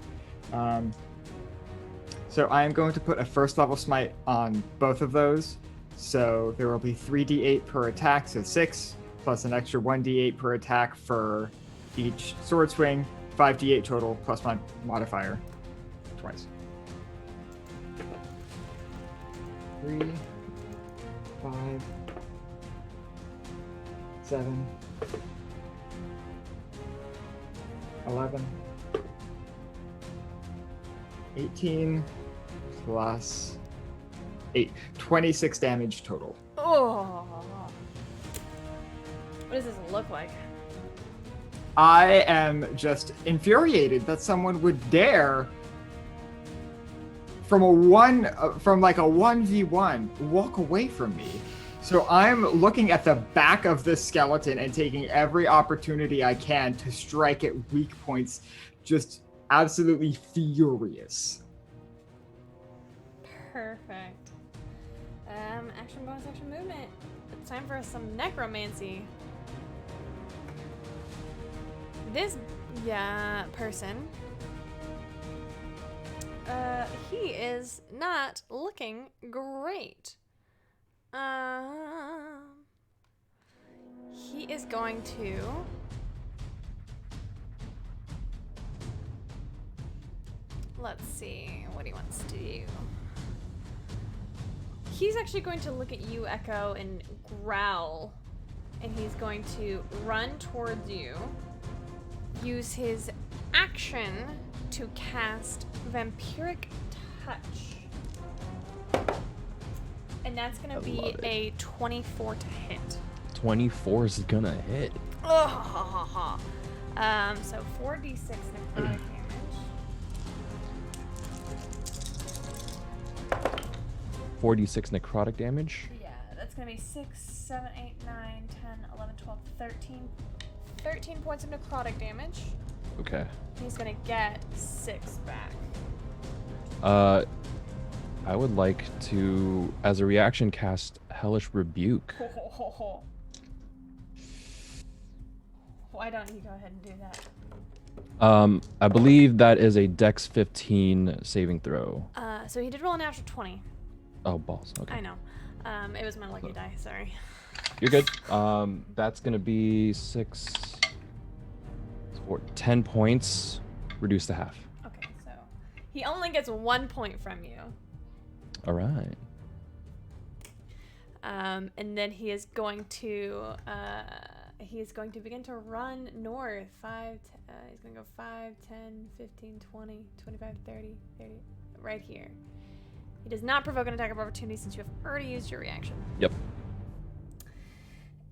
D: So I am going to put a first level smite on both of those. So there will be 3d8 per attack, so 6, plus an extra 1d8 per attack for each sword swing, 5d8 total, plus my modifier twice. 3, 5, 7, 11, 18 plus 8. 26 damage total.
A: Oh. What does this look like?
D: I am just infuriated that someone would dare from a 1v1 walk away from me. So I'm looking at the back of this skeleton and taking every opportunity I can to strike at weak points, just absolutely furious.
A: Perfect. Action, bonus, action, movement. It's time for some necromancy. This, person. He is not looking great. He is going to let's see what he wants to do. He's actually going to look at you, Echo, and growl, and he's going to run towards you, use his action to cast Vampiric Touch. And that's going to be
B: love it.
A: a 24 to hit.
B: 24 is gonna hit.
A: So 4d6 necrotic damage.
B: 46 necrotic damage.
A: Yeah, that's going to be 6, 7, 8, 9, 10, 11, 12, 13. 13 points of necrotic damage.
B: Okay.
A: He's going to get 6 back.
B: I would like to, as a reaction, cast Hellish Rebuke.
A: Why don't you go ahead and do that?
B: I believe that is a Dex 15 saving throw.
A: So he did roll a natural 20.
B: Oh, balls. Okay.
A: I know. It was my lucky die, sorry.
B: You're good. That's gonna be 10 points, reduced to half.
A: Okay, so he only gets 1 point from you.
B: All right.
A: And then he is going to begin to run north. He's going to go 5, 10, 15, 20, 25, 30, right here. He does not provoke an attack of opportunity since you have already used your reaction.
B: Yep.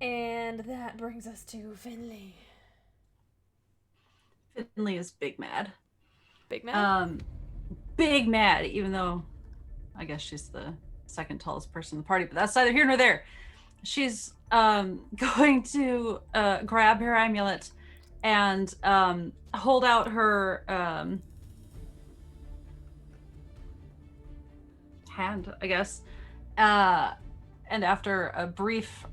A: And that brings us to Finley.
E: Finley is big mad.
A: Big man?
E: Big mad, even though I guess she's the second tallest person in the party, but that's neither here nor there. She's going to grab her amulet and hold out her hand, I guess. And after a brief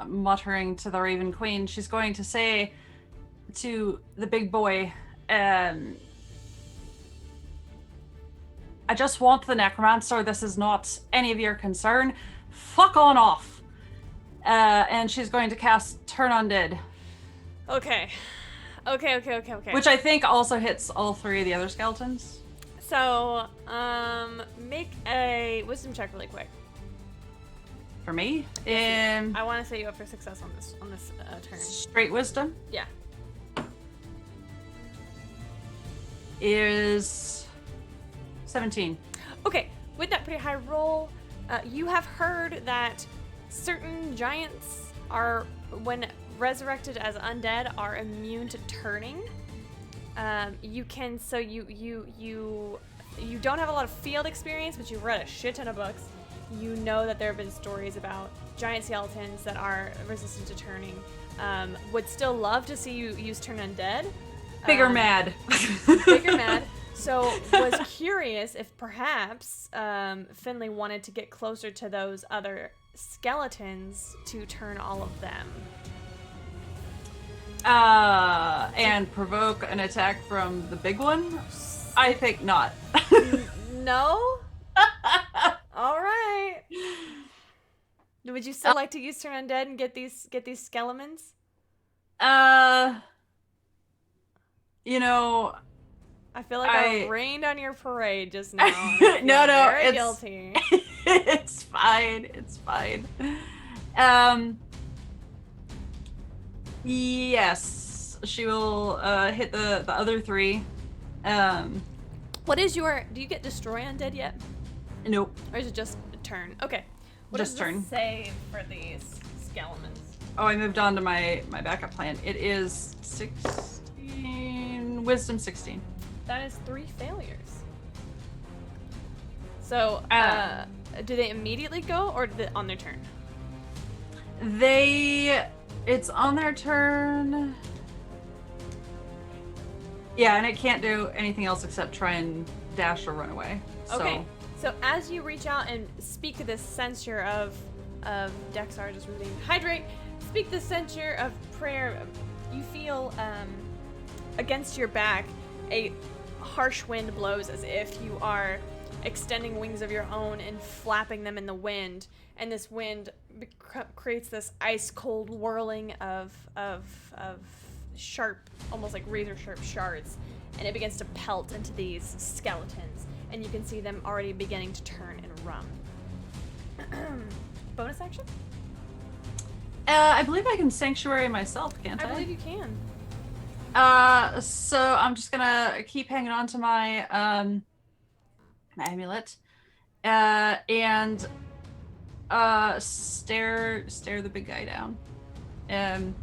E: muttering to the Raven Queen, she's going to say to the big boy, I just want the necromancer. This is not any of your concern. Fuck on off. And she's going to cast Turn Undead.
A: Okay.
E: Which I think also hits all 3 of the other skeletons.
A: So, make a wisdom check really quick.
E: For me,
A: I want to set you up for success on this turn.
E: Straight wisdom
A: Yeah.
E: is 17.
A: Okay, with that pretty high roll, you have heard that certain giants are, when resurrected as undead, are immune to turning. You you don't have a lot of field experience, but you've read a shit ton of books. You know that there have been stories about giant skeletons that are resistant to turning. Would still love to see you use Turn Undead.
E: Bigger mad.
A: Bigger mad. So was curious if perhaps Finley wanted to get closer to those other skeletons to turn all of them.
E: And provoke an attack from the big one? I think not.
A: No? All right. Would you still like to use Turn Undead and get these skeletons?
E: You know,
A: I feel like I rained on your parade just now.
E: No,
A: very
E: it's
A: guilty.
E: It's fine. It's fine. Yes, she will hit the other three.
A: What is your? Do you get Destroy Undead yet?
E: Nope.
A: Or is it just a turn? Okay. What
E: Just
A: does the
E: turn.
A: save for these skeletons?
E: Oh, I moved on to my backup plan. It is 16, Wisdom 16.
A: That is 3 failures. So, do they immediately go, or on their turn?
E: It's on their turn. Yeah, and it can't do anything else except try and dash or run away.
A: Okay. So as you reach out and speak this censure of Dexar, just reading hydrate, speak the censure of prayer, you feel against your back a harsh wind blows as if you are extending wings of your own and flapping them in the wind, and this wind creates this ice cold whirling of sharp, almost like razor sharp shards, and it begins to pelt into these skeletons, and you can see them already beginning to turn and run. Bonus action?
E: I believe I can sanctuary myself, can't I?
A: I believe you can.
E: So I'm just gonna keep hanging on to my my amulet, and stare the big guy down, and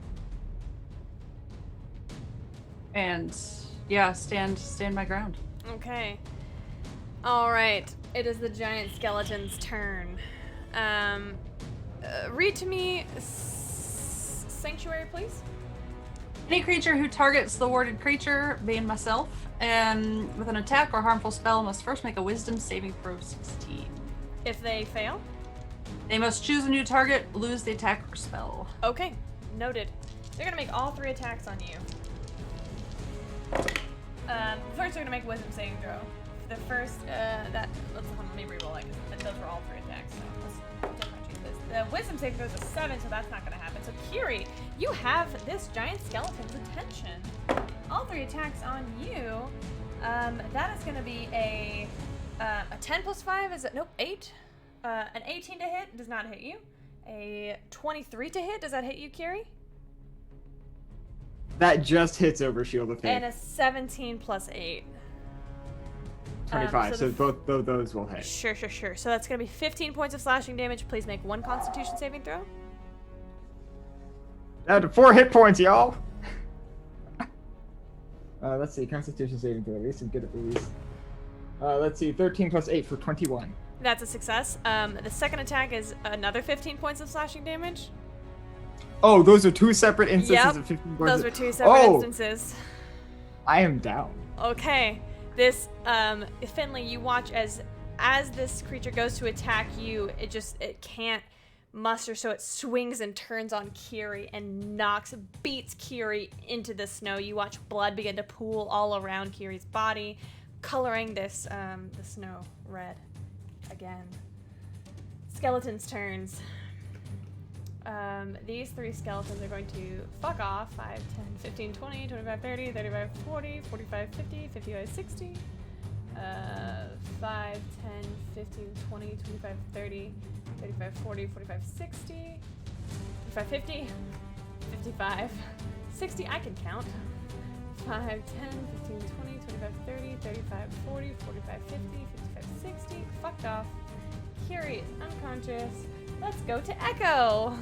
E: yeah, stand my ground.
A: Okay. All right. It is the giant skeleton's turn. Read to me Sanctuary, please.
E: Any creature who targets the warded creature, being myself, with an attack or harmful spell must first make a Wisdom saving throw 16.
A: If they fail?
E: They must choose a new target, lose the attack or spell.
A: Okay. Noted. They're going to make all 3 attacks on you. First, they're going to make a Wisdom saving throw. The first, let me reroll it, because those were all 3 attacks, so let's differentiate this. The Wisdom saving throw is a 7, so that's not going to happen. So, Kiri, you have this giant skeleton's attention. All 3 attacks on you. That is going to be a 10 plus 5, is it? Nope, 8. An 18 to hit does not hit you. A 23 to hit, does that hit you, Kiri?
D: That just hits over Shield of Faith.
A: And a 17 plus 8.
D: 25, so both those will hit.
A: Sure. So that's going to be 15 points of slashing damage. Please make 1 Constitution saving throw.
D: Down to 4 hit points, y'all! Let's see, Constitution saving throw. At least I'm good at these. Let's see, 13 plus 8 for 21.
A: That's a success. The second attack is another 15 points of slashing damage.
D: Oh, those are 2 separate instances
A: Yep,
D: of 15 points.
A: those were 2 separate instances.
D: I am down.
A: Okay. This, Finley, you watch as this creature goes to attack you, it can't muster, so it swings and turns on Kiri and beats Kiri into the snow. You watch blood begin to pool all around Kiri's body, coloring this, the snow red again. Skeleton's turns. These 3 skeletons are going to fuck off. 5, 10, 15, 20, 25, 30, 35, 40, 45, 50, 55, 60. 5, 10, 15, 20, 25, 30, 35, 40, 45, 60, 55, 50, 55, 60. I can count. 5, 10, 15, 20, 25, 30, 35, 40, 45, 50, 55, 60. Fucked off. Kiri is unconscious. Let's go to Echo.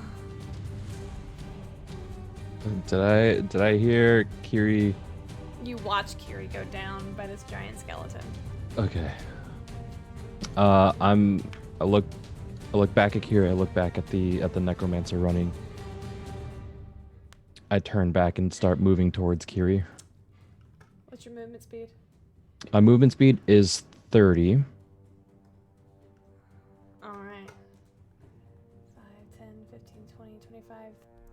B: Did I hear Kiri?
A: You watch Kiri go down by this giant skeleton.
B: Okay. I look back at Kiri. I look back at the necromancer running. I turn back and start moving towards Kiri.
A: What's your movement speed?
B: My movement speed is 30.
A: All right. 5, 10, 15, 20, 25,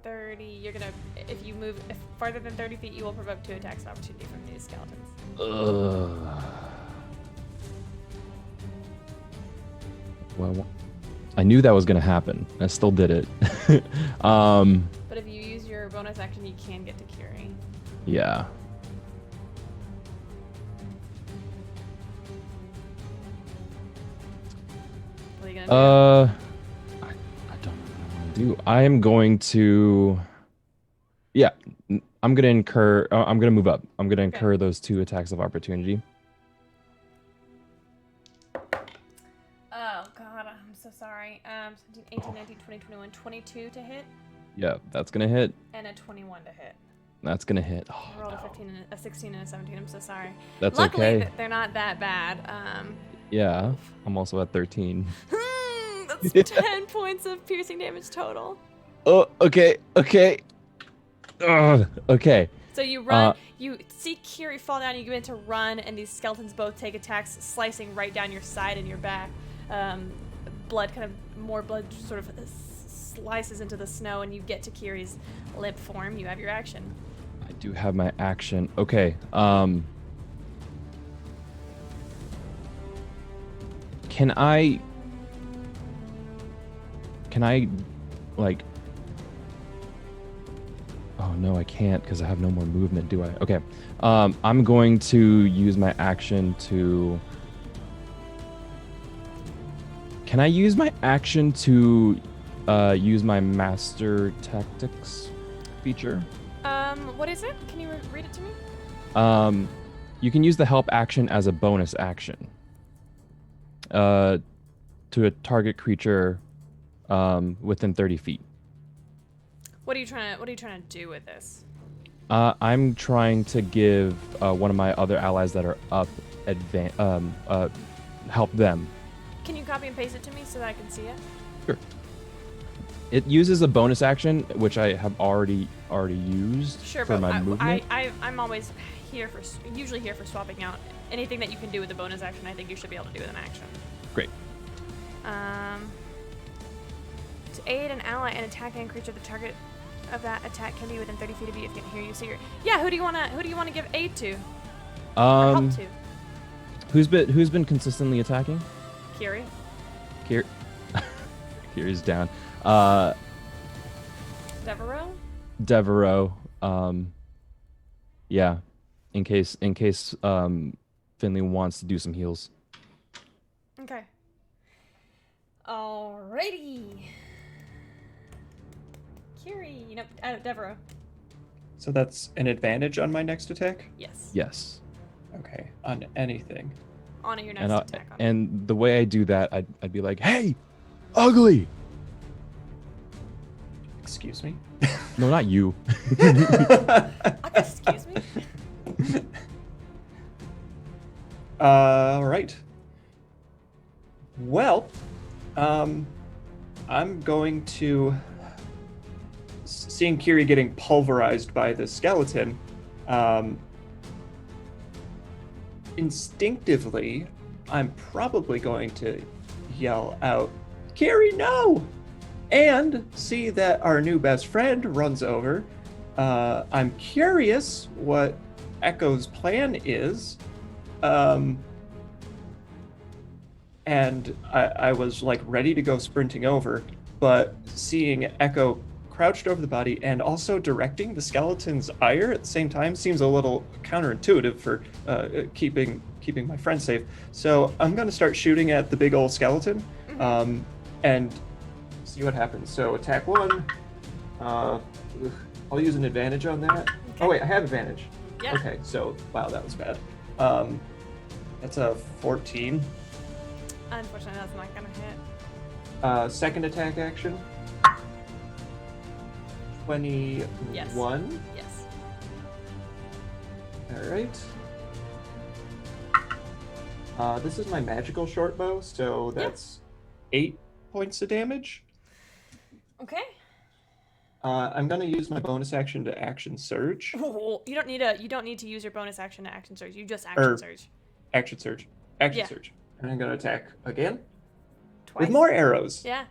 A: 30. You're gonna, if you move farther than 30 feet, you will provoke 2 attacks of opportunity from these skeletons.
B: Ugh. Well, I knew that was gonna happen. I still did it.
A: But if you use your bonus action, you can get to Kiri.
B: Yeah.
A: What are you gonna do?
B: I don't know what I want to do. I am going to. Yeah, I'm gonna incur. I'm gonna move up. I'm gonna
A: Okay.
B: incur those 2 attacks of opportunity.
A: Oh god, I'm so sorry. 17, 18, 19, 20, 21, 22 to hit,
B: Yeah, that's gonna hit.
A: and a 21 to hit.
B: That's gonna hit. Oh,
A: I rolled a
B: no.
A: 15 and a 16 and a 17. I'm so sorry.
B: That's
A: Luckily,
B: okay.
A: they're not that bad.
B: Yeah, I'm also at 13.
A: That's 10 points of piercing damage total.
B: Oh, okay, okay. Ugh, okay.
A: So you run, you see Kiri fall down, you begin to run, and these skeletons both take attacks, slicing right down your side and your back. More blood sort of slices into the snow, and you get to Kiri's limp form. You have your action.
B: I do have my action. Okay. Can I like? Oh no, I can't because I have no more movement, do I? Okay. I'm going to use my action to. Can I use my action to use my master tactics feature?
A: What is it? Can you read it to me?
B: You can use the help action as a bonus action. To a target creature within 30 feet.
A: What are you trying to do with this?
B: I'm trying to give one of my other allies that are up help them.
A: Can you copy and paste it to me so that I can see it?
B: Sure. It uses a bonus action, which I have already used
A: Sure,
B: for
A: but
B: my movement.
A: I'm always usually here for swapping out anything that you can do with a bonus action. I think you should be able to do with an action.
B: Great.
A: To aid an ally in attacking a creature, the target of that attack can be within 30 feet of you if you can hear you. So who do you wanna give aid to? Or help to?
B: Who's been consistently attacking?
A: Kiri.
B: Kiri's down.
A: Devereaux?
B: Devereaux. Yeah. In case Finley wants to do some heals.
A: Okay. Alrighty. Kiri, Devereaux.
C: So that's an advantage on my next attack?
A: Yes.
B: Yes.
C: Okay, on anything.
A: On your next
B: And
A: attack. On
B: and the way I do that, I'd be like, "Hey, ugly."
C: Excuse me?
B: No, not you.
A: Excuse me.
C: All right. Well, I'm going to, seeing Kiri getting pulverized by the skeleton, instinctively, I'm probably going to yell out, "Kiri, no!" And see that our new best friend runs over. I'm curious what Echo's plan is. And I was like ready to go sprinting over, but seeing Echo crouched over the body and also directing the skeleton's ire at the same time seems a little counterintuitive for keeping my friend safe. So I'm going to start shooting at the big old skeleton and see what happens. So attack 1. I'll use an advantage on that.
A: Okay.
C: Oh wait, I have advantage.
A: Yeah.
C: Okay, so wow, that was bad. That's a 14.
A: Unfortunately, that's not gonna hit.
C: Second attack action. 21.
A: Yes.
C: All right. This is my magical short bow, so that's 8 points of damage.
A: Okay.
C: I'm gonna use my bonus action to action surge.
A: Ooh, you don't need to use your bonus action to action surge. You just action surge.
C: Action surge. Action
A: Yeah.
C: surge. And I'm gonna attack again
A: Twice.
C: with more arrows.
A: Yeah,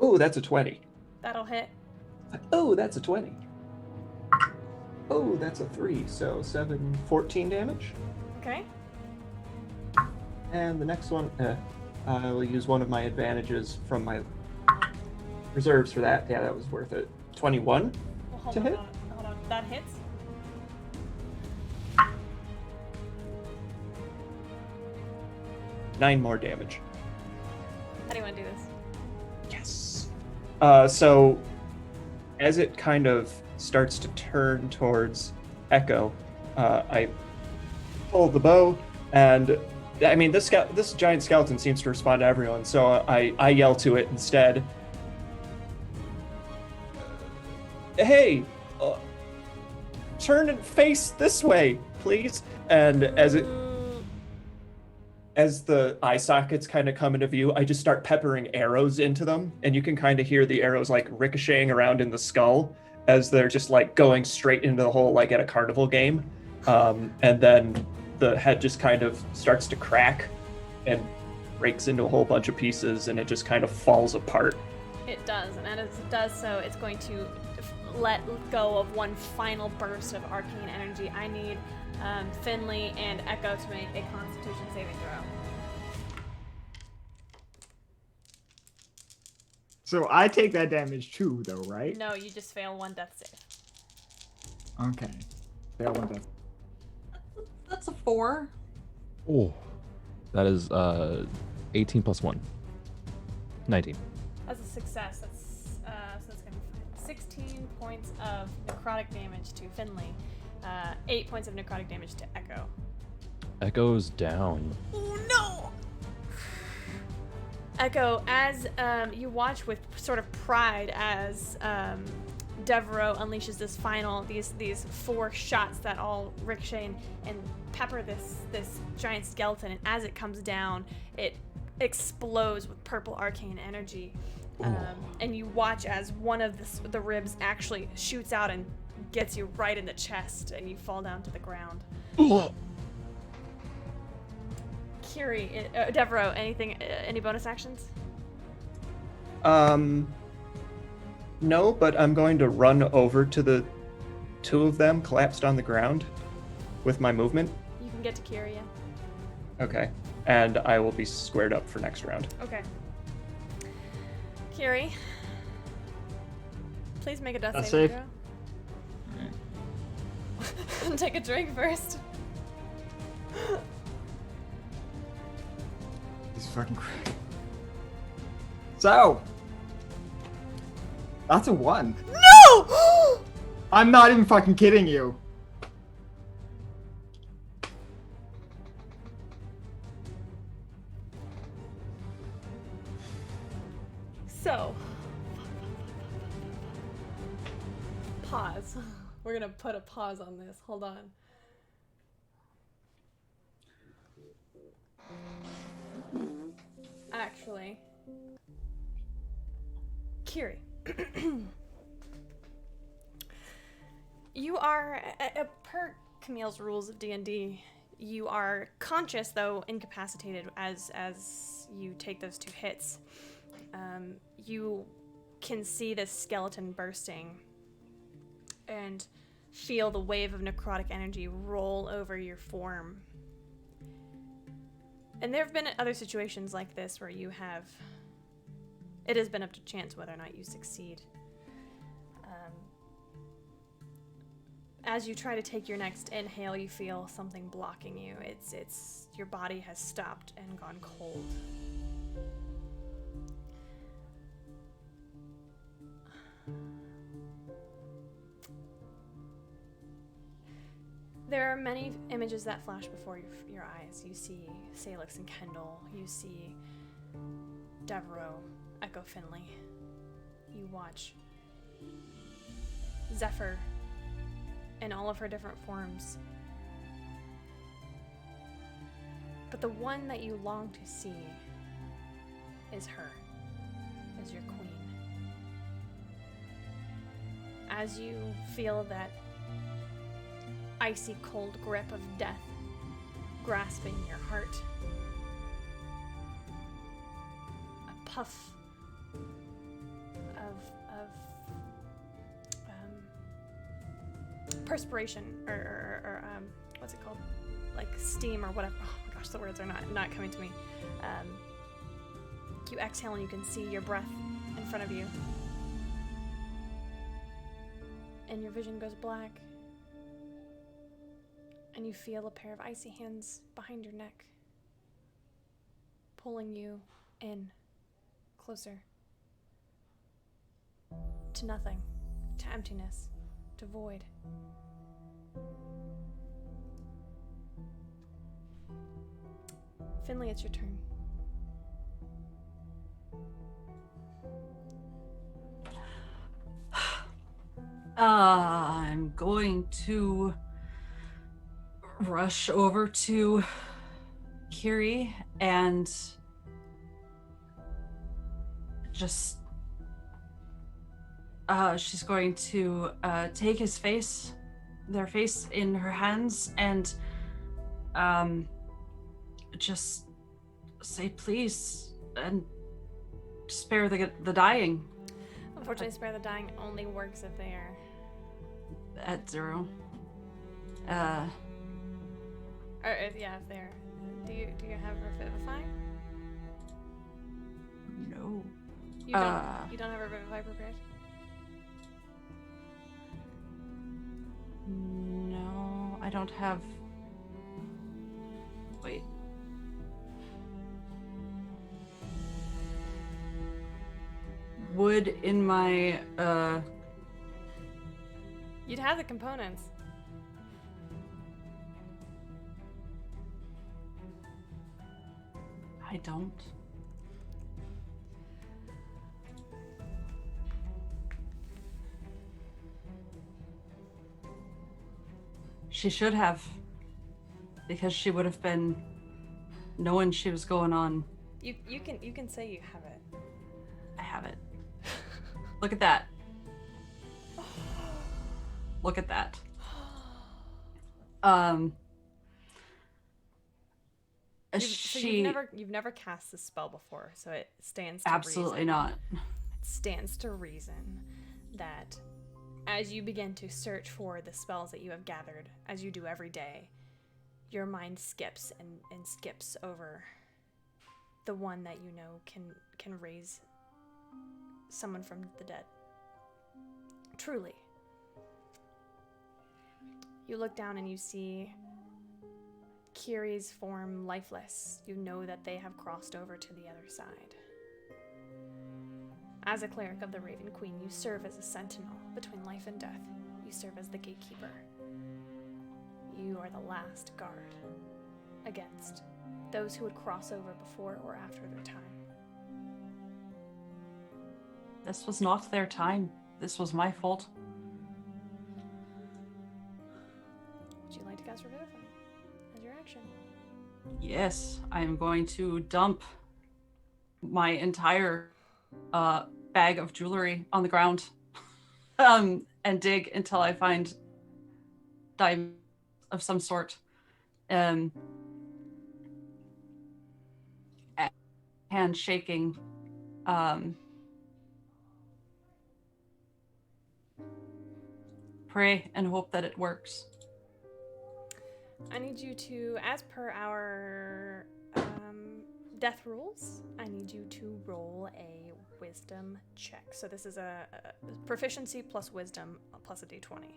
C: Oh, that's a 20.
A: that'll hit.
C: Oh, that's a 20. Oh, that's a 3. So 7, 14 damage.
A: Okay.
C: And the next one, I will use one of my advantages from my reserves for that. Yeah, that was worth it. 21.
A: Well, hold
C: To
A: on,
C: hit?
A: hold on. That hits.
C: Nine more damage.
A: How do you want to do this?
C: Yes. So, as it kind of starts to turn towards Echo, I pull the bow, and I mean this giant skeleton seems to respond to everyone. So I yell to it instead. Hey, turn and face this way, please. And as the eye sockets kind of come into view, I just start peppering arrows into them, and you can kind of hear the arrows like ricocheting around in the skull as they're just like going straight into the hole, like at a carnival game. And then the head just kind of starts to crack and breaks into a whole bunch of pieces, and it just kind of falls apart.
A: It does, and as it does so, it's going to let go of one final burst of arcane energy. I need Finley and Echo to make a Constitution saving throw.
D: So I take that damage too, though, right?
A: No, you just fail one death save.
D: Okay. Fail one death.
E: That's a 4.
B: Oh, that is 18 plus 1. 19.
A: That's a success. That's so it's gonna be 16 points of necrotic damage to Finley, 8 points of necrotic damage to Echo.
B: Echo's down.
A: Oh no! Echo, as you watch with sort of pride as Devereaux unleashes these 4 shots that all ricochet and pepper this giant skeleton, and as it comes down, it explodes with purple arcane energy. And you watch as one of the ribs actually shoots out and gets you right in the chest, and you fall down to the ground. Kiri, Devereaux, any bonus actions?
C: No, but I'm going to run over to the 2 of them collapsed on the ground with my movement.
A: You can get to Kiri, yeah.
C: Okay. And I will be squared up for next round.
A: Okay. Kiri, please make a death
D: Death
A: saving
D: save.
A: throw. Take a drink first.
D: This is fucking crazy. So, that's a 1.
A: No!
D: I'm not even fucking kidding you.
A: So, pause. We're gonna put a pause on this. Hold on. Actually, Kiri, you are, per Camille's rules of D&D, you are conscious, though incapacitated, as you take those 2 hits. You can see this skeleton bursting and feel the wave of necrotic energy roll over your form. And there have been other situations like this where it has been up to chance whether or not you succeed. As you try to take your next inhale, you feel something blocking you. It's your body has stopped and gone cold. There are many images that flash before your eyes. You see Salix and Kendall. You see Devereaux, Echo Finley. You watch Zephyr in all of her different forms. But the one that you long to see is her, is your queen. As you feel that icy cold grip of death grasping your heart, a puff of perspiration or what's it called, like steam or whatever. Oh my gosh, the words are not coming to me. You exhale and you can see your breath in front of you, and your vision goes black, and you feel a pair of icy hands behind your neck pulling you in closer to nothing, to emptiness, to void. Finley, it's your turn.
E: I'm going to rush over to Kiri and just she's going to take their face in her hands and just say please and spare the dying.
A: Unfortunately, spare the dying only works if they are
E: at 0.
A: or if they're. Do you have Revivify?
E: No.
A: You don't have Revivify prepared?
E: No, I don't have. Wait. Wood in my
A: You'd have the components.
E: I don't. She should have, because she would have been knowing she was going on.
A: You can say you have it.
E: I have it. Look at that. Look at that.
A: You've never cast this spell before, so it stands to
E: absolutely
A: reason.
E: not.
A: It stands to reason that as you begin to search for the spells that you have gathered, as you do every day, your mind skips and skips over the one that you know can raise someone from the dead. Truly. You look down and you see Kiri's form lifeless. You know that they have crossed over to the other side. As a cleric of the Raven Queen, you serve as a sentinel between life and death. You serve as the gatekeeper. You are the last guard against those who would cross over before or after their time.
E: This was not their time. This was my fault.
A: Would you like to cast Revivify as your action?
E: Yes, I am going to dump my entire bag of jewelry on the ground and dig until I find diamonds of some sort. Hand shaking. Pray and hope that it works.
A: I need you to, as per our death rules, I need you to roll a wisdom check. So this is a proficiency plus wisdom plus a d20.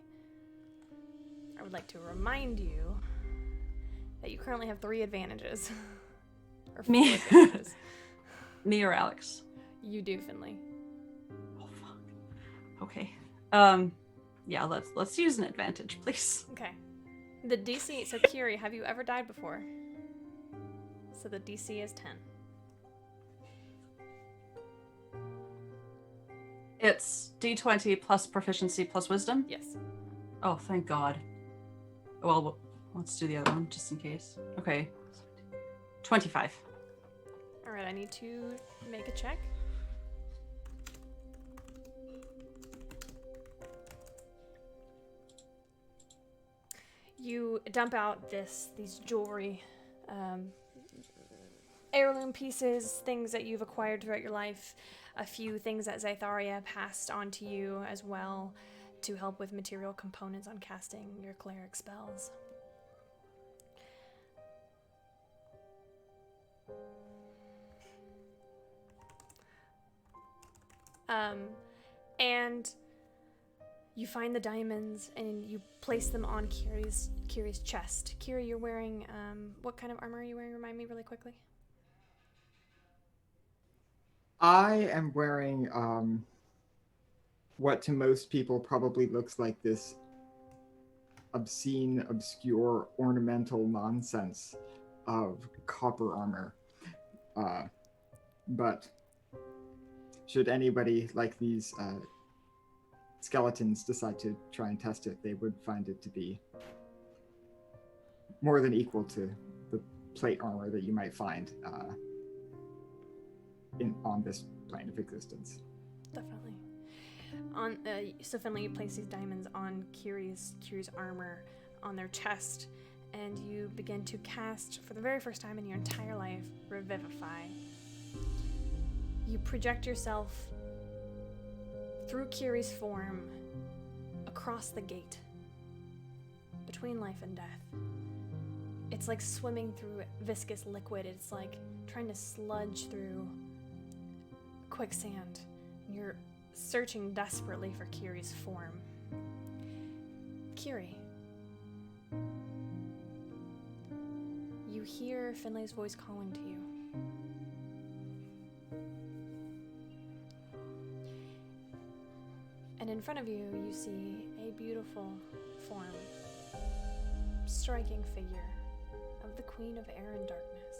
A: I would like to remind you that you currently have 3 advantages. Or 4
E: Me.
A: advantages.
E: Me or Alex?
A: You do, Finley.
E: Oh fuck. Okay. Yeah, let's use an advantage, please.
A: Okay. The DC, so Kiri, have you ever died before? So the DC is 10.
E: It's D20 plus proficiency plus wisdom?
A: Yes.
E: Oh, thank God. Well, let's do the other one just in case. Okay. 25.
A: All right, I need to make a check. You dump out these jewelry, heirloom pieces, things that you've acquired throughout your life, a few things that Zytharia passed on to you as well to help with material components on casting your cleric spells. And you find the diamonds and you place them on Kiri's chest. Kiri, you're wearing, what kind of armor are you wearing? Remind me really quickly.
D: I am wearing what to most people probably looks like this obscene, obscure, ornamental nonsense of copper armor. But should anybody like these skeletons decide to try and test it, they would find it to be more than equal to the plate armor that you might find on this plane of existence.
A: Definitely. So Finley, you place these diamonds on Kiri's armor on their chest, and you begin to cast, for the very first time in your entire life, Revivify. You project yourself through Kiri's form across the gate between life and death. It's like swimming through viscous liquid. It's like trying to sludge through quicksand. You're searching desperately for Kiri's form. Kiri, you hear Finlay's voice calling to you. And in front of you, you see a beautiful form, striking figure of the Queen of Air and Darkness.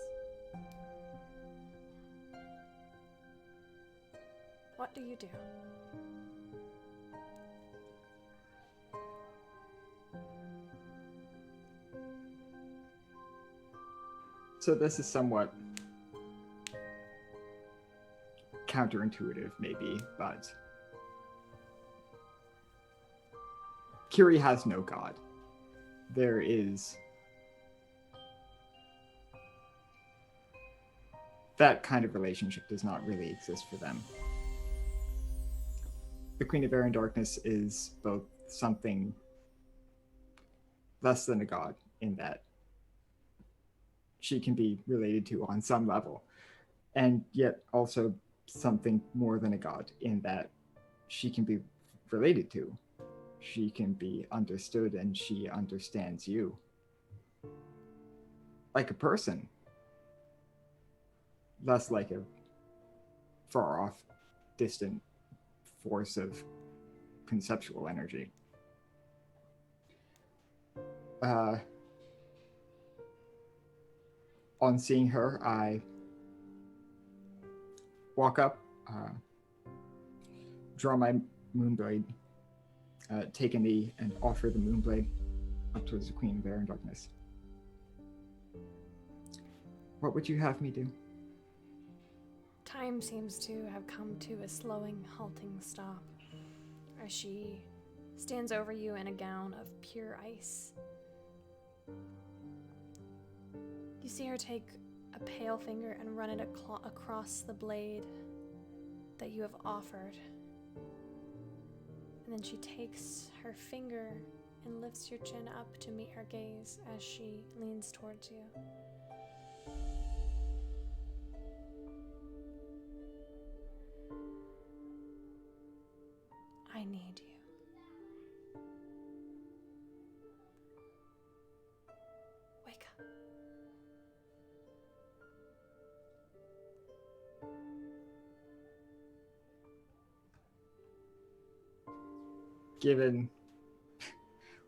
A: What do you do?
D: So this is somewhat counterintuitive, maybe, but Kiri has no god. There is that kind of relationship does not really exist for them. The Queen of Air and Darkness is both something less than a god in that she can be related to on some level, and yet also something more than a god in that she can be related to. She can be understood, and she understands you. Like a person. Less like a far off, distant force of conceptual energy. On seeing her, I walk up, draw my moonblade, take a knee, and offer the moonblade up towards the Queen of Air and Darkness. What would you have me do?
A: Time seems to have come to a slowing, halting stop as she stands over you in a gown of pure ice. You see her take a pale finger and run it across the blade that you have offered. And then she takes her finger and lifts your chin up to meet her gaze as she leans towards you. I need you. Wake up.
D: Given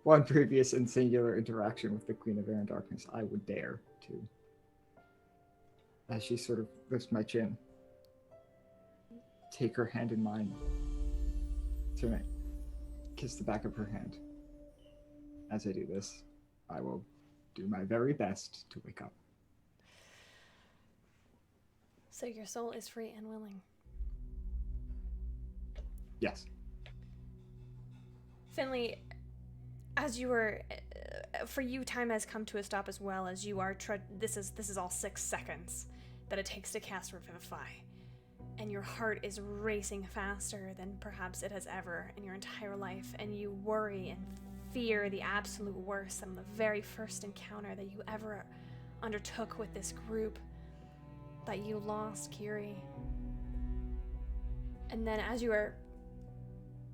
D: one previous and singular interaction with the Queen of Air and Darkness, I would dare to. As she sort of lifts my chin, take her hand in mine, to kiss the back of her hand. As I do this, I will do my very best to wake up.
A: So your soul is free and willing.
D: Yes.
A: Finley, as you were, for you, time has come to a stop as well as you are. This is all 6 seconds that it takes to cast Revivify, and your heart is racing faster than perhaps it has ever in your entire life, and you worry and fear the absolute worst on the very first encounter that you ever undertook with this group, that you lost Kiri. And then as you are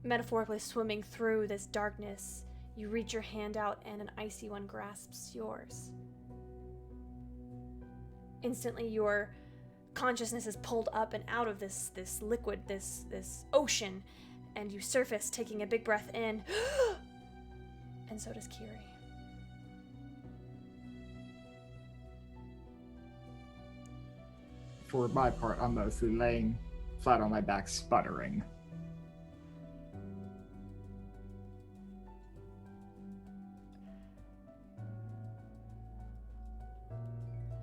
A: metaphorically swimming through this darkness, you reach your hand out and an icy one grasps yours. Instantly, your consciousness is pulled up and out of this liquid, this ocean, and you surface, taking a big breath in, and so does Kiri.
D: For my part, I'm mostly laying flat on my back, sputtering.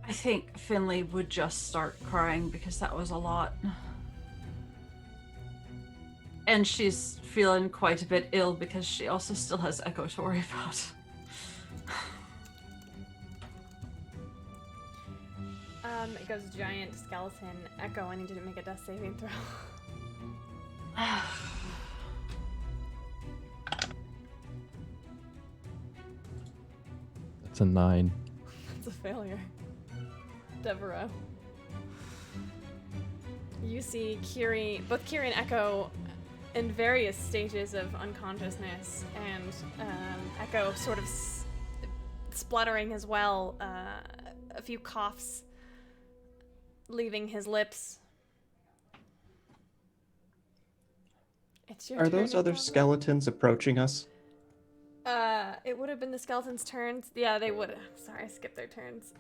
E: I think Finley would just start crying because that was a lot. And she's feeling quite a bit ill because she also still has Echo to worry about.
A: It goes giant skeleton. Echo, I need you to make a death saving throw.
B: That's a 9.
A: It's a failure. Devereaux. You see both Kiri and Echo in various stages of unconsciousness, and Echo sort of spluttering as well, a few coughs leaving his lips. It's your
C: Are
A: turn,
C: those other
A: Apollo.
C: skeletons approaching us?
A: It would have been the skeletons' turns. Yeah, they would. Sorry, I skipped their turns.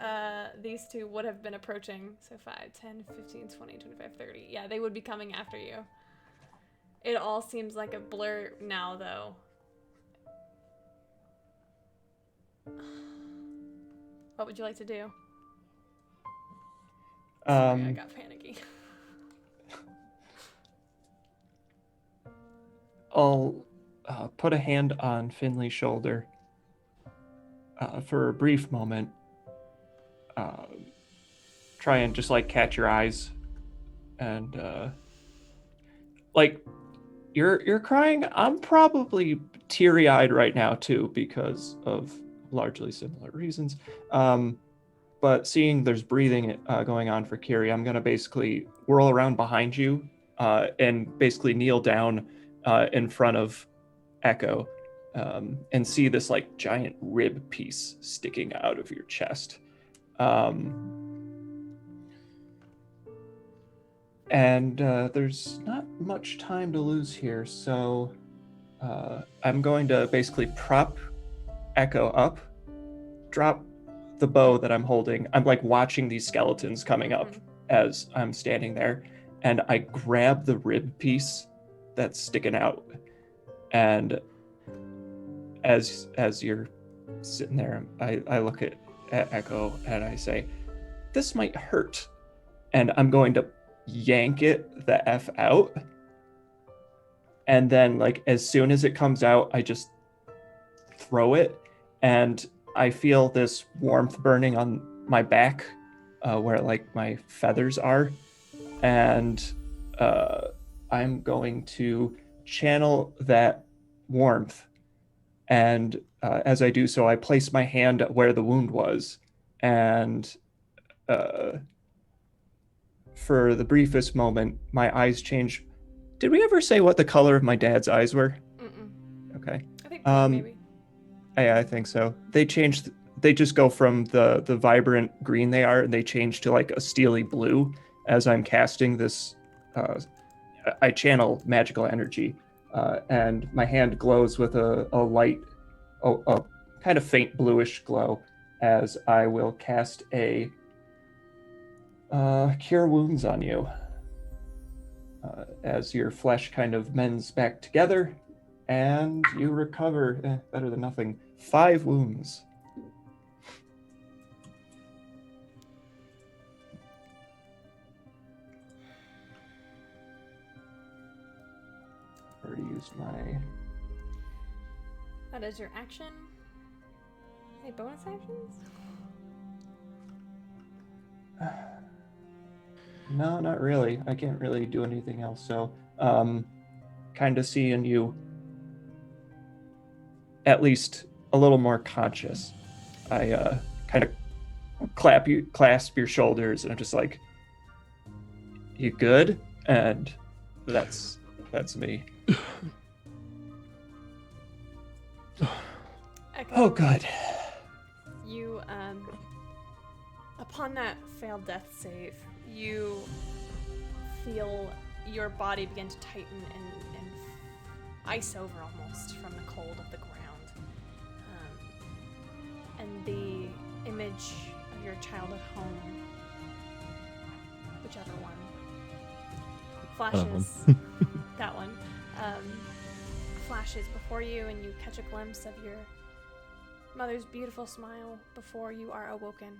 A: These two would have been approaching. So 5, 10, 15, 20, 25, 30. Yeah, they would be coming after you. It all seems like a blur now, though. What would you like to do? Sorry, I got panicky.
C: I'll put a hand on Finley's shoulder for a brief moment. Try and just like catch your eyes, and like you're crying. I'm probably teary-eyed right now too because of largely similar reasons. But seeing there's breathing going on for Kiri, I'm gonna basically whirl around behind you and basically kneel down in front of Echo and see this like giant rib piece sticking out of your chest. And there's not much time to lose here, so I'm going to basically prop Echo up, drop the bow that I'm holding. I'm like watching these skeletons coming up as I'm standing there, and I grab the rib piece that's sticking out, and as you're sitting there, I look at Echo and I say, "This might hurt," and I'm going to yank it the F out, and then like as soon as it comes out, I just throw it, and I feel this warmth burning on my back where like my feathers are, and I'm going to channel that warmth, and as I do so, I place my hand where the wound was, and for the briefest moment, my eyes change. Did we ever say what the color of my dad's eyes were?
A: Mm-mm.
C: Okay.
A: I think maybe.
C: Yeah, I think so. They changed. They just go from the vibrant green they are, and they change to like a steely blue as I'm casting this. I channel magical energy, and my hand glows with a light, a kind of faint bluish glow, as I will cast a Cure Wounds on you. As your flesh kind of mends back together, and you recover, better than nothing, 5 wounds. already used my.
A: That is your action. Any bonus actions?
C: No, not really. I can't really do anything else. So, kind of seeing you at least a little more conscious. I kind of clasp your shoulders, and I'm just like, "You good?" And that's me.
A: Echo,
C: Oh, good.
A: You, upon that failed death save, you feel your body begin to tighten and ice over almost from the cold of the ground. And the image of your childhood home, whichever one, flashes, that one, flashes before you, and you catch a glimpse of your mother's beautiful smile before you are awoken,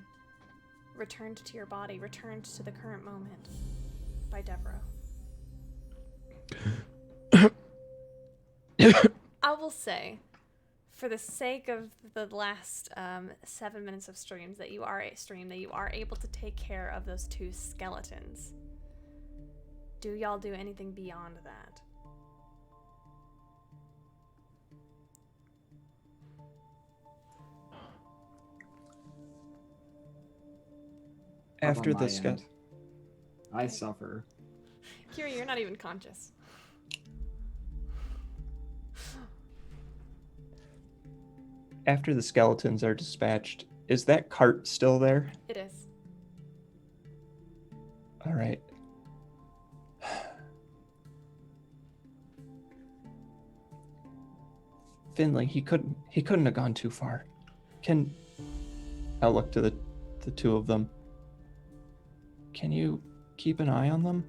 A: returned to your body, returned to the current moment by Devereaux. I will say, for the sake of the last 7 minutes of stream, that you are able to take care of those two skeletons. Do y'all do anything beyond that?
C: After
D: On my
C: this,
D: end, I suffer.
A: Kiri, you're not even conscious.
C: after the skeletons are dispatched, is that cart still there?
A: It is.
C: All right. Finley, he couldn't have gone too far. I'll look to the two of them. Can you keep an eye on them?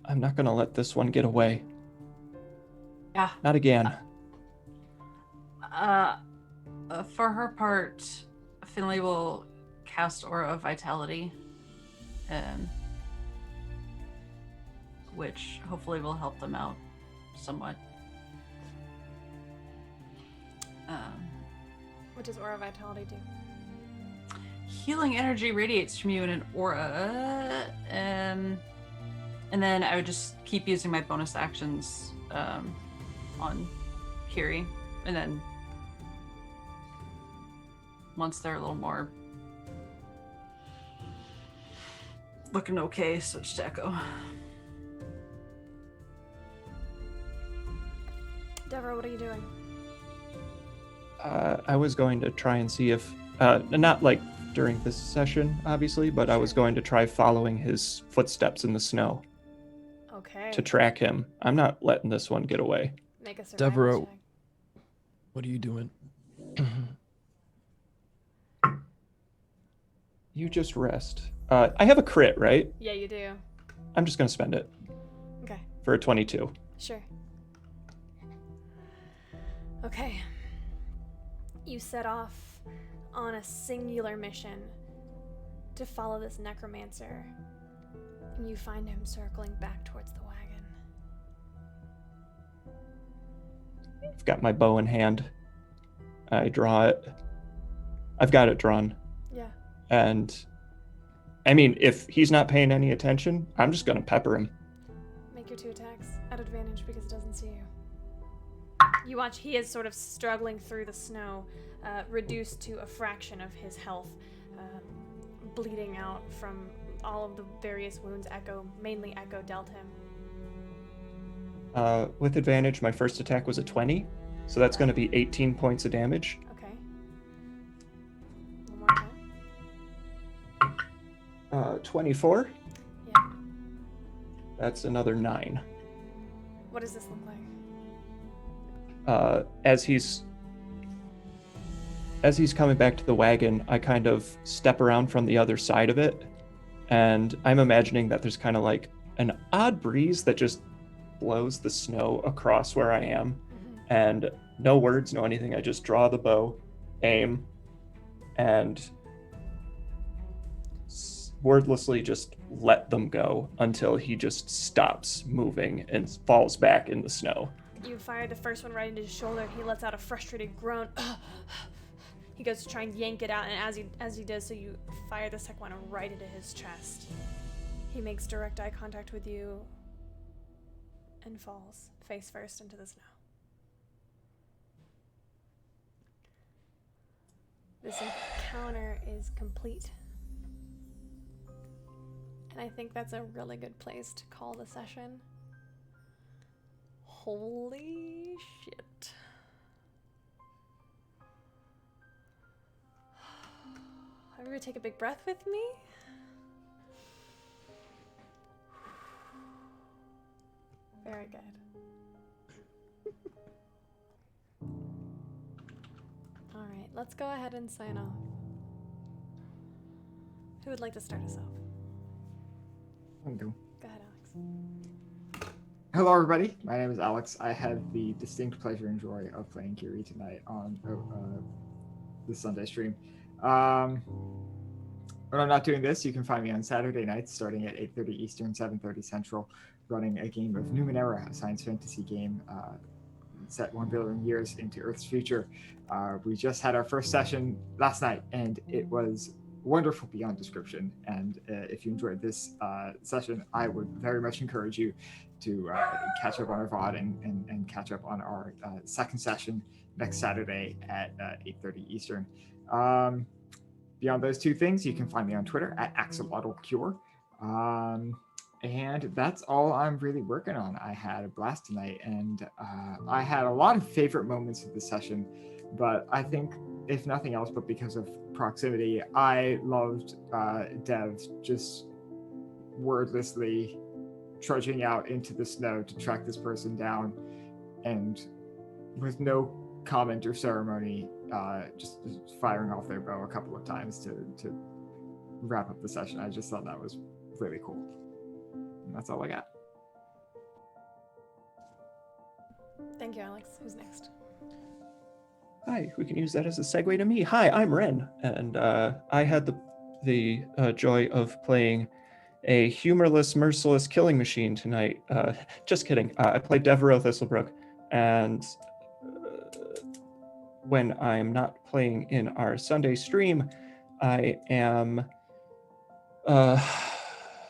C: I'm not gonna let this one get away.
E: Yeah.
C: Not again.
E: For her part, Finley will cast Aura of Vitality, which hopefully will help them out somewhat.
A: What does Aura Vitality do?
E: Healing energy radiates from you in an aura, and then I would just keep using my bonus actions on Kiri, and then once they're a little more looking okay, switch to Echo.
A: Deborah, what are you doing?
C: I was going to try and see if, not like during this session, obviously, but I was going to try following his footsteps in the snow
A: Okay.
C: to track him. I'm not letting this one get away.
A: Make a survival
B: Deborah.
A: check.
B: What are you doing?
C: You just rest. I have a crit, right?
A: Yeah, you do.
C: I'm just going to spend it
A: Okay,
C: for a 22.
A: sure. Okay. You set off on a singular mission to follow this necromancer, and you find him circling back towards the wagon.
C: I've got my bow in hand. I draw it. I've got it drawn.
A: Yeah.
C: And I mean, if he's not paying any attention, I'm just going to pepper him.
A: Make your 2 attacks at advantage because it doesn't see you. You watch, he is sort of struggling through the snow, reduced to a fraction of his health, bleeding out from all of the various wounds mainly Echo dealt him.
C: With advantage, my first attack was a 20, so that's going to be 18 points of damage.
A: Okay. One more time.
C: 24,
A: Yeah.
C: that's another 9.
A: What does this look like?
C: As he's coming back to the wagon, I kind of step around from the other side of it, and I'm imagining that there's kind of like an odd breeze that just blows the snow across where I am, and no words, no anything. I just draw the bow, aim, and wordlessly just let them go until he just stops moving and falls back in the snow.
A: You fire the first one right into his shoulder, and he lets out a frustrated groan. He goes to try and yank it out, and as he does so, you fire the second one right into his chest. He makes direct eye contact with you and falls face first into the snow. This encounter is complete. And I think that's a really good place to call the session. Holy shit. Everybody take a big breath with me. Very good. All right, let's go ahead and sign off. Who would like to start us off?
D: I'll do.
A: Go ahead, Alex.
D: Hello, everybody. My name is Alex. I had the distinct pleasure and joy of playing Kiri tonight on the Sunday stream. When I'm not doing this, you can find me on Saturday nights starting at 8:30 Eastern, 7:30 Central, running a game of Numenera, a science fantasy game set 1 billion years into Earth's future. We just had our first session last night, and it was wonderful beyond description. And if you enjoyed this session, I would very much encourage you to catch up on our VOD and catch up on our second session next Saturday at 8:30 Eastern. Beyond those two things, you can find me on Twitter at AxolotlCure. And that's all I'm really working on. I had a blast tonight, and I had a lot of favorite moments of the session, but I think, if nothing else, but because of proximity, I loved Dev just wordlessly trudging out into the snow to track this person down, and with no comment or ceremony, just firing off their bow a couple of times to wrap up the session. I just thought that was really cool. And that's all I got.
A: Thank you, Alex. Who's next?
C: Hi, we can use that as a segue to me. Hi, I'm Ren, and I had the joy of playing a humorless, merciless killing machine tonight. Just kidding. I played Devereaux Thistlebrook, and when I'm not playing in our Sunday stream, I am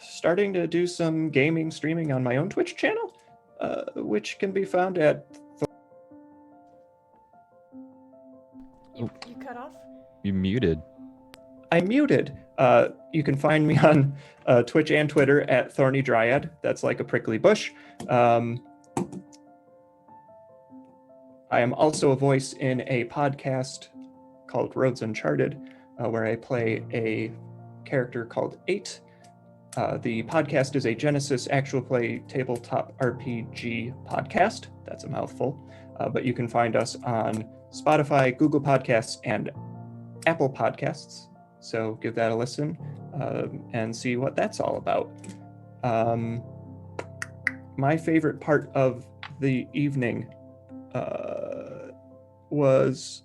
C: starting to do some gaming streaming on my own Twitch channel, which can be found at...
A: You cut off?
B: You muted.
C: I'm muted. You can find me on Twitch and Twitter at Thorny Dryad. That's like a prickly bush. I am also a voice in a podcast called Roads Uncharted, where I play a character called 8. The podcast is a Genesis actual play tabletop RPG podcast. That's a mouthful. But you can find us on Spotify, Google Podcasts, and Apple Podcasts. So give that a listen and see what that's all about. My favorite part of the evening was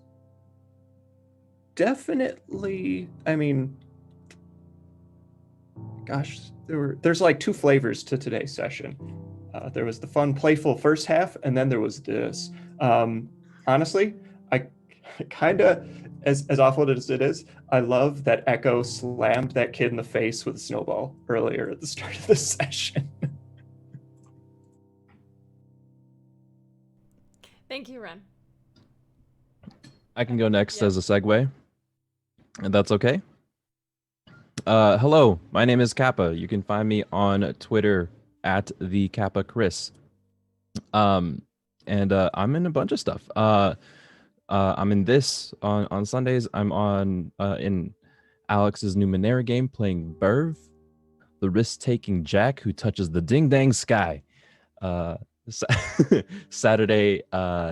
C: definitely, I mean, gosh, there's like two flavors to today's session. There was the fun, playful first half, and then there was this. Honestly, I kind of, as awful as it is, I love that Echo slammed that kid in the face with a snowball earlier at the start of the session.
A: Thank you, Ren.
B: I can go next
A: Yeah.
B: as a segue, and that's okay. Hello, my name is Kappa. You can find me on Twitter at the Kappa Chris. And I'm in a bunch of stuff. I'm in this on Sundays. I'm on in Alex's Numenera game playing Burv, the risk-taking Jack who touches the ding-dang sky. Saturday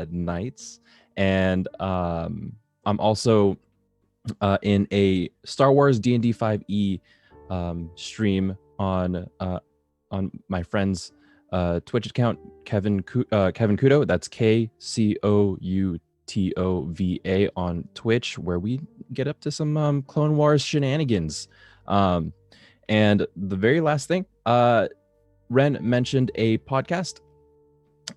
B: nights, and I'm also in a Star Wars D&D 5e stream on my friend's Twitch account, Kevin Kudo. That's KCOUTOVA on Twitch, where we get up to some Clone Wars shenanigans. And the very last thing, Ren mentioned a podcast.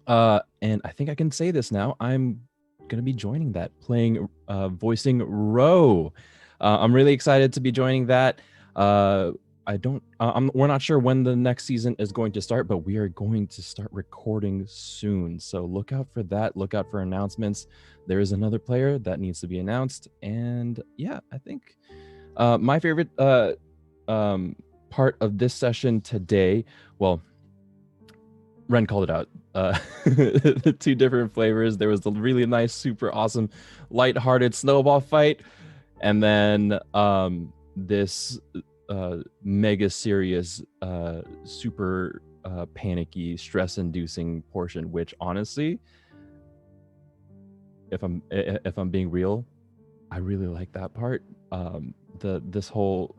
B: And I think I can say this now. I'm going to be joining that, voicing Ro. I'm really excited to be joining that. We're not sure when the next season is going to start, but we are going to start recording soon. So look out for that. Look out for announcements. There is another player that needs to be announced. And yeah, I think my favorite part of this session today, well, Ren called it out. The two different flavors. There was the really nice, super awesome, lighthearted snowball fight, and then this mega serious, super panicky, stress-inducing portion. Which honestly, if I'm being real, I really like that part. This whole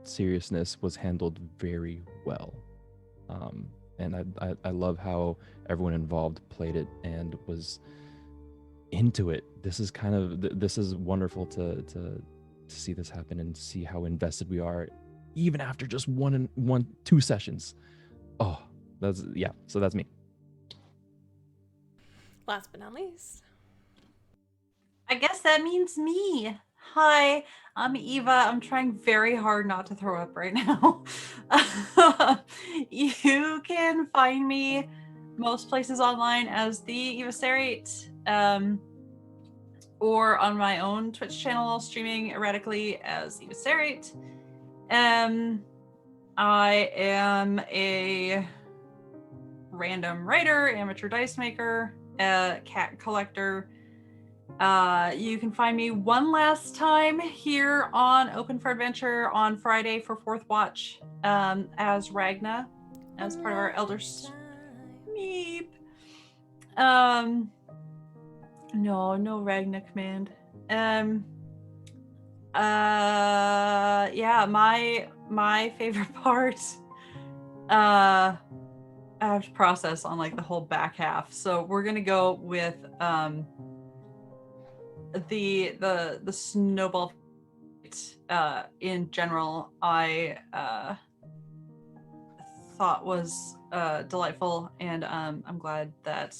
B: seriousness was handled very well. And I love how everyone involved played it and was into it. This is wonderful to see this happen and see how invested we are, even after just two sessions. Oh, so that's me.
A: Last but not least,
E: I guess that means me. Hi, I'm Eva. I'm trying very hard not to throw up right now. You can find me most places online as the Eva Sarate, or on my own Twitch channel, streaming erratically as Eva Sarate. I am a random writer, amateur dice maker, cat collector. You can find me one last time here on Open for Adventure on Friday for Fourth Watch, as Ragna, as part of our Elder Meep. No Ragna command. Yeah, my favorite part, I have to process on like the whole back half. So we're gonna go with the snowball fight, in general. I thought was delightful, and I'm glad that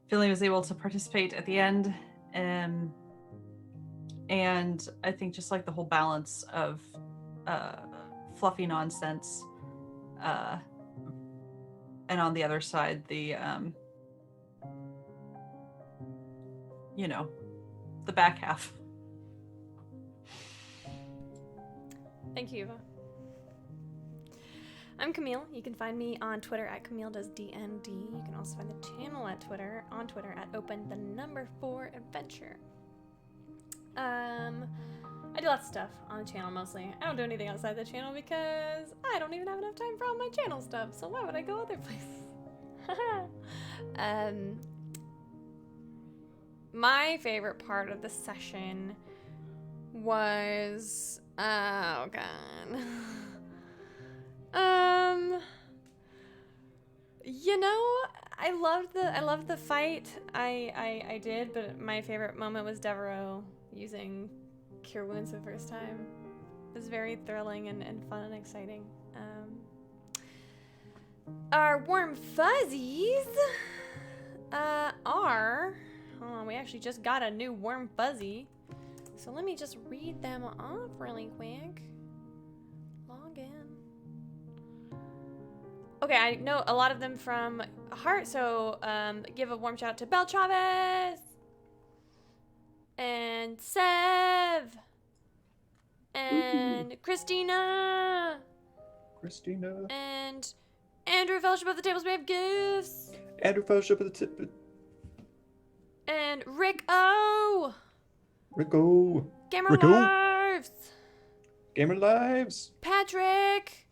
E: Philly was able to participate at the end. And I think just like the whole balance of fluffy nonsense, and on the other side, the the back half.
A: thank you, Eva. I'm Camille. You can find me on Twitter at CamilleDoesDND. You can also find the channel on Twitter at Open4Adventure. I do lots of stuff on the channel mostly. I don't do anything outside the channel because I don't even have enough time for all my channel stuff, so why would I go other places? My favorite part of the session was, oh god. I loved the fight. I did, but my favorite moment was Devereaux using Cure Wounds for the first time. It was very thrilling and fun and exciting. Our warm fuzzies are... Hold on, we actually just got a new warm fuzzy. So let me just read them off really quick. Log in. Okay, I know a lot of them from Heart, so give a warm shout out to Belle Chavez and Sev and Christina and Andrew Fellowship of the Tables May Have Gifts.
C: Andrew Fellowship of the
A: And Rick O. Gamer
B: Rick O.
A: Lives.
C: Gamer Lives.
A: Patrick.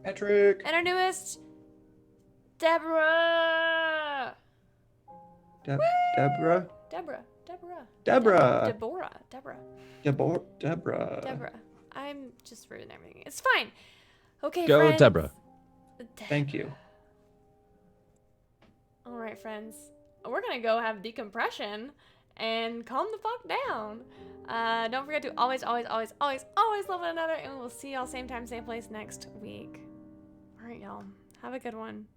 A: And our newest, Deborah.
C: Deborah.
A: I'm just ruining everything. It's fine. Okay,
B: Go,
A: friends.
B: Deborah.
C: Thank you.
A: All right, friends. We're going to go have decompression and calm the fuck down. Don't forget to always love one another, and we'll see y'all same time, same place next week. All right, y'all. Have a good one.